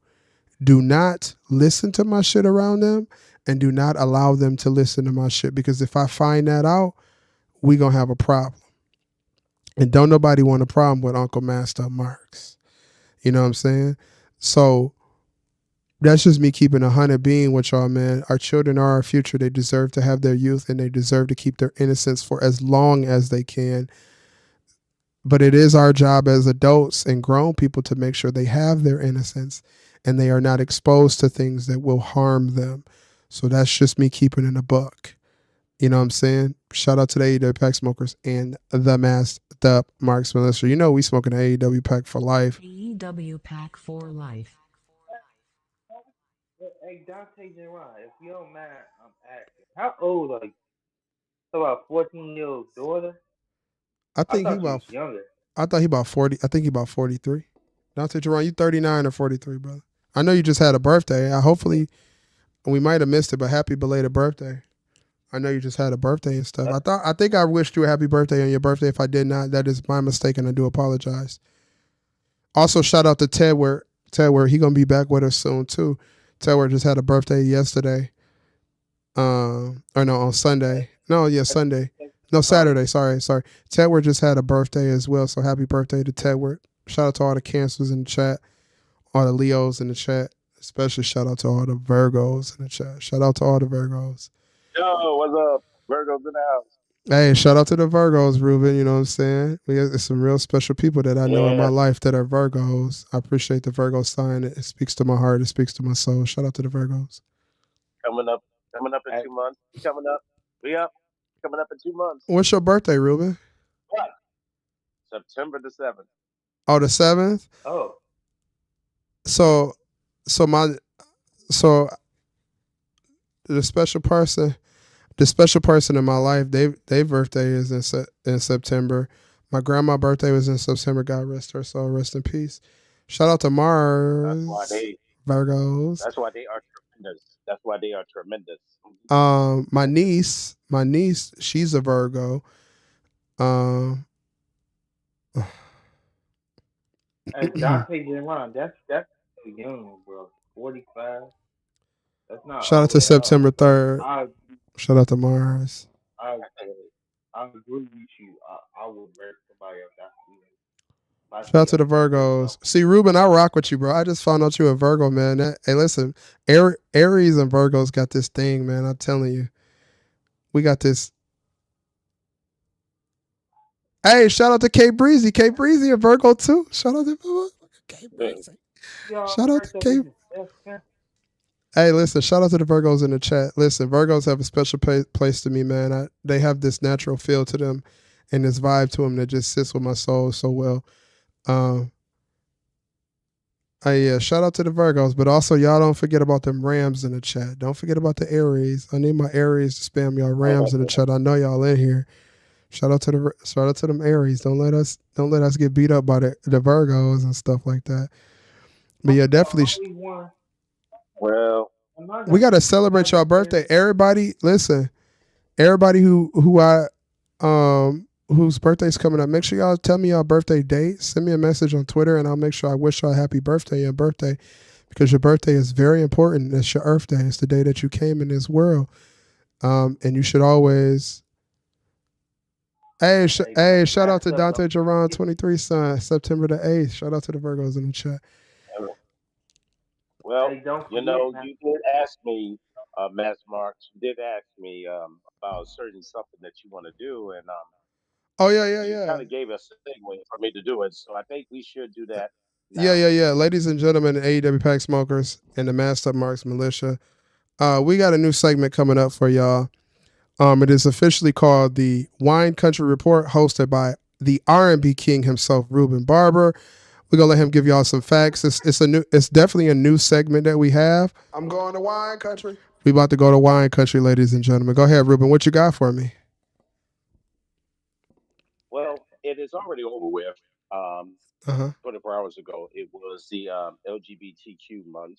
Do not listen to my shit around them, and do not allow them to listen to my shit, because if I find that out, we gonna have a problem. And don't nobody want a problem with Uncle Master Marks. You know what I'm saying? So that's just me keeping 100 being with y'all, man. Our children are our future. They deserve to have their youth, and they deserve to keep their innocence for as long as they can. But it is our job as adults and grown people to make sure they have their innocence and they are not exposed to things that will harm them. So that's just me keeping it a buck. You know what I'm saying? Shout out to the AEW Pack Smokers and the Masked Up Marks Militia. You know we smoking the AEW Pack for life. AEW Pack for life. Hey, Dante Gerard, if you don't mind, I'm asking. How old are you? So about 14-year-old daughter? I think he thought you about was younger. I thought he about 40. I think he about 43. Dante Jerron, you 39 or 43, brother. I know you just had a birthday. Hopefully we might have missed it, but happy belated birthday. I know you just had a birthday and stuff. I think I wished you a happy birthday on your birthday. If I did not, that is my mistake, and I do apologize. Also, shout out to Tedward. Tedward, he gonna be back with us soon too. Tedward just had a birthday yesterday. Or no, on Sunday. No, yeah, Sunday. No, Saturday. Sorry. Tedward just had a birthday as well, so happy birthday to Tedward. Shout out to all the Cancers in the chat, all the Leos in the chat. Especially shout out to all the Virgos in the chat. Shout out to all the Virgos. Yo, what's up? Virgo's in the house. Hey, shout out to the Virgos, Ruben. You know what I'm saying? There's some real special people that I know in my life that are Virgos. I appreciate the Virgo sign. It speaks to my heart. It speaks to my soul. Shout out to the Virgos. Coming up in 2 months. We up. Coming up in 2 months. What's your birthday, Ruben? What? September the 7th. Oh, the 7th? Oh. So the special person in my life, their birthday is in September. My grandma's birthday was in September. God rest her soul, rest in peace. Shout out to That's why Mars, they. Virgos. That's why they are tremendous. That's why they are tremendous. My niece, she's a Virgo. Um, Hey, Dante Javon, that's too young, bro. 45. That's not shout out to old at all. September 3rd. I Shout out to Mars. I I agree with you. I would marry somebody else after you. If I Shout out see to the a pretty young. Virgos. See, Ruben, I rock with you, bro. I just found out you're a Virgo, man. Hey, listen, Aries and Virgos got this thing, man. I'm telling you, we got this. Hey, shout out to K Breezy. K Breezy a Virgo too. Shout out to K Breezy. Y'all Shout out to birthday K. is the best. Hey, listen, shout out to the Virgos in the chat. Listen, Virgos have a special place to me, man. They have this natural feel to them and this vibe to them that just sits with my soul so well. Um, yeah, shout out to the Virgos, but also y'all don't forget about them Rams in the chat. Don't forget about the Aries. I need my Aries to spam y'all Rams in the chat. I know y'all in here. Shout out to them Aries. Don't let us get beat up by the Virgos and stuff like that. But I'm yeah, the definitely only one. Well, Am I we the gotta only one celebrate y'all that's birthday. married? Everybody, listen. Everybody who I whose birthday's coming up, make sure y'all tell me y'all birthday date. Send me a message on Twitter and I'll make sure I wish y'all a happy birthday and birthday because your birthday is very important. It's your Earth Day. It's the day that you came in this world. And you should always. Hey, Hey, hey, don't shout out pass to up. Dante Don't Jerron forget. 23 son, September the 8th. Shout out to the Virgos in the chat. well, Hey, don't you forget know, now. you did ask me, Mass Marks. You did ask me about certain something that you want to do, and Oh yeah, yeah, you yeah. kind of gave us a segue for me to do it. So I think we should do that Yeah, now. yeah, yeah. Ladies and gentlemen, the AEW Pack Smokers and the Masked Up Marks Militia. We got a new segment coming up for y'all. It is officially called the Wine Country Report, hosted by the R&B king himself, Ruben Barber. We're gonna let him give y'all some facts. It's definitely a new segment that we have. I'm going to wine country. We about to go to wine country, ladies and gentlemen. Go ahead, Ruben. What you got for me? Well, it is already over with. Um, Uh huh. 24 hours ago, it was the LGBTQ month,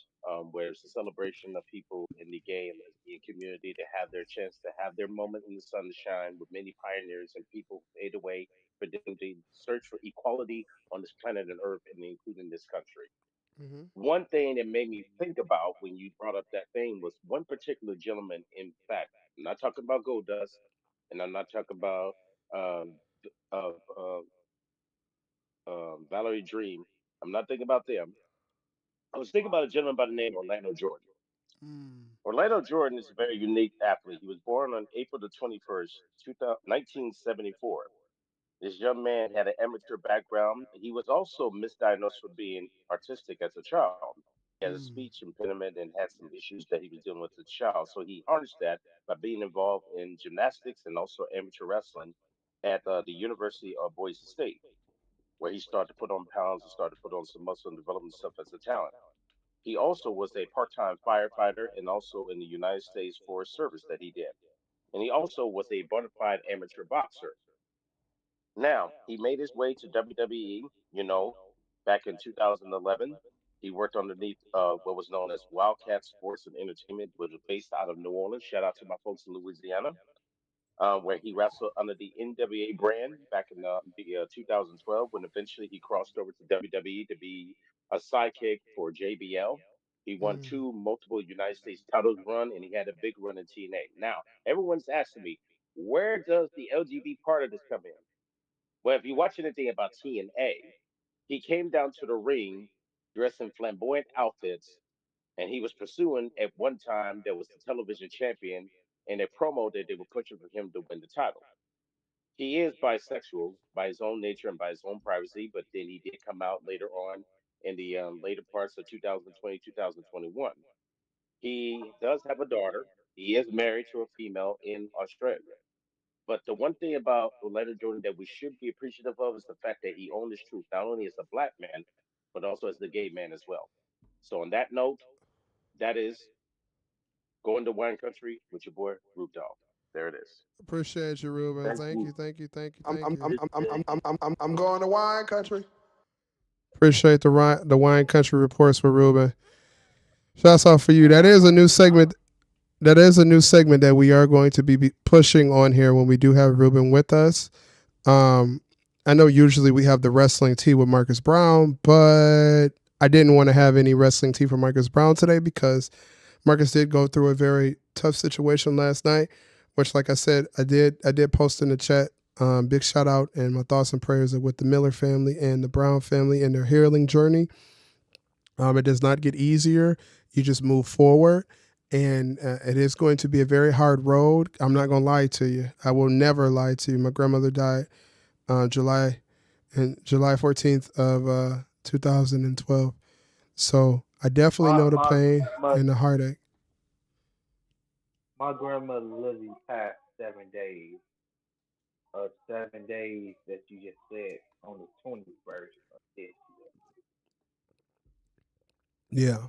where it's a celebration of people in the gay and lesbian community to have their chance to have their moment in the sunshine with many pioneers and people who paved the way for them to search for equality on this planet and earth and including this country. Mm-hmm. One thing that made me think about when you brought up that thing was one particular gentleman. In fact, I'm not talking about Gold Dust, and I'm not talking about um, uh, uh, Valerie Dream. I'm not thinking about them. I was thinking about a gentleman by the name of Orlando Jordan. Mm. Orlando Jordan is a very unique athlete. He was born on April the 21st, 1974. This young man had an amateur background. He was also misdiagnosed for being autistic as a child. He had a Mm. speech impediment and had some issues that he was dealing with as a child. So he harnessed that by being involved in gymnastics and also amateur wrestling at the University of Boise State, where he started to put on pounds and started to put on some muscle and development stuff as a talent. He also was a part time firefighter and also in the United States Forest Service that he did. And he also was a bona fide amateur boxer. Now, he made his way to WWE, back in 2011. He worked underneath what was known as Wildcat Sports and Entertainment, which was based out of New Orleans. Shout out to my folks in Louisiana, where he wrestled under the NWA brand back in the 2012, when eventually he crossed over to WWE to be a sidekick for JBL. He won Mm. two multiple United States titles run, and he had a big run in TNA. Now, everyone's asking me, where does the LGBT part of this come in? Well, if you watch anything about TNA, he came down to the ring dressed in flamboyant outfits, and he was pursuing at one time there was the television champion and a promo that they were pushing for him to win the title. He is bisexual by his own nature and by his own privacy, but then he did come out later on in the later parts of 2020, 2021. He does have a daughter. He is married to a female in Australia. But the one thing about Orlando Jordan that we should be appreciative of is the fact that he owned his truth, not only as a black man, but also as the gay man as well. So on that note, that is going to wine country with your boy Root Dog. There it is. Appreciate you, Ruben. Thank Thank you. you, thank you, thank you, I thank you. appreciate it. I'm going to wine country. Appreciate the wine country reports with Ruben. Shouts out for you. That is a new segment. That is a new segment that we are going to be pushing on here when we do have Ruben with us. I know usually we have the wrestling tea with Marcus Brown, but I didn't want to have any wrestling tea for Marcus Brown today because Marcus did go through a very tough situation last night, which, like I said, I did post in the chat. Big shout out and my thoughts and prayers are with the Miller family and the Brown family and their healing journey. It does not get easier. You just move forward. And it is going to be a very hard road. I'm not going to lie to you. I will never lie to you. My grandmother died July 14th of 2012. So I definitely know the pain and the heartache. My grandmother literally passed 7 days of 7 days that you just said on the 21st of this Yeah.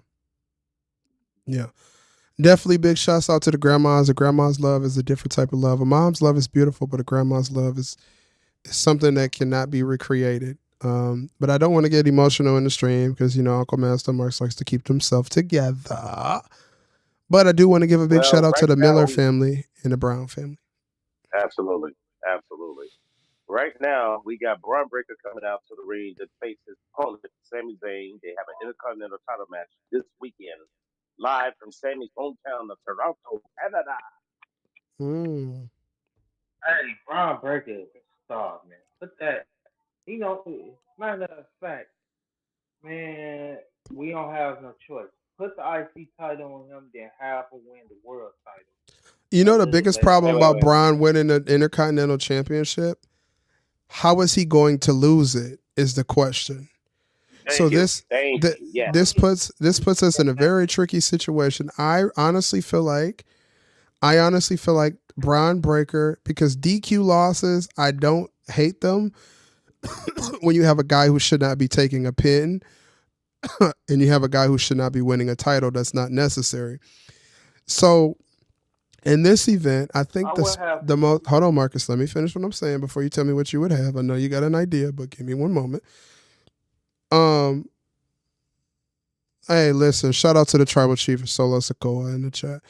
Yeah. Definitely big shouts out to the grandmas. A grandma's love is a different type of love. A mom's love is beautiful, but a grandma's love is something that cannot be recreated. But I don't want to get emotional in the stream because, Uncle Master Marks likes to keep himself together. But I do want to give a big shout out to the Miller family and the Brown family. Absolutely. Absolutely. Right now, we got Braun Breaker coming out to the ring to face his opponent, Sami Zayn. They have an Intercontinental title match this weekend, live from Sami's hometown of Toronto, Canada. Hey, Braun Breaker is a star, man. Put that, matter of fact, man, we don't have no choice. Put the IC title on him, then have him win the world title. The biggest problem about Braun winning the Intercontinental Championship, how is he going to lose it is the question. This puts us in a very tricky situation. I honestly feel like Braun Breaker, because DQ losses, I don't hate them when you have a guy who should not be taking a pin and you have a guy who should not be winning a title that's not necessary. So in this event, I think the most. Hold on, Marcus. Let me finish what I'm saying before you tell me what you would have. I know you got an idea, but give me one moment. Hey, listen. Shout out to the tribal chief of Solo Sokoa in the chat.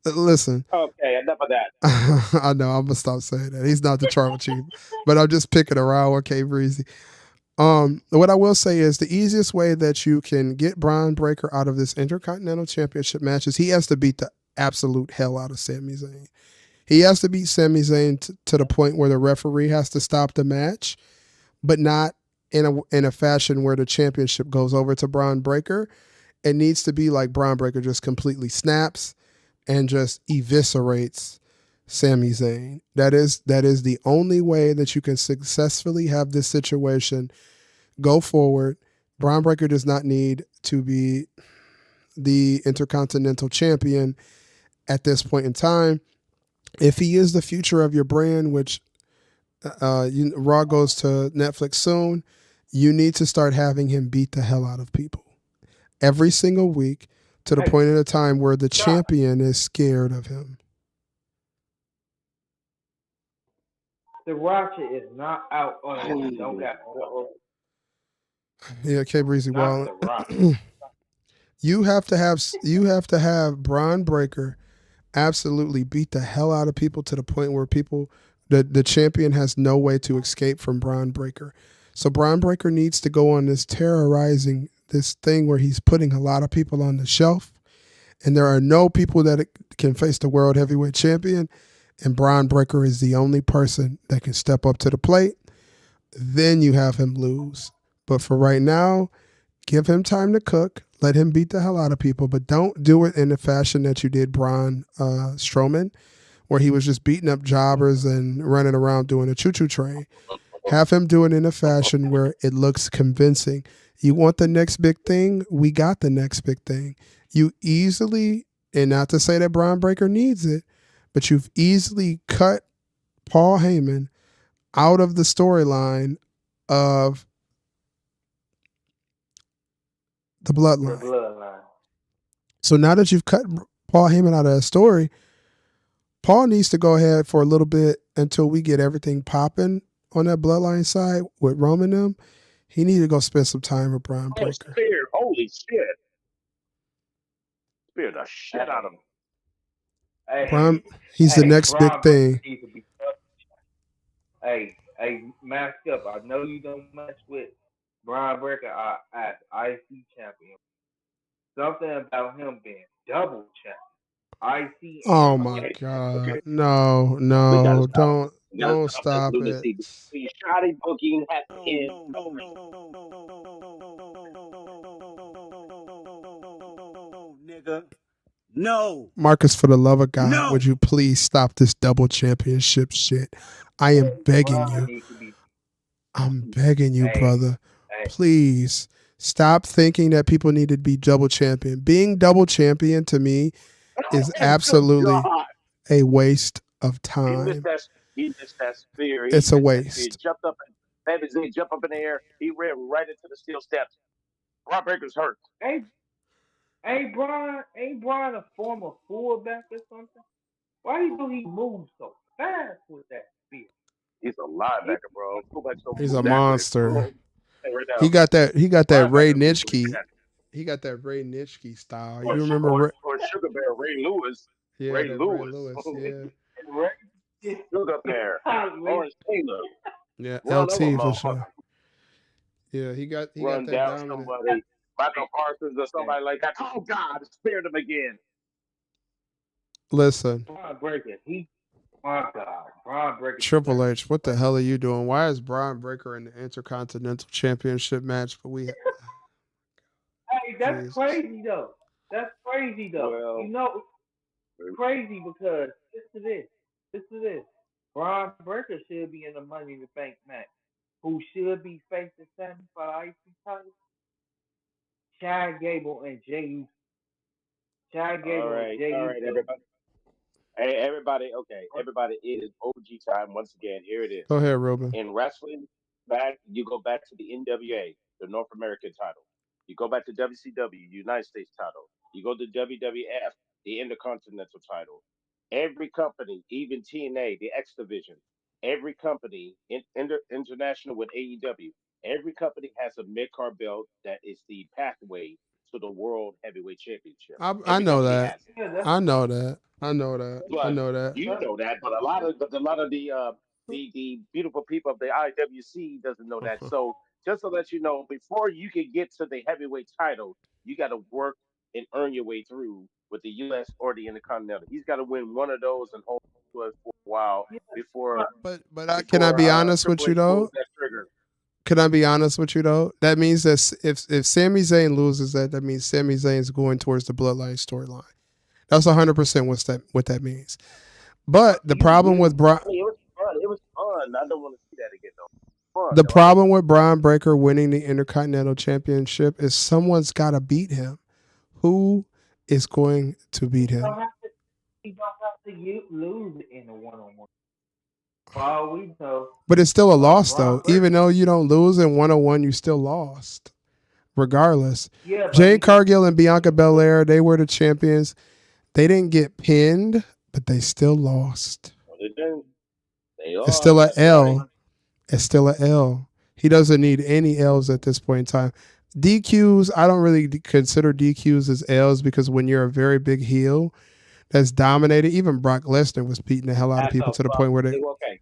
Listen. Okay, enough of that. I know. I'm gonna stop saying that. He's not the tribal chief, but I'm just picking around. Okay, Breezy. What I will say is the easiest way that you can get Braun Breaker out of this Intercontinental Championship match is he has to beat the absolute hell out of Sami Zayn. He has to beat Sami Zayn to the point where the referee has to stop the match, but not in a fashion where the championship goes over to Braun Breaker. It needs to be like Braun Breaker just completely snaps and just eviscerates Sami Zayn. That is the only way that you can successfully have this situation go forward. Braun Breaker does not need to be the Intercontinental Champion at this point in time. If he is the future of your brand, which Raw goes to Netflix soon, you need to start having him beat the hell out of people every single week to the point in a time where the champion is scared of him. The Rocket is not out on it. Don't get Yeah, K Breezy Wall. You have to have Braun Breaker absolutely beat the hell out of people to the point where the champion has no way to escape from Braun Breaker. So Braun Breaker needs to go on this terrorizing this thing where he's putting a lot of people on the shelf, and there are no people that can face the world heavyweight champion, and Braun Breaker is the only person that can step up to the plate. Then you have him lose. But for right now, give him time to cook. Let him beat the hell out of people, but don't do it in the fashion that you did Braun Strowman, where he was just beating up jobbers and running around doing a choo-choo train. Have him do it in a fashion where it looks convincing. You want the next big thing? We got the next big thing. You easily, and not to say that Braun Breaker needs it, but you've easily cut Paul Heyman out of the storyline of the bloodline. So now that you've cut Paul Heyman out of that story, Paul needs to go ahead for a little bit until we get everything popping on that bloodline side with Roman and them. He need to go spend some time with Brian Oh, Breaker. Spear. Holy shit. Spear the shit out of Hey, him. Brian, hey, he's the hey, next big Braun Breaker thing. needs to be up. Hey, mask up. I know you don't mess with Braun Breaker as IC champion. Something about him being double champion, IC and Oh my Okay, God! okay. No, We gotta no, stop. We gotta don't stop this stop it. lunacy. The shoddy booking has to end. Nigga. No. Marcus, for the love of God, No. would you please stop this double championship shit? I am begging Braun you. needs to be. I'm begging you, Hey, brother. hey, Please stop thinking that people need to be double champion. Being double champion to me is Good absolutely God. a waste of He missed time. that. He missed that spear. He It's a missed that spear. waste. Jumped up and Baby Z jumped up in the air. He ran right into the steel steps. Rob Baker's hurt. hey, ain't Braun a former fullback or something? Why do he move so fast with that spear? He's a He, linebacker, bro. Fullbacks don't He's move a that way. monster. Hey, right He now, got that. He got that Ray linebackers move like Nitschke. that. He got that Ray Nitschke style. Or, You remember? or Sugar Bear Ray Lewis. Yeah, Ray that Ray Lewis. Lewis. Yeah, Sugar Bear. Orange Taylor. yeah. Run over LT for motherfucker. sure. Yeah, he got Run that down dominant. somebody. Michael Parsons or somebody like that. Oh, God. Spared him again. Listen, Braun Breaker, my God, Braun Breaker Triple deserves H, what the it. hell are you doing? Why is Brian Breaker in the Intercontinental Championship match? But Hey, that's Jesus. crazy though. That's crazy though. Well, You know, crazy because listen to this. Braun Breaker should be in the Money in the Bank match. Who should be facing Sammy for the IC title? Chad Gable and Jay Uso. Chad Gable and Jay all right, Uso. everybody. Hey, everybody. Okay, everybody. It is OG time once again. Here it is. Go ahead, Ruben. In wrestling, you go back to the NWA, the North American title. You go back to WCW, United States title. You go to WWF, the Intercontinental title. Every company, even TNA, the X Division, every company, international with AEW, every company has a mid card belt that is the pathway to the World Heavyweight Championship. I Every know company that. has it. Yeah, that's I know that. I know that. I But know that. you know that, but a lot of the beautiful people of the IWC doesn't know that. So just to let you know, before you can get to the heavyweight title, you got to work and earn your way through with the U.S. or the Intercontinental. He's got to win one of those and hold to it for a while yeah, before Can I be before honest with Triple you H pulls though? that trigger. Can I be honest with you though? That means that if Sami Zayn loses that means Sami Zayn's going towards the Bloodline storyline. That's 100% what that means. But the problem with Brian, I mean, it was fun. It was fun. I don't want to see that again though. Fun the though. I problem with Brian Breaker winning the Intercontinental Championship is someone's got to beat him. Who is going to beat you don't him? have to. You don't have to lose in a one-on-one. For all we know, But it's still a loss Braun though. Breaker. Even though you don't lose in 101, you still lost. Regardless. Yeah, but Jade Cargill and Bianca Belair, they were the champions. They didn't get pinned, but they still lost. They didn't. They It's lost. still a That's right. L. It's still a L. He doesn't need any L's at this point in time. DQs, I don't really consider DQs as L's because when you're a very big heel that's dominated, even Brock Lesnar was beating the hell out of That's people a to the fuck. point where they, Okay.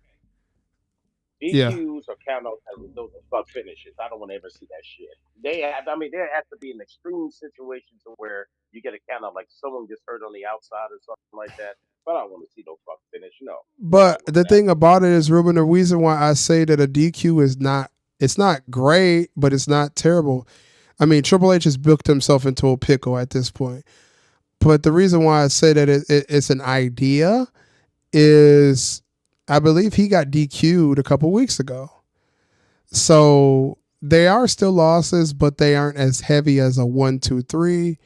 yeah. DQs or countouts, those are fuck finishes. I don't want to ever see that shit. They have, I mean, there has to be an extreme situation to where you get a countout, like someone gets hurt on the outside or something like that. But I don't want to see no fuck finish. No, But nobody wants the that. thing about it is, Ruben, the reason why I say that a DQ is not, it's not great, but it's not terrible. I mean, Triple H has booked himself into a pickle at this point. But the reason why I say that it's an idea is I believe he got DQ'd a couple weeks ago. So they are still losses, but they aren't as heavy as a 1-2-3.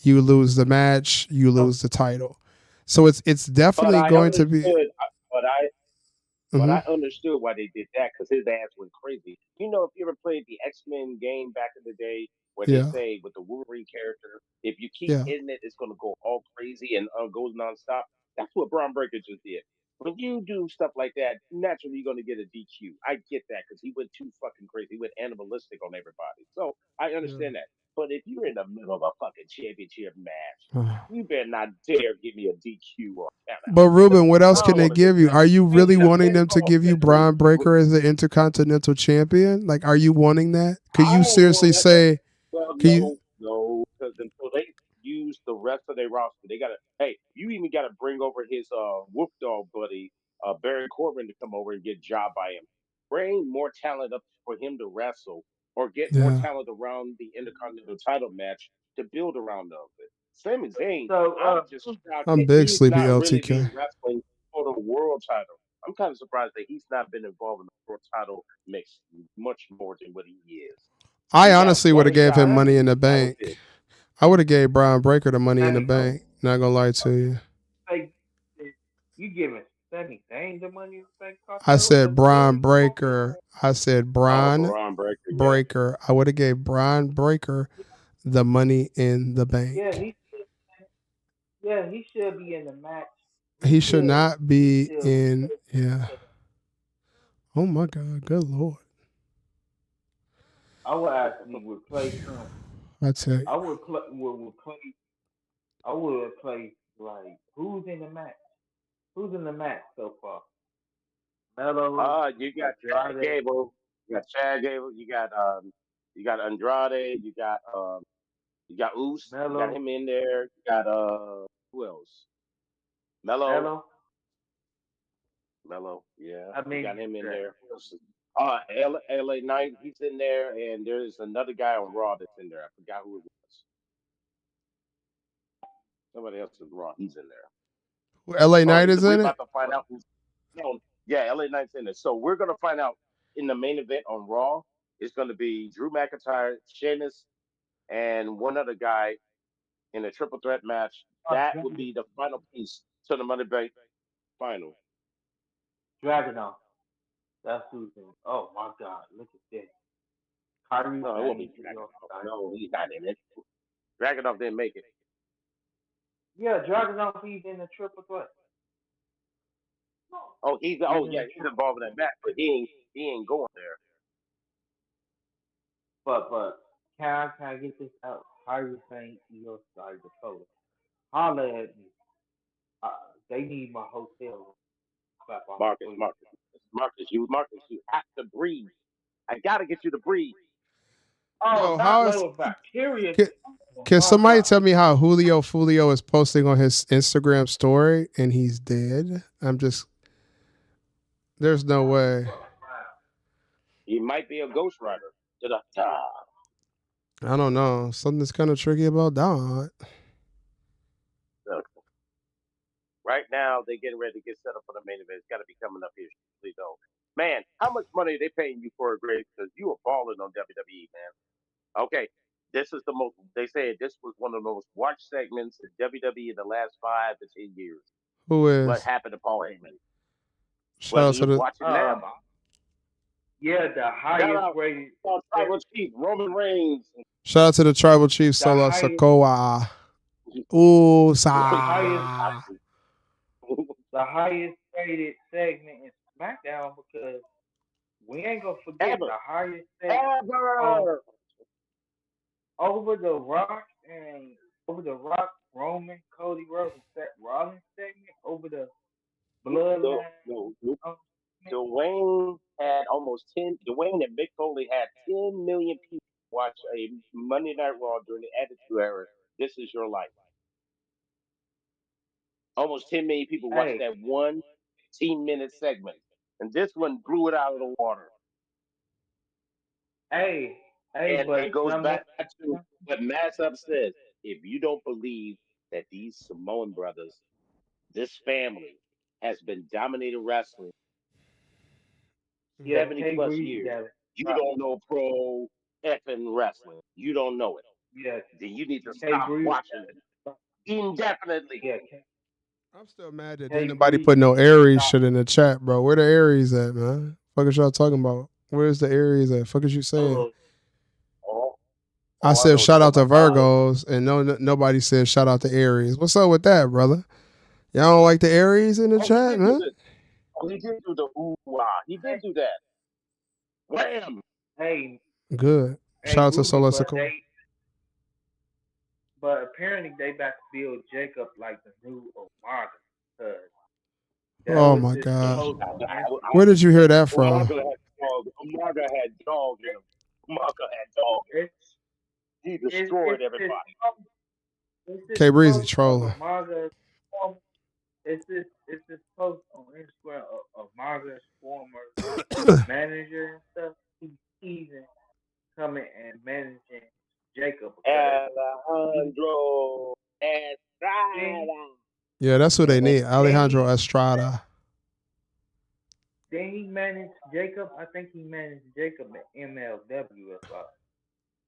You lose the match, you lose the title. So it's But definitely I going to be. understood. But I But Mhm. I understood why they did that because his ass went crazy. You know, if you ever played the X-Men game back in the day, where they Yeah, say with the Wolverine character, if you keep yeah. hitting it, it's going to go all crazy and goes nonstop. That's what Braun Breaker just did. when you do stuff like that, naturally you're going to get a DQ. I get that because he went too fucking crazy. He went animalistic on everybody. So I understand that. But if you're in the middle of a fucking championship match, Yeah. you better not dare give me a DQ or count out. But Ruben, what else I can don't they want to give do you? that. Are you Ain't really nothing wanting that them to give you offensive Braun Breaker as the Intercontinental Champion? Like, are you wanting that? Could I you don't seriously want that. say? Well, Can you? no, because until they use the rest of their roster, they gotta. Hey, you even gotta bring over his Wolf Dog buddy, Barry Corbin, to come over and get job by him. Bring more talent up for him to wrestle, or get more Yeah, talent around the Intercontinental title match to build around of it. Sami Zayn, So, I'm just shocked I'm that big he's sleepy not really LTK. been wrestling for the world title. I'm kind of surprised that he's not been involved in the world title mix much more than what he is. I He got honestly would one have gave him shot. Money in the That was Bank. it. I would have gave Braun Breaker the Money in the Sammy, Bank. Not gonna lie to you. like, you giving Sammy Zayn the money in the bank I cocktail said because Braun Bailey won't be Breaker. I said Oh, Braun Braun Breaker, yeah. Breaker. I would have gave Braun Breaker the Money in the yeah, Bank. he should be in the match. He should not He be should in. Yeah. Oh my God. Good Lord. I would actually replace him. I tell you. I would replace. I would replace like who's in the match? Who's in the match so far? Mello, You got Chad Andrade, Gable. You got Chad Gable. You got Andrade. You got Oos. You got Mello, him in there. You got who else? Mello. Mello. Mello. Yeah, I you mean, got him in there. Who else? LA Knight. He's in there, and there's another guy on Raw that's in there. I forgot who it was. Somebody else is Raw. He's in there. LA Oh, Knight is we're in it? about to find out who's. No, yeah, LA Knight's in it. So we're gonna find out in the main event on Raw. It's gonna be Drew McIntyre, Sheamus, and one other guy in a triple threat match. That would be the final piece to the Money Bank final. Dragunov. That's who's in. Oh my God, look at this. Kyrie No, it won't be Sane, Io Dragunov. Sky. No, he's not in it. Dragunov didn't make it. Yeah, Dragunov, he's in the triple threat. Oh, He's in the he's triple. involved in that match, but he ain't going there. But can I get this out? Kyrie Sane, Io Sky, Dakota. Holla at me. Uh, they need my hotel room. Clap on my Marcus, sleeve. Marcus, you have to breathe. I gotta get you to breathe. Oh, Yo, not how is? lower back. Curious. Can, Oh can my somebody God. tell me how Julio Fulio is posting on his Instagram story and he's dead? I'm just. There's no way. He might be a ghost rider. Da-da-da. I don't know. Something's kind of tricky about that. Look, right now, they're getting ready to get set up for the main event. It's got to be coming up here. Please don't. Man, how much money are they paying you for a grade? Because you are balling on WWE, man. Okay, this is the most. They said this was one of the most watched segments in WWE in the last 5 to 10 years. Who What is? happened to Paul Heyman? Shout Well, out to the watch it now. Yeah, the Shout highest out, rated. Tribal Chief Roman Reigns. shout out to the tribal chief The Solo highest. Sokoa. Ooh, The highest. sa. The highest rated segment in SmackDown because we ain't gonna forget Ever, the highest segment on ever. over the Rock and over the Rock, Roman, Cody Rhodes, and Seth Rollins segment over the The, Bloodline. the, Um, Dwayne had almost 10. Dwayne and Mick Foley had 10 million people watch a Monday Night Raw during the Attitude Era. This is your life. Almost 10 million people watched hey, that one 15-minute segment. And this one blew it out of the water. hey, hey, And but it goes some back to what Matsup says. If you don't believe that these Samoan brothers, this family, has been dominating wrestling yeah, 70 Tay plus Breezy years, got it. you Right. don't know pro effing wrestling. You don't know it. Yeah, Then you need to Tay stop Breezy watching got it it. indefinitely. Yeah, I'm still mad that Tay didn't nobody Breezy. put no Aries shit in the chat, bro. Where the Aries at, man? Fuck is y'all talking about? Where's the Aries at? Fuck is you saying? All, I all I said know is shout oh out to my God. Virgos, and nobody said shout out to Aries. What's up with that, brother? Y'all don't like the Aries in the Oh, we chat, did do man? this. Oh, he did do the ooh ah. He did do that. Wham! Hey, Good. hey, Shout out to Ruben, Solar Sakura. but apparently they about to build Jacob like the new Omega, cause that Oh was my his God. post on Instagram. Where did you hear that from? Umaga had dog in him. Umaga had dog in him. It's He it's destroyed everybody. this K Breezy post of trolling. Omaga's former. It's this post on Instagram of Omaga's former manager and stuff. He's teasing coming and managing Jacob because he Alejandro then Estrada. Yeah, that's who they need. then Alejandro Estrada. he managed Jacob. I think he managed Jacob at MLW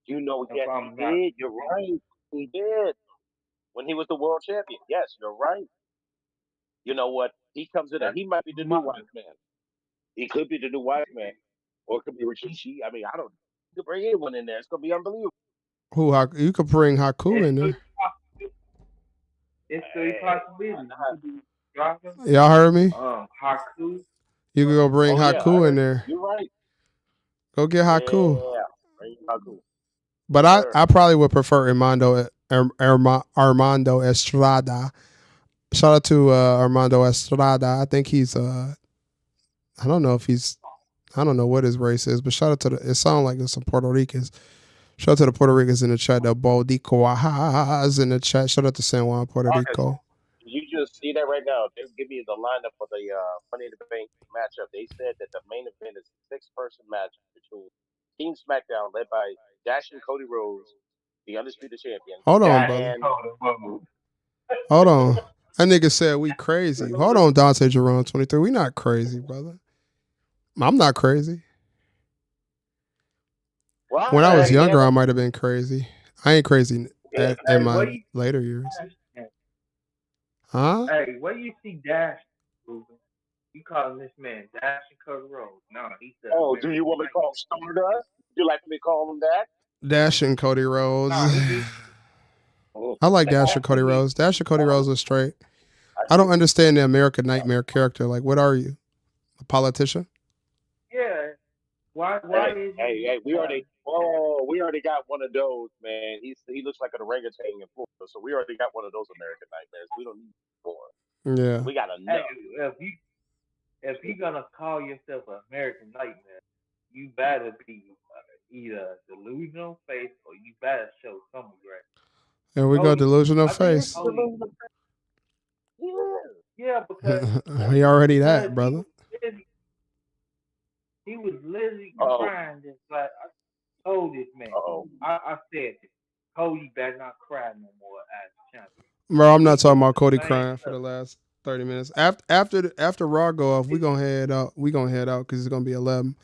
You know, if yes, he I'm not did. You're mistaken. right. He did. When he was the world champion. Yes, you're right. You know what? He comes in there. That's He might be the new Umaga. wise man. He could be the new wise man. Or it could be Rikishi. I mean, I don't know. You could bring anyone in there. It's going to be unbelievable. Who you could bring Haku It's in three there. it's three possibilities. You could do Drago, Y'all heard me? Haku. You could go bring Oh, yeah, I Haku in heard you. there. You're right. Go get Haku. Yeah. Bring Haku. But Yes, sir. I probably would prefer Armando Estrada. Shout out to Armando Estrada. I think he's I don't know if he's I don't know what his race is, but shout out to it sounds like there's some Puerto Ricans. Shout out to the Puerto Ricans in the chat, the Baldicoas in the chat. Shout out to San Juan, Puerto Marcus, Rico. you just see that right now. They give me the lineup for the Money in the Bank matchup. They said that the main event is a six-person match between Team SmackDown, led by Dash and Cody Rhodes, the undisputed champion, Hold on, Dash brother. and Hold on. That nigga said we crazy. Hold on, Dante Jerome 23. We not crazy, brother. I'm not crazy. why? When I was Hey, younger, I might have been crazy. I ain't crazy in hey, my later years. Huh? Hey, where you see Dash, Ruben? You calling this man Dash and Cody Rhodes? No, he's the Oh, do American you want me to call him Stardust? Would you like me to call him that? Dash and Cody Rhodes. No, he I like Dash and Dash Cody he Rhodes. Dash and Cody Rhodes was straight. I I don't do. understand the American Nightmare character. Like, what are you? A politician? yeah. Why is he? Hey, we already got one of those, man. He looks like an orangutan in Florida, so we already got one of those American nightmares. We don't need more. Yeah. We got Hey, enough. if he gonna call yourself an American nightmare, you better be either delusional face or you better show some grace. There we go, delusional I think face. Cody, yeah, because He already that, brother. he was literally Uh-oh. crying just like I told this man. I said this. Cody better not cry no more as champion. Bro, I'm not talking doing about the Cody same crying for stuff. the last 30 minutes. After Raw go off, we gonna head out. We gonna head out because it's gonna be 11.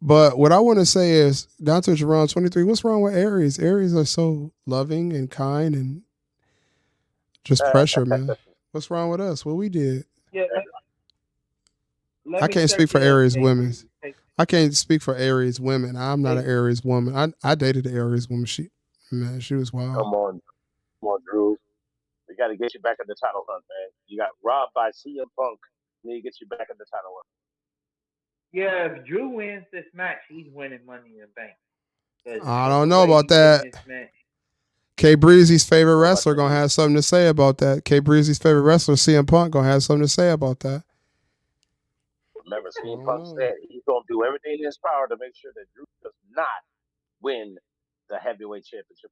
But what I want to say is, down to Jerome 23. What's wrong with Aries? Aries are so loving and kind and just pressure, man. What's wrong with us? What we did? Yeah, I can't speak for Aries women. I can't speak for Aries women. I'm not an Aries woman. I dated an Aries woman. She was wild. Come on, Drew. We got to get you back in the title hunt, man. You got robbed by CM Punk. We need to get you back in the title hunt. Yeah, if Drew wins this match, he's winning Money in the Bank. I don't know about that. K Breezy's favorite wrestler gonna have something to say about that. K Breezy's favorite wrestler, CM Punk, gonna have something to say about that. Remember, CM Punk said he's gonna do everything in his power to make sure that Drew does not win the heavyweight championship.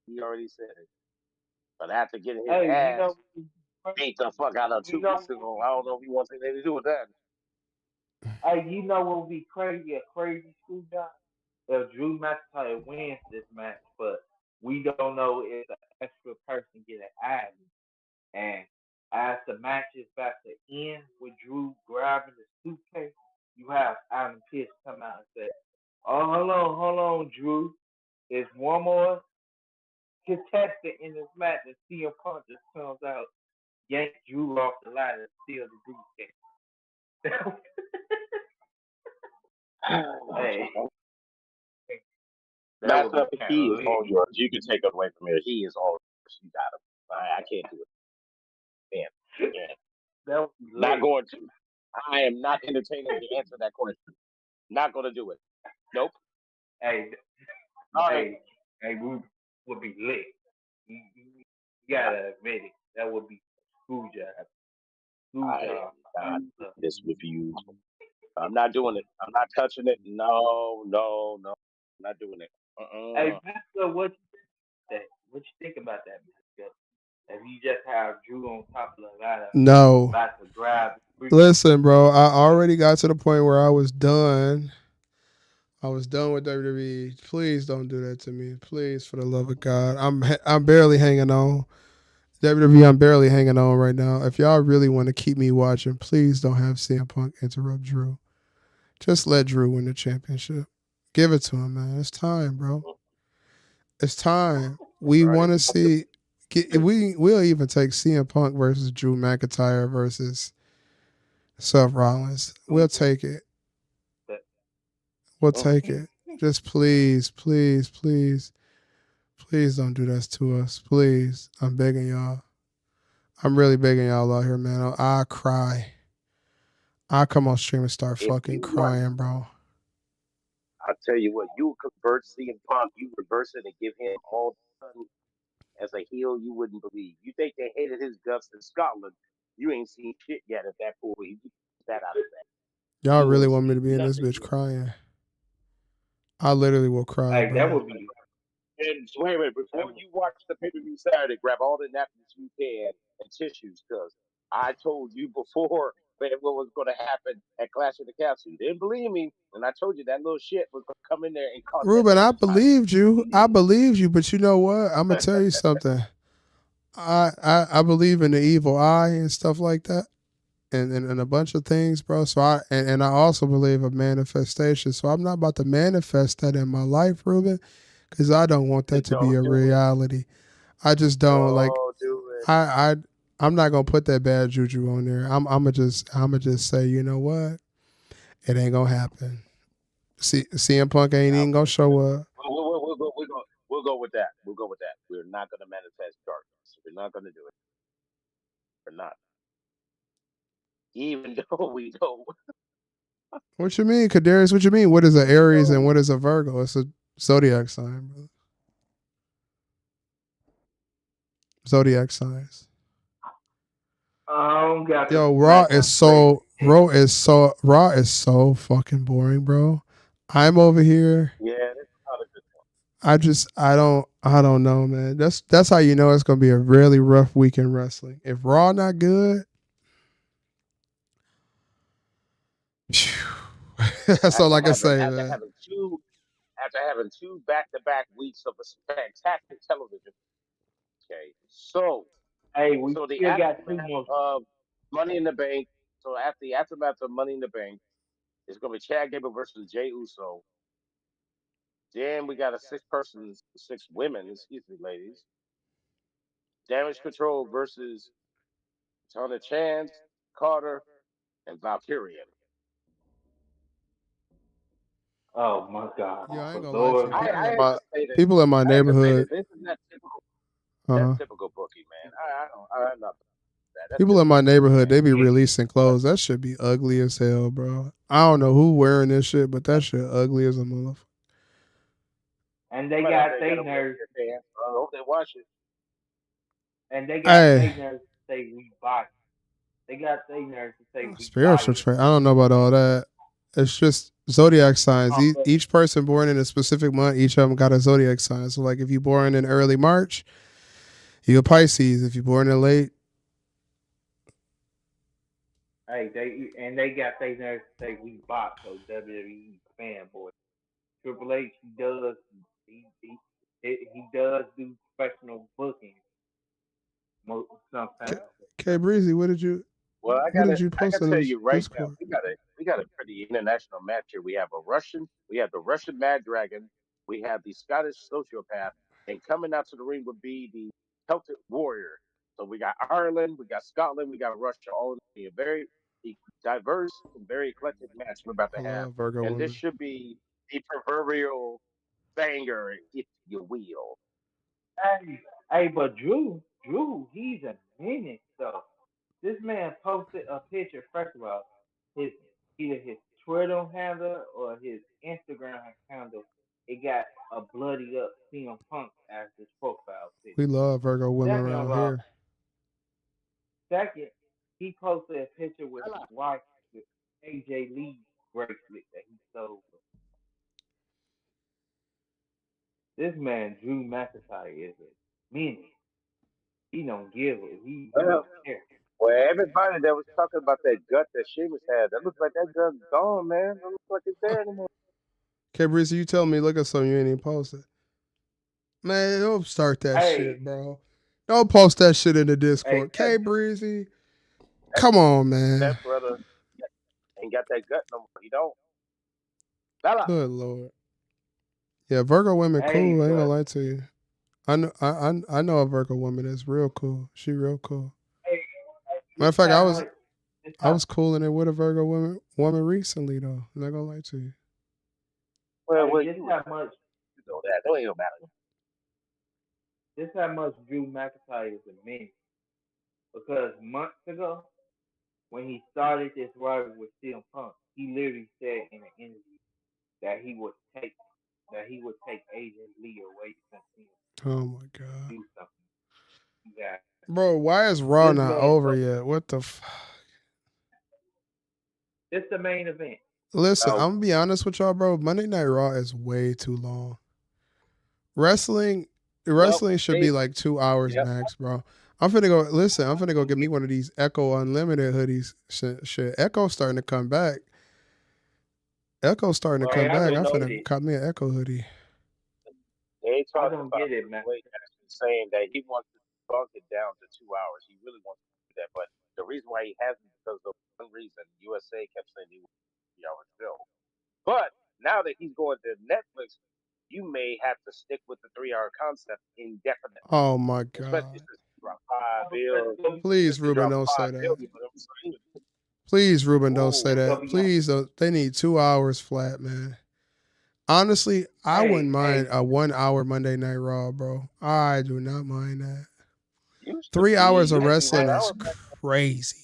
He already said it. But after getting his ass beat the fuck out of 2 weeks ago, I don't know if he wants anything to do with that. Hey, you know what would be crazy? A crazy screw job? If Drew McIntyre wins this match, but we don't know if the extra person get an added. And as the match is about to end with Drew grabbing the suitcase, you have Adam Pearce come out and say, "Oh, hold on, Drew. There's one more contestant in this match." And CM Punk just comes out, yank Drew off the ladder, and steal the briefcase. Hey. Master of the Key is all yours. You can take it away from here. He is all yours. You got him. I can't do it. Damn. Not going to. I am not entertaining to answer that question. Not gonna do it. Nope. Hey, Honor. hey, hey, we would be lit. You I, gotta admit it. That would be school job. School I job. am not So, doing this with you. I'm not doing it. I'm not touching it. No, no, no. I'm not doing it. hey, Uh-uh. Pastor, what you think about that, Pastor? If you just have Drew on top of the ladder, No. about to grab the freaking Listen, bro, I already got to the point where I was done. I was done with WWE. Please don't do that to me. Please, for the love of God. I'm barely hanging on. WWE, I'm barely hanging on right now. If y'all really want to keep me watching, please don't have CM Punk interrupt Drew. Just let Drew win the championship. Give it to him, man. It's time, bro. It's time. We Right. want to see. We'll even take CM Punk versus Drew McIntyre versus Seth Rollins. We'll Uber. take it. But, We'll take it. Just please, please, please, please don't do this to us. Please. I'm begging y'all. I'm really begging y'all out here, man. I cry. I come on stream and start If fucking you want, crying, bro. I'll tell you what, you convert CM Punk, you reverse it and give him all the sudden as a heel you wouldn't believe. You think they hated his guts in Scotland. You ain't seen shit yet at that point. You keep that out of that. Y'all You really ain't want me to seen be in this nothing bitch yet. crying. I literally will cry, hey, that bro. would be And so wait, that before would, you watch the pay per view Saturday, grab all the napkins you can and tissues, because I told you before that what was going to happen at Clash of the Castle. You didn't believe me, and I told you that little shit was going to come in there and cause that Ruben, I sabotage. believed you. I believed you, but you know what? I'm gonna tell you something. I believe in the evil eye and stuff like that. And a bunch of things, bro. So and I also believe in manifestation. So I'm not about to manifest that in my life, Ruben, because I don't want that to be Don't a do it. reality. I just don't like. Don't do it. I I'm not gonna put that bad juju on there. I'm gonna just say, you know what? It ain't gonna happen. CM Punk ain't Nah, even gonna show up. we'll go with that. We'll go with that. We're not going to manifest darkness. We're not going to do it. We're not. Even though we know, What you mean, Kadarius? What you mean? What is a we Aries and know. what is a Virgo? It's a zodiac sign, bro. Zodiac signs. I don't got the Yo, smack on straight. Raw is so fucking boring, bro. I'm over here. Yeah, there's a lot of good I don't know, man. That's how you know it's gonna be a really rough week in wrestling. If Raw not good, that's all I can say, after man. having two back to back weeks of a fantastic television. Okay, Hey, we so the still got two aftermath more. of Money in the Bank. So after the aftermath of Money in the Bank, it's going to be Chad Gable versus Jay Uso. Then we got a six women, excuse me, ladies. Damage Control versus Tona Chance, Carter, and Valkyrian. Oh my God, Yo, I ain't for gonna lie to Lord you. have People I in hate my to say this. people in my I hate to say neighborhood, this. This is not typical. That's uh-huh. typical booking, man. I don't. I'm not that. That's People in typical my booking, neighborhood, man. they be mercy. releasing clothes. That should be ugly as hell, bro. I don't know who wearing this shit, but that shit ugly as a motherfucker. And I they might have got to get they them with nerves, their pants. I hope they watch it. and they got Hey, they nerves to say we buy. They got they nerves to say we buy spiritual it. trait. I don't know about all that. It's just zodiac signs. But Each person born in a specific month, each of them got a zodiac sign. So, like, if you're born in early March, you're a Pisces. If you're born in late, hey, they got they nerves to say we bought so WWE fanboy. Triple H he does do professional booking K, sometimes. K Breezy, Well, what did you I post gotta in tell this you right now, Discord? we got a pretty international match here. We have the Russian Mad Dragon, we have the Scottish sociopath, and coming out to the ring would be the Celtic Warrior. So we got Ireland, we got Scotland, we got Russia, all in a very diverse and very eclectic match we're about I to have. love Virgo And this women. should be the proverbial banger, if you will. Hey, but Drew, he's a menace though. This man posted a picture. First of all, his either his Twitter handle or his Instagram handle, it got a bloodied up CM Punk as his profile picture. We love Virgo women Second of around all, here. second, he posted a picture with his wife with AJ Lee bracelet that he stole. This man Drew McIntyre is a menace. He don't give it. He Well, don't care. well, everybody that was talking about that gut that Sheamus had, that looks like that gut's gone, man. That looks like it's there anymore. Okay, Breezy, you tell me look at something you ain't even posted. Man, don't start that Hey, shit, bro. Don't post that shit in the hey, Discord. that, K Breezy. Come on, man. That brother ain't got that gut no more. He don't. Bella. Good lord. Yeah, Virgo women hey, cool. I ain't gonna but lie to you. I know a Virgo woman that's real cool. She real cool. hey, Matter this of fact, I how was much, this I how, was cooling it with a Virgo woman recently though. I'm not gonna lie to you. Well, hey, well, this you how much, know that. That ain't no matter. this how much Drew McIntyre is a menace. Because months ago, when he started this rivalry with CM Punk, he literally said in an interview that he would take AJ Lee away from CM Oh my to god. do something. Yeah, Bro, why is Raw this not man, over yet? What the it's the main event. Listen, Oh, I'm gonna be honest with y'all, bro. Monday Night Raw is way too long. Wrestling, well, wrestling should be they, like 2 hours yep. max, bro. I'm finna go. Listen, I'm finna go get me one of these Echo Unlimited hoodies. Shit. Echo's starting to come back. Echo's starting to Well, Hey, come I back. they I'm don't know get finna it. cop me an Echo hoodie. they I talked don't about get it, man. Triple H actually saying that he wants to bump it down to 2 hours. He really wants to do that, but the reason why he hasn't because of one reason USA kept saying he was a 3 hour show. But now that he's going to Netflix, you may have to stick with the 3 hour concept indefinitely. Oh my Especially god. since he dropped five bills. Please, Since he Ruben, dropped don't say five that. bills, you know what I'm saying? Please, Ruben, don't say It's Ooh. gonna that. be on. Please, don't. They need 2 hours flat, man. Honestly, I Hey, wouldn't mind hey, a 1 hour Monday Night Raw, bro. I do not mind that. Used to 3 hours be of used to be wrestling one is hour. crazy.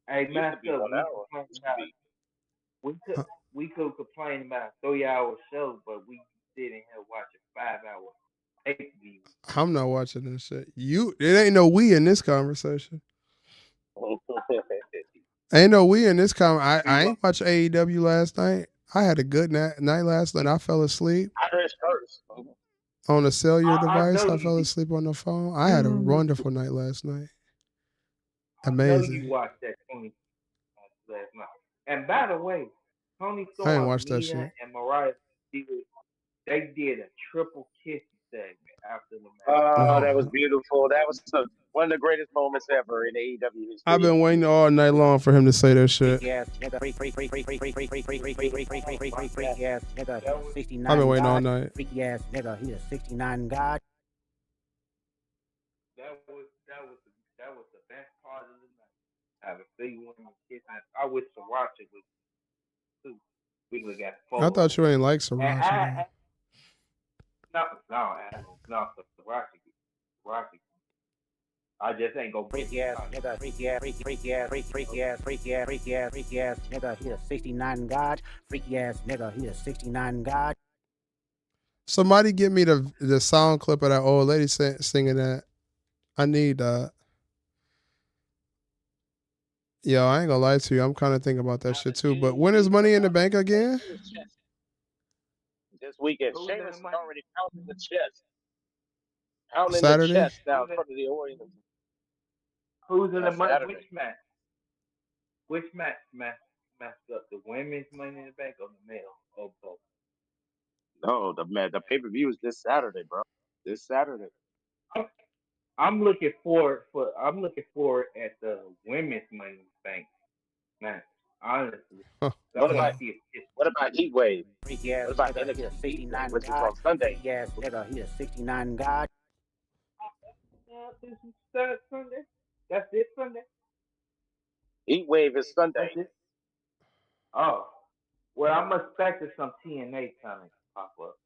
hey, Used to be Master, 1 hour. Used to be. we could Huh, we could complain about a 3 hour show, but we sitting here watching 5 hour pay per view. I'm not watching this shit. It ain't no we in this conversation. Ain't no we in this I Rewatch. ain't watch AEW last night. I had a good night last night. I fell asleep I heard first. on a cellular I device. know I you fell did. asleep on the phone. I had a wonderful night last night. I know you Amazing. watched that Tony last night. And by the way, Tony I ain't Storm, watched that Nina, shit. and Mariah, they did a triple kiss segment after the match. Oh, that was Oh, beautiful. That was one of the greatest moments ever in AEW I've history. been waiting all night long for him to say that shit. Freaky ass nigga, freaky ass nigga, That he's a was, 'I've been 69 waiting all God. night. Freaky ass nigga, he's a 69 God. that was the best part of the night. Having three women kissing. I wish Sriracha was too. We would have got I four of thought them. you ain't like And Sriracha though. no, no, Sriracha. I just ain't gonna get Freaky the ass title. nigga, freaky ass nigga, he's a 69 God. Freaky ass nigga, he's a 69 God. Somebody give me the sound clip of that old lady singing that. I need that. Yo, I ain't gonna lie to you. I'm kind of thinking about that shit too. But when is Money in the Bank again? This weekend, Who's in Sheamus the is money? already pounding the Saturday? chest now in front of the audience. Who's in the That's money? Saturday. Which match messed up? The women's Money in the Bank or the male? Or both? No, the pay per view is this Saturday, bro. This Saturday. I'm looking forward at the women's Money in the Bank match. Honestly, Huh. I What want to about Oh. see a kiss. what about Heat Wave? Freaky ass What about nigga, he's a NXT Heat Wave, 69 which is God. on Sunday? Freaky ass nigga, he's a 69 God. This is third Sunday. That's this Sunday. Heat Wave is Sunday. That's it. Oh, well, I'm expecting some TNA coming pop up.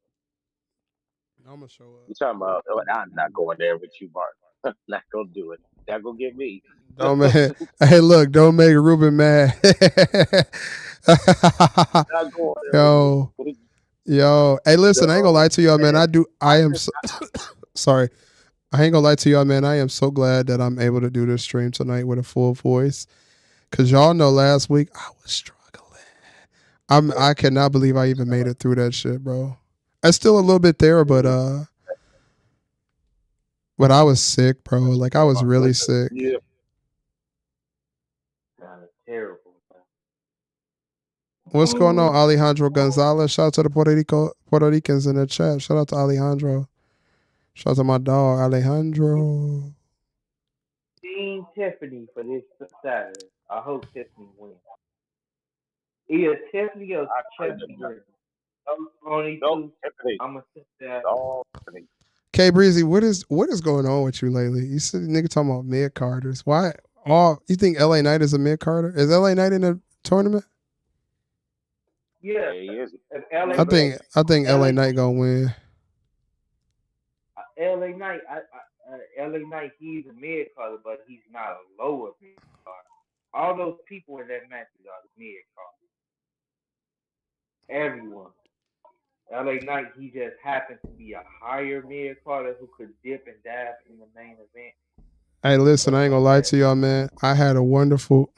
I'm gonna show You up. talking about? Oh, I'm not going there with you, Mark. Not gonna do it. Not gonna get me. Don't make. Hey, look, don't make Ruben mad. Not going there with me. Yo, yo. Hey, listen, I ain't gonna No, lie to y'all, man. man. I I am just so, sorry. I ain't gonna lie to y'all, man. I am so glad that I'm able to do this stream tonight with a full voice. Cause y'all know last week I was struggling. I cannot believe I even made it through that shit, bro. I still a little bit there, but I was sick, bro. Like I was really listen. sick. Yeah, Sounded terrible. What's going on, Alejandro Gonzalez? Shout out to the Puerto Ricans in the chat. Shout out to Alejandro. Shout out to my dog, Alejandro. Team Tiffany for this Saturday. I hope Tiffany wins. Either Tiffany or I pray Chelsea that. Grin. Those only Nope, two. Tiffany. I'm gonna sit there. No, Tiffany. K Breezy, what is going on with you lately? You see nigga talking about mid carders. Why all you think LA Knight is a mid carder? Is LA Knight in the tournament? Yeah, Yeah, he is. if I LA, think I think LA LA, Knight gonna win. LA Knight, LA Knight, he's a mid carder, but he's not a lower mid carder. All those people in that match are mid carders. Everyone. LA Knight, he just happens to be a higher mid carder who could dip and dab in the main event, Hey, listen, stuff I ain't gonna like lie that. to y'all, man. I had a wonderful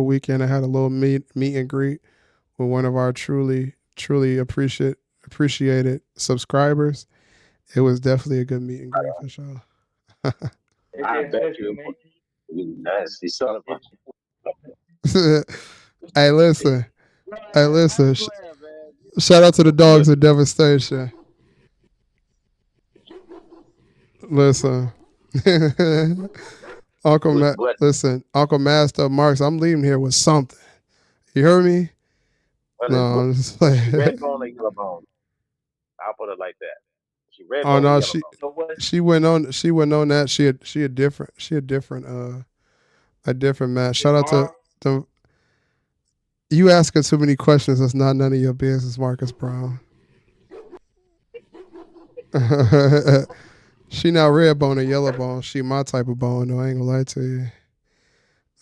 weekend. I had a little meet and greet with one of our truly appreciated subscribers. It was definitely a good meet and greet for sure. It I just bet doesn't you make you nasty son of a. it. Hey, listen. Hey, I'm listen. playing, man. Shout out to the Good. dogs of devastation. Listen. It was blessed. Listen, Uncle Master Marks, I'm leaving here with something. You heard me? But No, it's I'm just was she like, red bone or yellow bone? I'll put it like that. She red oh bone or no, yellow she bone? So what? she went on that. She a different a different match. Shout out to Demar, the you asking too many questions. That's not none of your business, Marcus Brown. She not red bone or yellow bone. She my type of bone, though. I ain't gonna lie to you.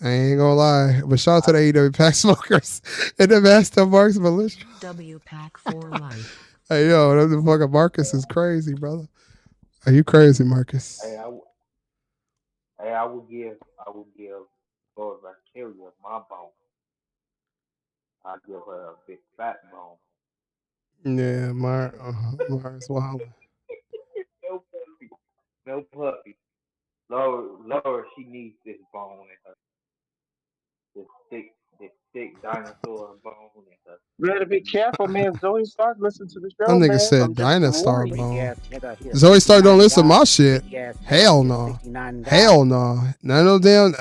I ain't gonna lie. But shout out to the AEW Pack Smokers and the Master Marks Militia. W Pack for life. Hey yo, that fucking Marcus is crazy, brother. Are you crazy, hey, Marcus? I would give Lord Victoria my bone. I give her a big fat bone. Yeah, Mars Wild. No puppy, no puppy. Lord, she needs this bone in her. This thick dinosaur bone in her. You better be careful, man. Zoe Stark, listen to the That show, nigga man. I'm said just Dinosaur warning you. Freaky Bone. ass nigga, he a Zoe Stark don't 69 listen to God. my shit. Freaky ass nigga, Hell he a no. 69 God. Hell no. None of them.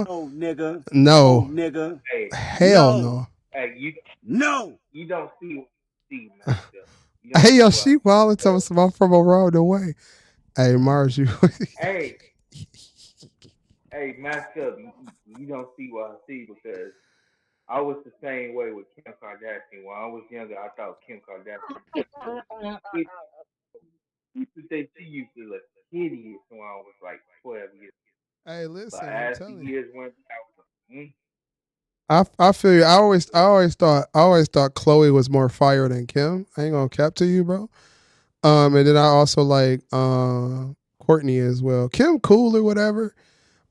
No, nigga. No, No. nigga. Hey, Hell No. no. hey, No. you don't see what you see, Master. You don't Hey see yo, what I she see wildin' tell because us I'm from around the way. Hey Mars, you. hey, hey, Master, you don't see what I see because I was the same way with Kim Kardashian. When I was younger, I thought Kim Kardashian used to think she used to look hideous when I was like 12 years. Hey, But listen, I'm as the telling you. years went by, I was like, I feel you. I always thought Chloe was more fire than Kim. I ain't gonna cap to you, bro. And then I also like Courtney as well. Kim cool or whatever,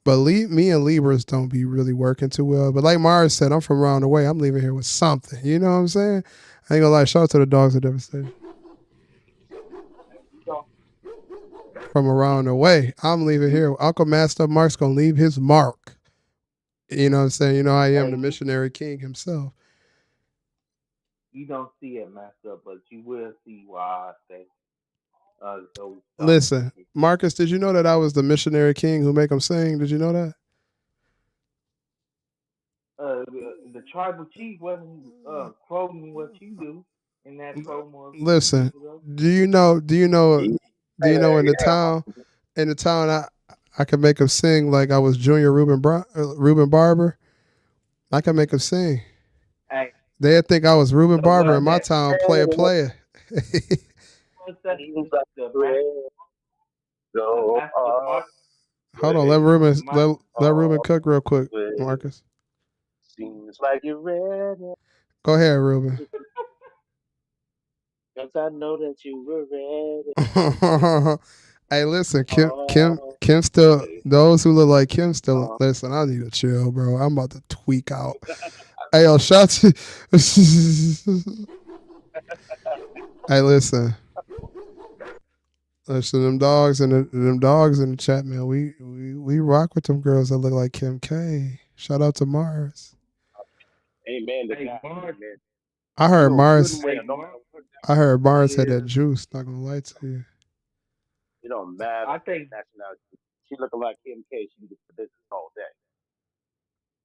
but me and Libras don't be really working too well. But like Mars said, I'm from around the way. I'm leaving here with something. You know what I'm saying? I ain't gonna lie. Shout out to the dogs of devastation. you know, From around the way, I'm leaving here. Uncle Master Mark's gonna leave his mark. You know what I'm saying? You know I am hey, the missionary king himself. you don't see it, Master, but you will see why I say those stars. Listen, Marcus, did you know that I was the missionary king who make them sing? Did you know that? The tribal chief wasn't quoting what you do in that promo a few years Listen, ago. do you know? Do you know? He, Do you know he in the had a town? In the town, I can make them sing like I was Junior Reuben Barber. I can make them sing. Hey, They'd think I was Reuben so Barber was in my that town, player. was that he was like, the match? "Man, So Master Mark, Hold on, let Ruben Master, let Ruben cook real quick, way. Marcus. Seems like you're ready. Go ahead, Ruben. Cause I know that you were ready. Hey, listen, Oh, Kim still. way. Those who look like Kim still. Uh, Listen, I need to chill, bro. I'm about to tweak out. Hey, yo, shout to. Hey, listen. Listen, them dogs in the chat, man. We rock with them girls that look like Kim K. Shout out to Mars. amen to hey God. Mark, Amen. I You heard know, good Mars. and well. hey No Mark. matter what, I heard Mars had Yeah, that juice. Not gonna lie to you. it don't matter I think. nationality. She looking like Kim K. She can get the business all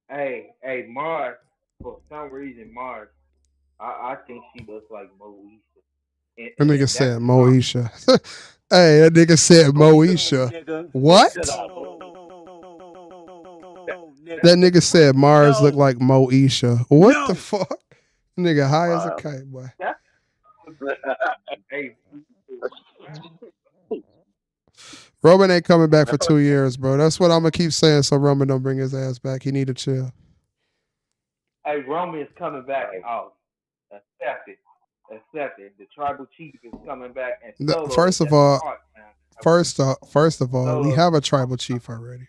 day. Hey Mars. For some reason, Mars. I think she looks like Moesha, That nigga and that's said a compliment. Moesha. Hey, that nigga said No, Moesha. nigga. Shut What? up. No, That nigga. nigga said Mars looked No. like Moesha. What the No. fuck? Nigga high as a Wow. kite, boy. That's hey, Roman ain't coming back for 2 years, bro. That's what I'm gonna keep saying. So Roman don't bring his ass back. He need to chill. hey, Roman is coming back. Right. Oh, accept it, accept it. The tribal chief is coming back, and Solo is First of at the all, heart now. first of all, we Solo, have a tribal chief already.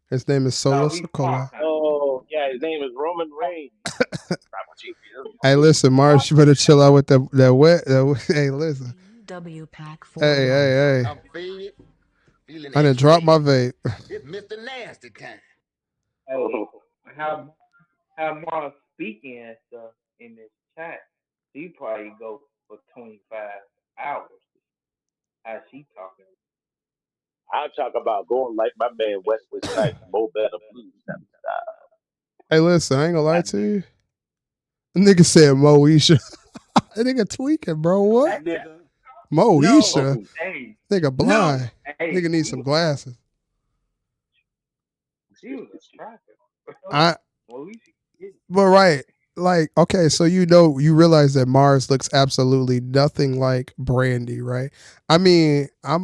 His name is Solo no, he's part Sokola. now. Oh, yeah, his name is Roman Reigns. Tribal chief. Hey, listen, Mars, you better chill out with that wet. Hey, listen. W pack for Hey, life. hey, hey. I'm faded, feeling I done dropped my vape. It's Mr. Nasty kind. Hey, how Mars speaking and stuff in this chat, she probably go for 25 hours. How she talking? I talk about going like my man Wesley Snipes, Mo Better Blues type of style. Hey, listen, I ain't gonna lie That to you. Nigga said Moesha. That nigga tweaking, bro. No, What? nigga. No. Moesha? hey, Nigga No. blind. hey, Nigga need some glasses. she was attractive. I Well, we should get but right. Like, okay, so you realize that Mars looks absolutely nothing like Brandy, right? I mean, hey,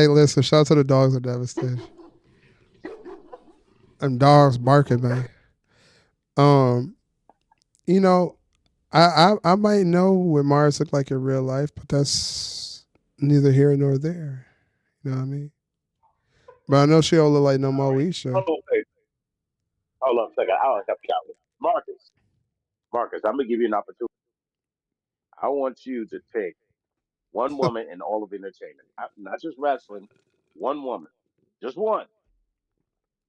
listen, shout out to the dogs are devastated. Them dogs barking, man. Um, you know, I might know what Mars looked like in real life, but that's neither here nor there. You know what I mean? But I know she don't look like no Moesha. Hold on, wait. Hold on a second. I'll help you out. Marcus, Marcus, I'm gonna give you an opportunity. I want you to pick one woman in all of entertainment, not just wrestling. One woman, just one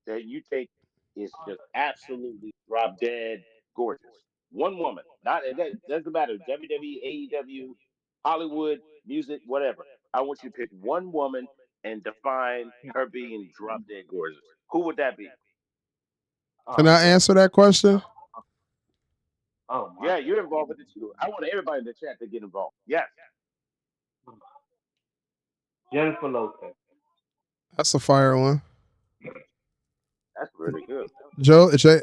that you think is just absolutely drop dead gorgeous. One woman, not it doesn't matter WWE, AEW, Hollywood, music, whatever. I want you to pick one woman and define her being drop dead gorgeous. Who would that be? Can oh I god, answer that question? oh my Yeah, you're god, involved with it too. I want everybody in the chat to get involved. Yes, Jennifer Lopez. That's a fire one. that's really good.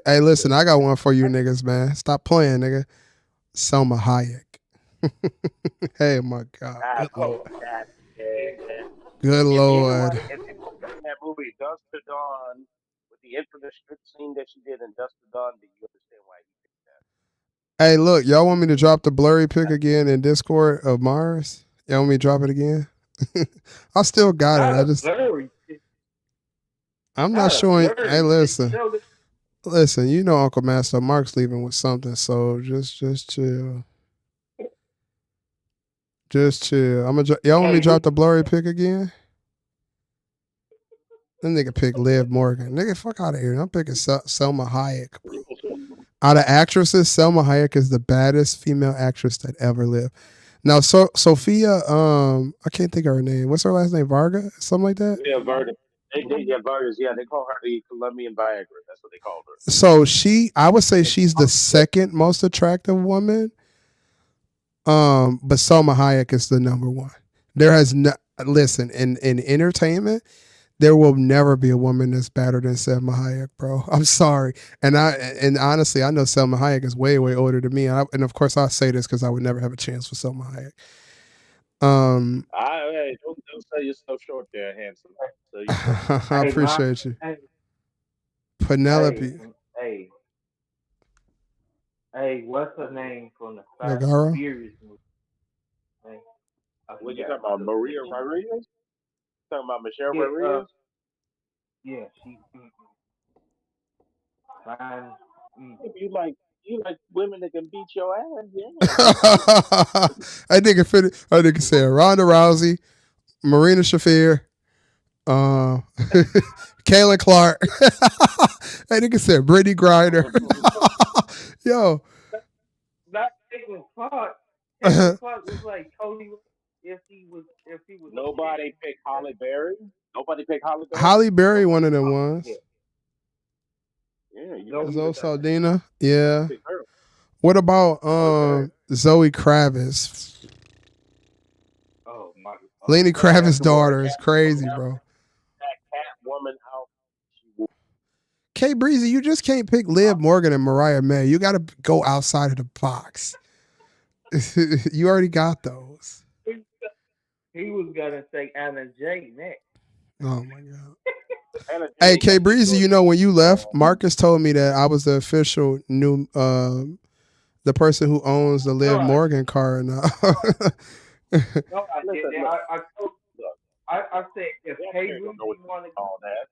Hey, listen, I got one for you niggas, man. Stop playing, nigga. Selma Hayek. Hey, my God. Good Lord. That's it. Good If Lord. anyone, if you've seen that movie Dust to Dawn with the infamous strip scene that she did in Dust to Dawn, then you understand why he picked that. Hey, look, y'all want me to drop the blurry pic again in Discord of Mars? Y'all want me to drop it again? I still got it. Not a blurry, I'm not not a showing. Hey, blurry. listen. Show the Listen, you know Uncle Master Mark's leaving with something, so just chill. Just chill. Y'all want me to hey, drop the blurry pic again? That nigga pick Liv Morgan. Nigga, fuck out of here. I'm picking Selma Hayek, bro. Out of actresses, Selma Hayek is the baddest female actress that ever lived. Now, Sophia, I can't think of her name. What's her last name? Varga? Something like that? Yeah, Verdi. Yeah, Verdi. Yeah, they call her the Colombian Viagra. That's what they called her. So I would say she's the second most attractive woman. But Selma Hayek is the number one. There has no, listen, in entertainment, there will never be a woman that's better than Selma Hayek, bro. I'm sorry. And honestly, I know Selma Hayek is way, way older than me. And of course I say this because I would never have a chance for Selma Hayek. Hey, don't sell yourself short there, handsome. Sell yourself short. I Hey, my appreciate you. hey, hey, Penelope hey, hey, what's her name from the Fast and Vergara. Furious movie? Hey, I What you forgot. talking about, Maria Rodriguez? Talking about Michelle Yeah, Rodriguez? yeah, she fine. If you like women that can beat your ass, yeah. I nigga said Ronda Rousey, Marina Shafir, uh, Kayla Clark. That nigga said Brittany Griner. Yo, Not Caitlin Clark. Caitlin Clark was like Cody if he was a chick. Nobody picked Holly Berry. Nobody picked Holly Berry. Holly Berry, one Nobody of them talked. Yeah, ones. Yeah, you picked Zoe Zoe that. Stark. Saldana. You Yeah. picked her. What about Holly Berry. Zoe Kravitz? Oh my. Lenny Man, Kravitz's come on, daughter is crazy, bro. that cat woman out. She K Breezy, you just can't pick Liv Morgan and Mariah May. You got to go outside of the box. You already got those. He was gonna say Anna J next. Oh my god. Anna Hey Jay K got the Breezy, short. you know when you left, Marcus told me that I was the official new the person who owns the No, Liv Morgan car now. no, I Listen, didn't. look, I told. look. I said if Jack K Perry don't know what Breezy wanted, all that.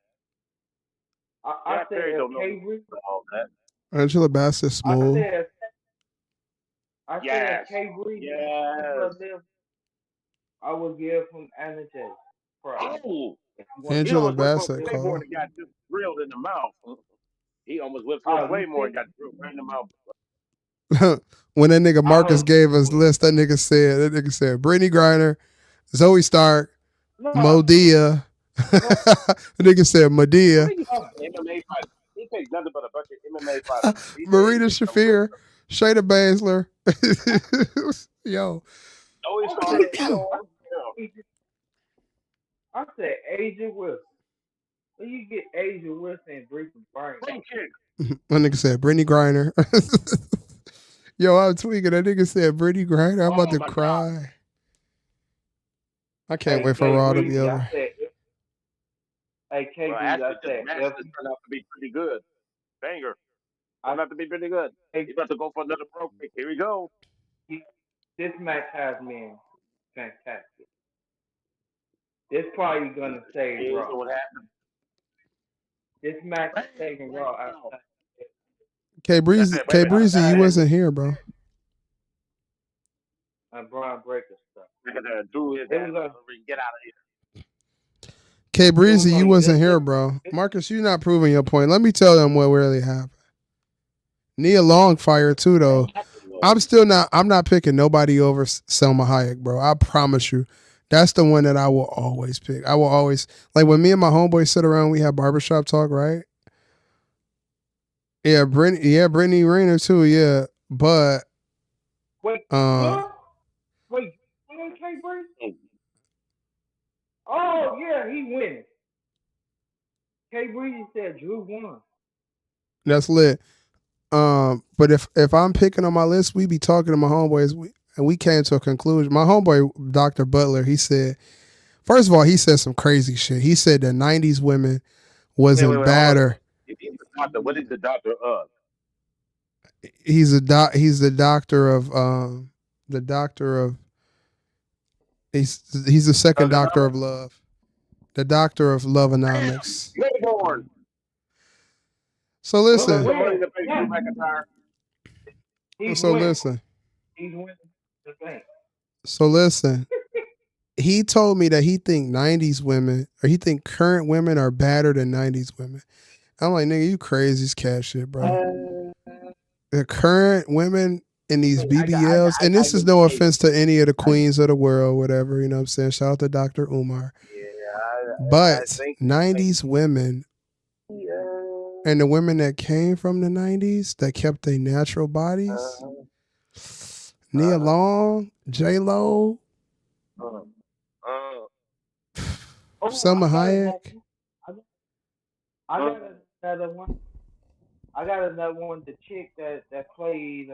I Jack said Perry if don't know K Breezy, all that. Angela Bassett I smooth. said I said if Yes, K Breezy wanted yes. her live, I would give him Anna J. Price. Oh, If he wanted he Angela almost went to for Bassett live, Claymore call. and got just drilled in the mouth. He almost went for oh, you Claymore and think? got drilled right in the mouth. When that nigga I Marcus hope gave he us would. list, that nigga said Brittany Griner, Zoe Stark, No, Modia. no, The nigga said What Medea, are you MMA fighters? He picked nothing but a bunch of MMA fighters. He Marina picked some real. Shafir, Shayna Baszler. Yo, Always I start said, I Sean. said, I said Asia Wilson. When you get Asia Wilson and Brisbane Burns, Front kick. my nigga said Brittany Griner. Yo, I'm tweaking. That nigga said Brittany Griner. I'm about Oh to my God. cry. I can't hey wait for K Raw to be Breezy, I over. said, hey K Well, Breezy, I actually, this said match if just turned out to be pretty good. Banger. I Turned out to be pretty good. hey, He's about to go for another pro kick. Here we go. this match has been fantastic. This probably gonna save Here's Raw. what happened. This match is Bang, saving bang, Raw pow. outside. That's it. Wait a K minute. How Breezy, does you that end? wasn't here, bro. And Braun Breaker stuff. Look at that. Drew his It ass was out a of the ring. Get out of here. K it was Breezy, you only wasn't here, bro. Marcus, you not proving your point. Let me tell them what really happened. Nia Long fired too, though. I'm not picking nobody over Selma Hayek, bro. I promise you. That's the one that I will always pick. I will always, like when me and my homeboys sit around, we have barbershop talk, right? Brittany Rayner too, yeah. But wait, uh what? Wait, K Breezy? Oh yeah, he winning. K Breezy said Drew won. that's lit. But if I'm picking on my list, we be talking to my homeboys, and we came to a conclusion. My homeboy, Dr. Butler, he said, first of all, he said some crazy shit. He said that 90s women wasn't Wait. Hold on. badder. If he's the doctor, what is the doctor of? He's the doctor of the doctor of he's the second doctor of love. The doctor of loveonomics. Mayborn. So What's listen. Somebody winning? to pay Drew McIntyre. He's So winning. listen. He's winning the thing. So listen. He told me that he think 90s women or he think current women are badder than 90s women. I'm like, nigga, you crazy as cat shit, bro. The current women in these BBLs, and this is no offense to any of the queens of the world, whatever, you know what I'm saying? Shout out to Dr. Umar. Yeah, I But think 90s women and the women that came from the 90s that kept their natural bodies, Nia Long, J-Lo, uh, uh, Oh, Selma I got another Hayek. one. I got another one. I got another one. The chick that played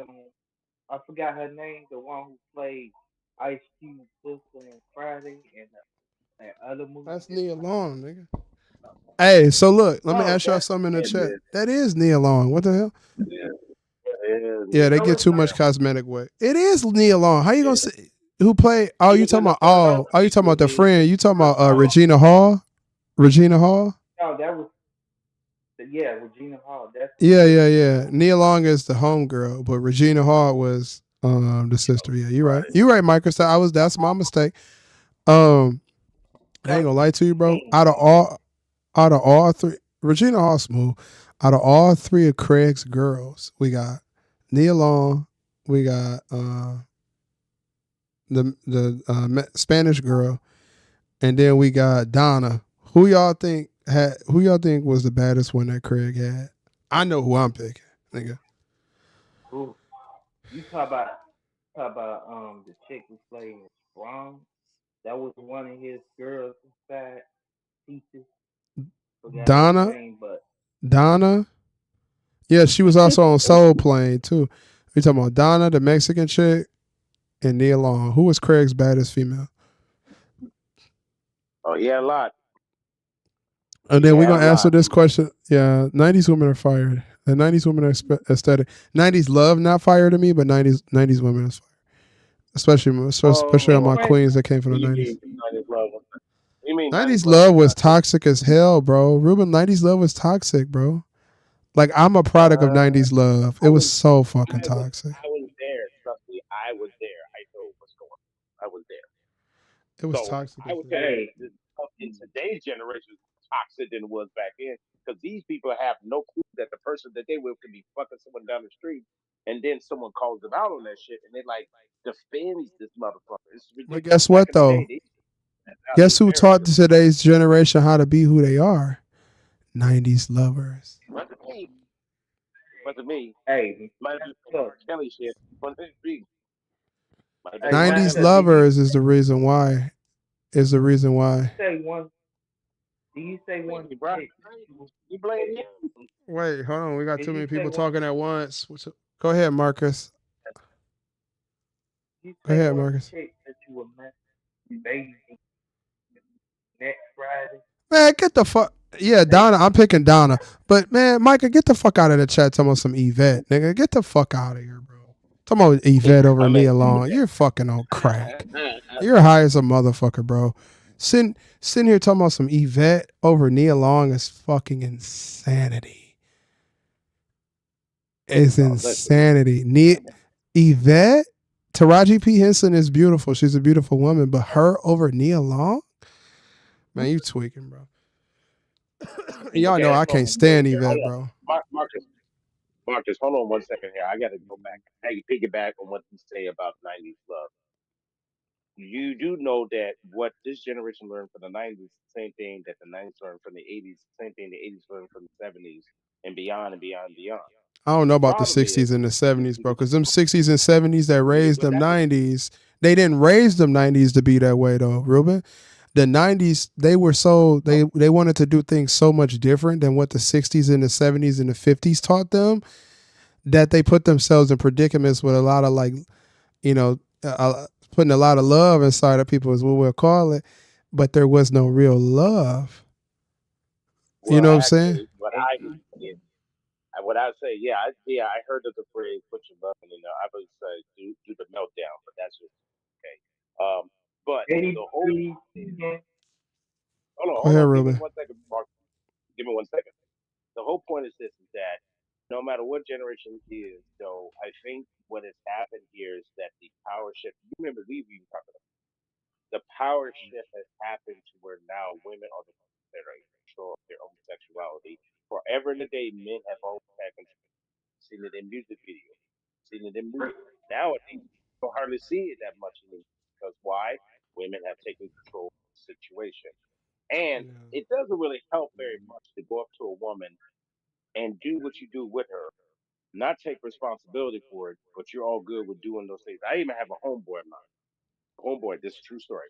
I forgot her name. The one who played Ice Cube sister on Friday and other movies That's just Nia come Long, nigga. Hey, so look, let me Oh, ask y'all that's something in the it, chat. man. That is Nia Long. What the hell? Yeah, yeah, Yeah, Nia they No, get it's Long. too not. much cosmetic work. It is Nia Long. How you gonna Yeah, say who played? Oh, you even talking the about? other Oh, you talking people about the did friend? You talking about No, Regina Hall? Regina Hall? no, that was yeah, Regina Hall. That's the Yeah, sister. yeah, yeah. Nia Long is the homegirl, but Regina Hall was the sister. Yeah, you're right. right. You're right, Michael. So that's my mistake. Um, I ain't That gonna was lie to you, bro. King. Out of all three, Regina Hall smooth. Out of all three of Craig's girls, we got Nia Long, we got the Spanish girl, and then we got Donna. Who y'all think was the baddest one that Craig had? I know who I'm picking, nigga. Ooh, you talk about the chick who played Ron. That was one of his girls inside pieces. Forgot her Donna, name, but Donna. Yeah, she was also on Soul Plane too. We talking about Donna, the Mexican chick, and Nia Long. Who was Craig's baddest female? Oh, yeah, a lot. And He then we're had a gonna answer lot. this question. Yeah, '90s women are fired. The '90s women are aesthetic. '90s love not fire to me, but '90s women is fire. Especially they on my went. queens that came from What the do you '90s. mean 90s love? You mean 90s '90s love was love was toxic? toxic as hell, bro. Ruben, '90s love was toxic, bro. Like I'm a product of Uh, '90s love. It I was was, so fucking I was, toxic. I was there. Trust me, I was there. I know what's going on. I was there. It was So toxic I as would hell. say that Hey, in today's generation, it's toxic than it was back then because these people have no clue that the person that they with can be fucking someone down the street, and then someone calls them out on that shit, and they like defends this motherfucker. It's But ridiculous. guess Back what in the day, though? they out Guess their who taught character. today's generation how to be who they are? '90s lovers. But to me, but to me, hey, might have been some look, R. Kelly shit. But it might have been hey, some R. '90s Kelly Master, shit. lovers is the reason why. Is the reason why. say one? Do you say Blame one me, bro. chick? You blame him. Wait, hold on. We got Did too you many say people one? talking at once. Go ahead, Marcus. You Go say ahead, one Marcus. chick that you were met baby next Friday? Man, get the fuck. Yeah, They Donna. I'm picking Donna. But man, Micah, get the fuck out of the chat. Talking about some Yvette, nigga. Get the fuck out of here, bro. Talking about Yvette over I Nia mean, Long. You're fucking on crack. You're high as a motherfucker, bro. Sitting here talking about some Yvette over Nia Long is fucking insanity. It's oh, listen. insanity. Yvette, Taraji P. Henson is beautiful. She's a beautiful woman, but her over Nia Long? Man, you tweaking, bro. Y'all know Okay, I so can't stand here, hold Yvette, on. bro. Marcus, Marcus, hold on 1 second here. I got to go back. I piggyback on what you say about 90s love. You do know that what this generation learned from the 90s, the same thing that the 90s learned from the 80s, the same thing the 80s learned from the 70s, and beyond and beyond and beyond. I don't know The about the problem is, 60s and the 70s, bro, because them 60s and 70s that yeah, raised but them that's what, 90s, they didn't raise them 90s to be that way, though, Ruben. The 90s, they were so, they wanted to do things so much different than what the 60s and the 70s and the 50s taught them that they put themselves in predicaments with a lot of like, you know, putting a lot of love inside of people is what we'll call it, but there was no real love. You well, know what I'm saying? actually, what I yeah, what I say, yeah, I heard of the phrase "put your love in," I would say do the meltdown, but that's just okay. But the whole anybody point is, can Go ahead, give me Ruben. 1 second, Mark. Give me 1 second. The whole point is this: is that no matter what generation it is, though, I think what has happened here is that the power shift. You remember we were talking about the power shift has happened to where now women are the ones that are in control of their own sexuality. Forever and a day, men have always had control. Seen it in music videos, seen it in movies. Nowadays, you don't hardly see it that much anymore because why? Women have taken control of the situation. And Yeah. it doesn't really help very much to go up to a woman and do what you do with her, not take responsibility for it, but you're all good with doing those things. I even have a homeboy of mine. A homeboy, this is a true story.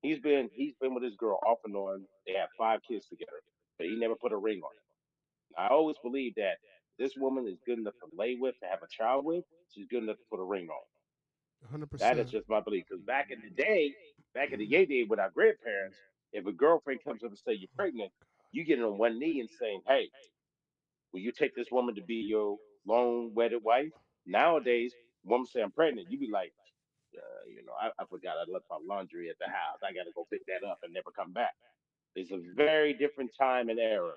He's been with his girl off and on. They have 5 kids together, but he never put a ring on it. I always believe that this woman is good enough to lay with, to have a child with. She's good enough to put a ring on. That is 100%. just my belief. Because back in the yay day with our grandparents, if a girlfriend comes up and say you're pregnant, you get on one knee and saying, "Hey, will you take this woman to be your long wedded wife?" Nowadays, woman say I'm pregnant, you be like, I forgot I left my laundry at the house. I got to go pick that up and never come back. It's a very different time and era,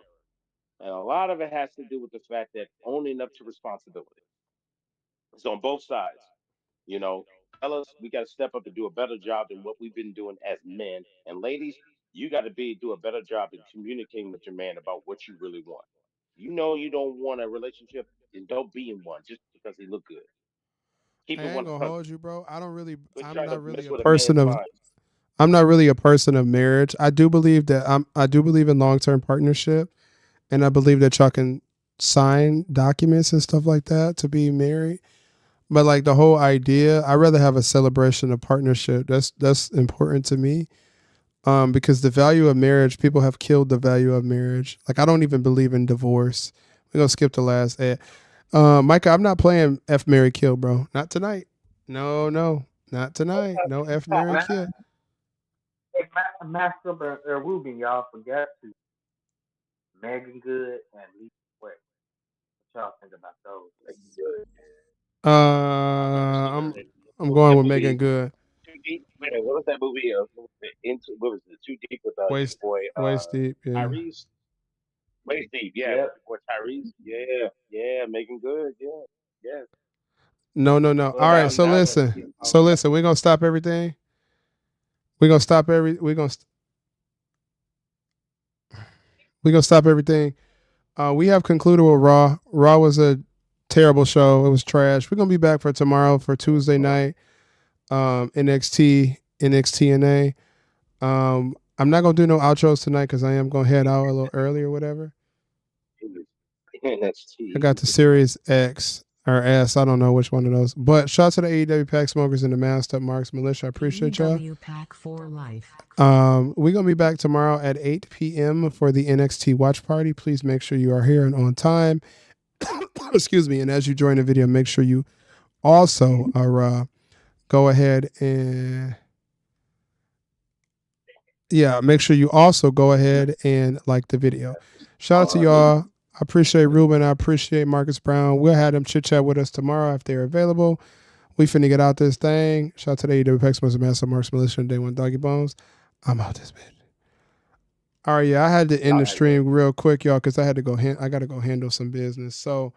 and a lot of it has to do with the fact that owning up to responsibility. It's on both sides. You know, fellas, we got to step up and do a better job than what we've been doing as men. And ladies, you got to do a better job in communicating with your man about what you really want. You know, you don't want a relationship, and don't be in one just because he look good. Keep I it ain't gonna 100. hold you, bro. I don't really. Quit I'm trying to not really mess a with a person man's of. mind. I'm not really a person of marriage. I do believe that I do believe in long term partnership, and I believe that y'all can sign documents and stuff like that to be married. But like the whole idea, I rather have a celebration of partnership. That's important to me. Because the value of marriage, people have killed the value of marriage. Like I don't even believe in divorce. We're gonna skip the last ad. Micah, I'm not playing F Mary Kill, bro. Not tonight. No, no, not tonight. No F Mary Kill. Master Ruben, y'all forgot to Megan Good and Lisa West. What y'all think about those? Like, good. Uh, I never seen her. I'm What was going that with Megan movie? Good. Too deep. Wait a minute, what was that movie? Into what was it? Too deep with your Waist boy waist deep. Yeah. Tyrese. Waist deep, yeah, Yep. with your boy Tyrese. Yeah, yeah, making good. Yeah, yeah. No, no, no. Well, All right. that So that was listen. you know So that listen. We're gonna stop everything. We're gonna stop every. We're gonna stop everything. We have concluded with Raw. Raw was a terrible show. It was trash. We're gonna be back for tomorrow for Tuesday night. NXT NA. I'm not gonna do no outros tonight because I am gonna head out a little early or whatever. I got NXT. the Series X or S. I don't know which one of those. But shout out to the AEW Pack Smokers and the Masked Up Marks Militia. I appreciate y'all. UW Pack for life. We're gonna be back tomorrow at 8 p.m. for the NXT watch party. Please make sure you are here and on time. Excuse me. And as you join the video, make sure you also are go ahead and make sure you also go ahead and like the video. Shout out to y'all. I appreciate Ruben. I appreciate Marcus Brown. We'll have them chit chat with us tomorrow if they're available. We finna get out this thing. Shout out to the AEW Pex Master Marks Militia and Day One Doggy Bones. I'm out this bitch. All right, yeah, I had to end the stream real quick, y'all, because I had to go. I got to go handle some business. So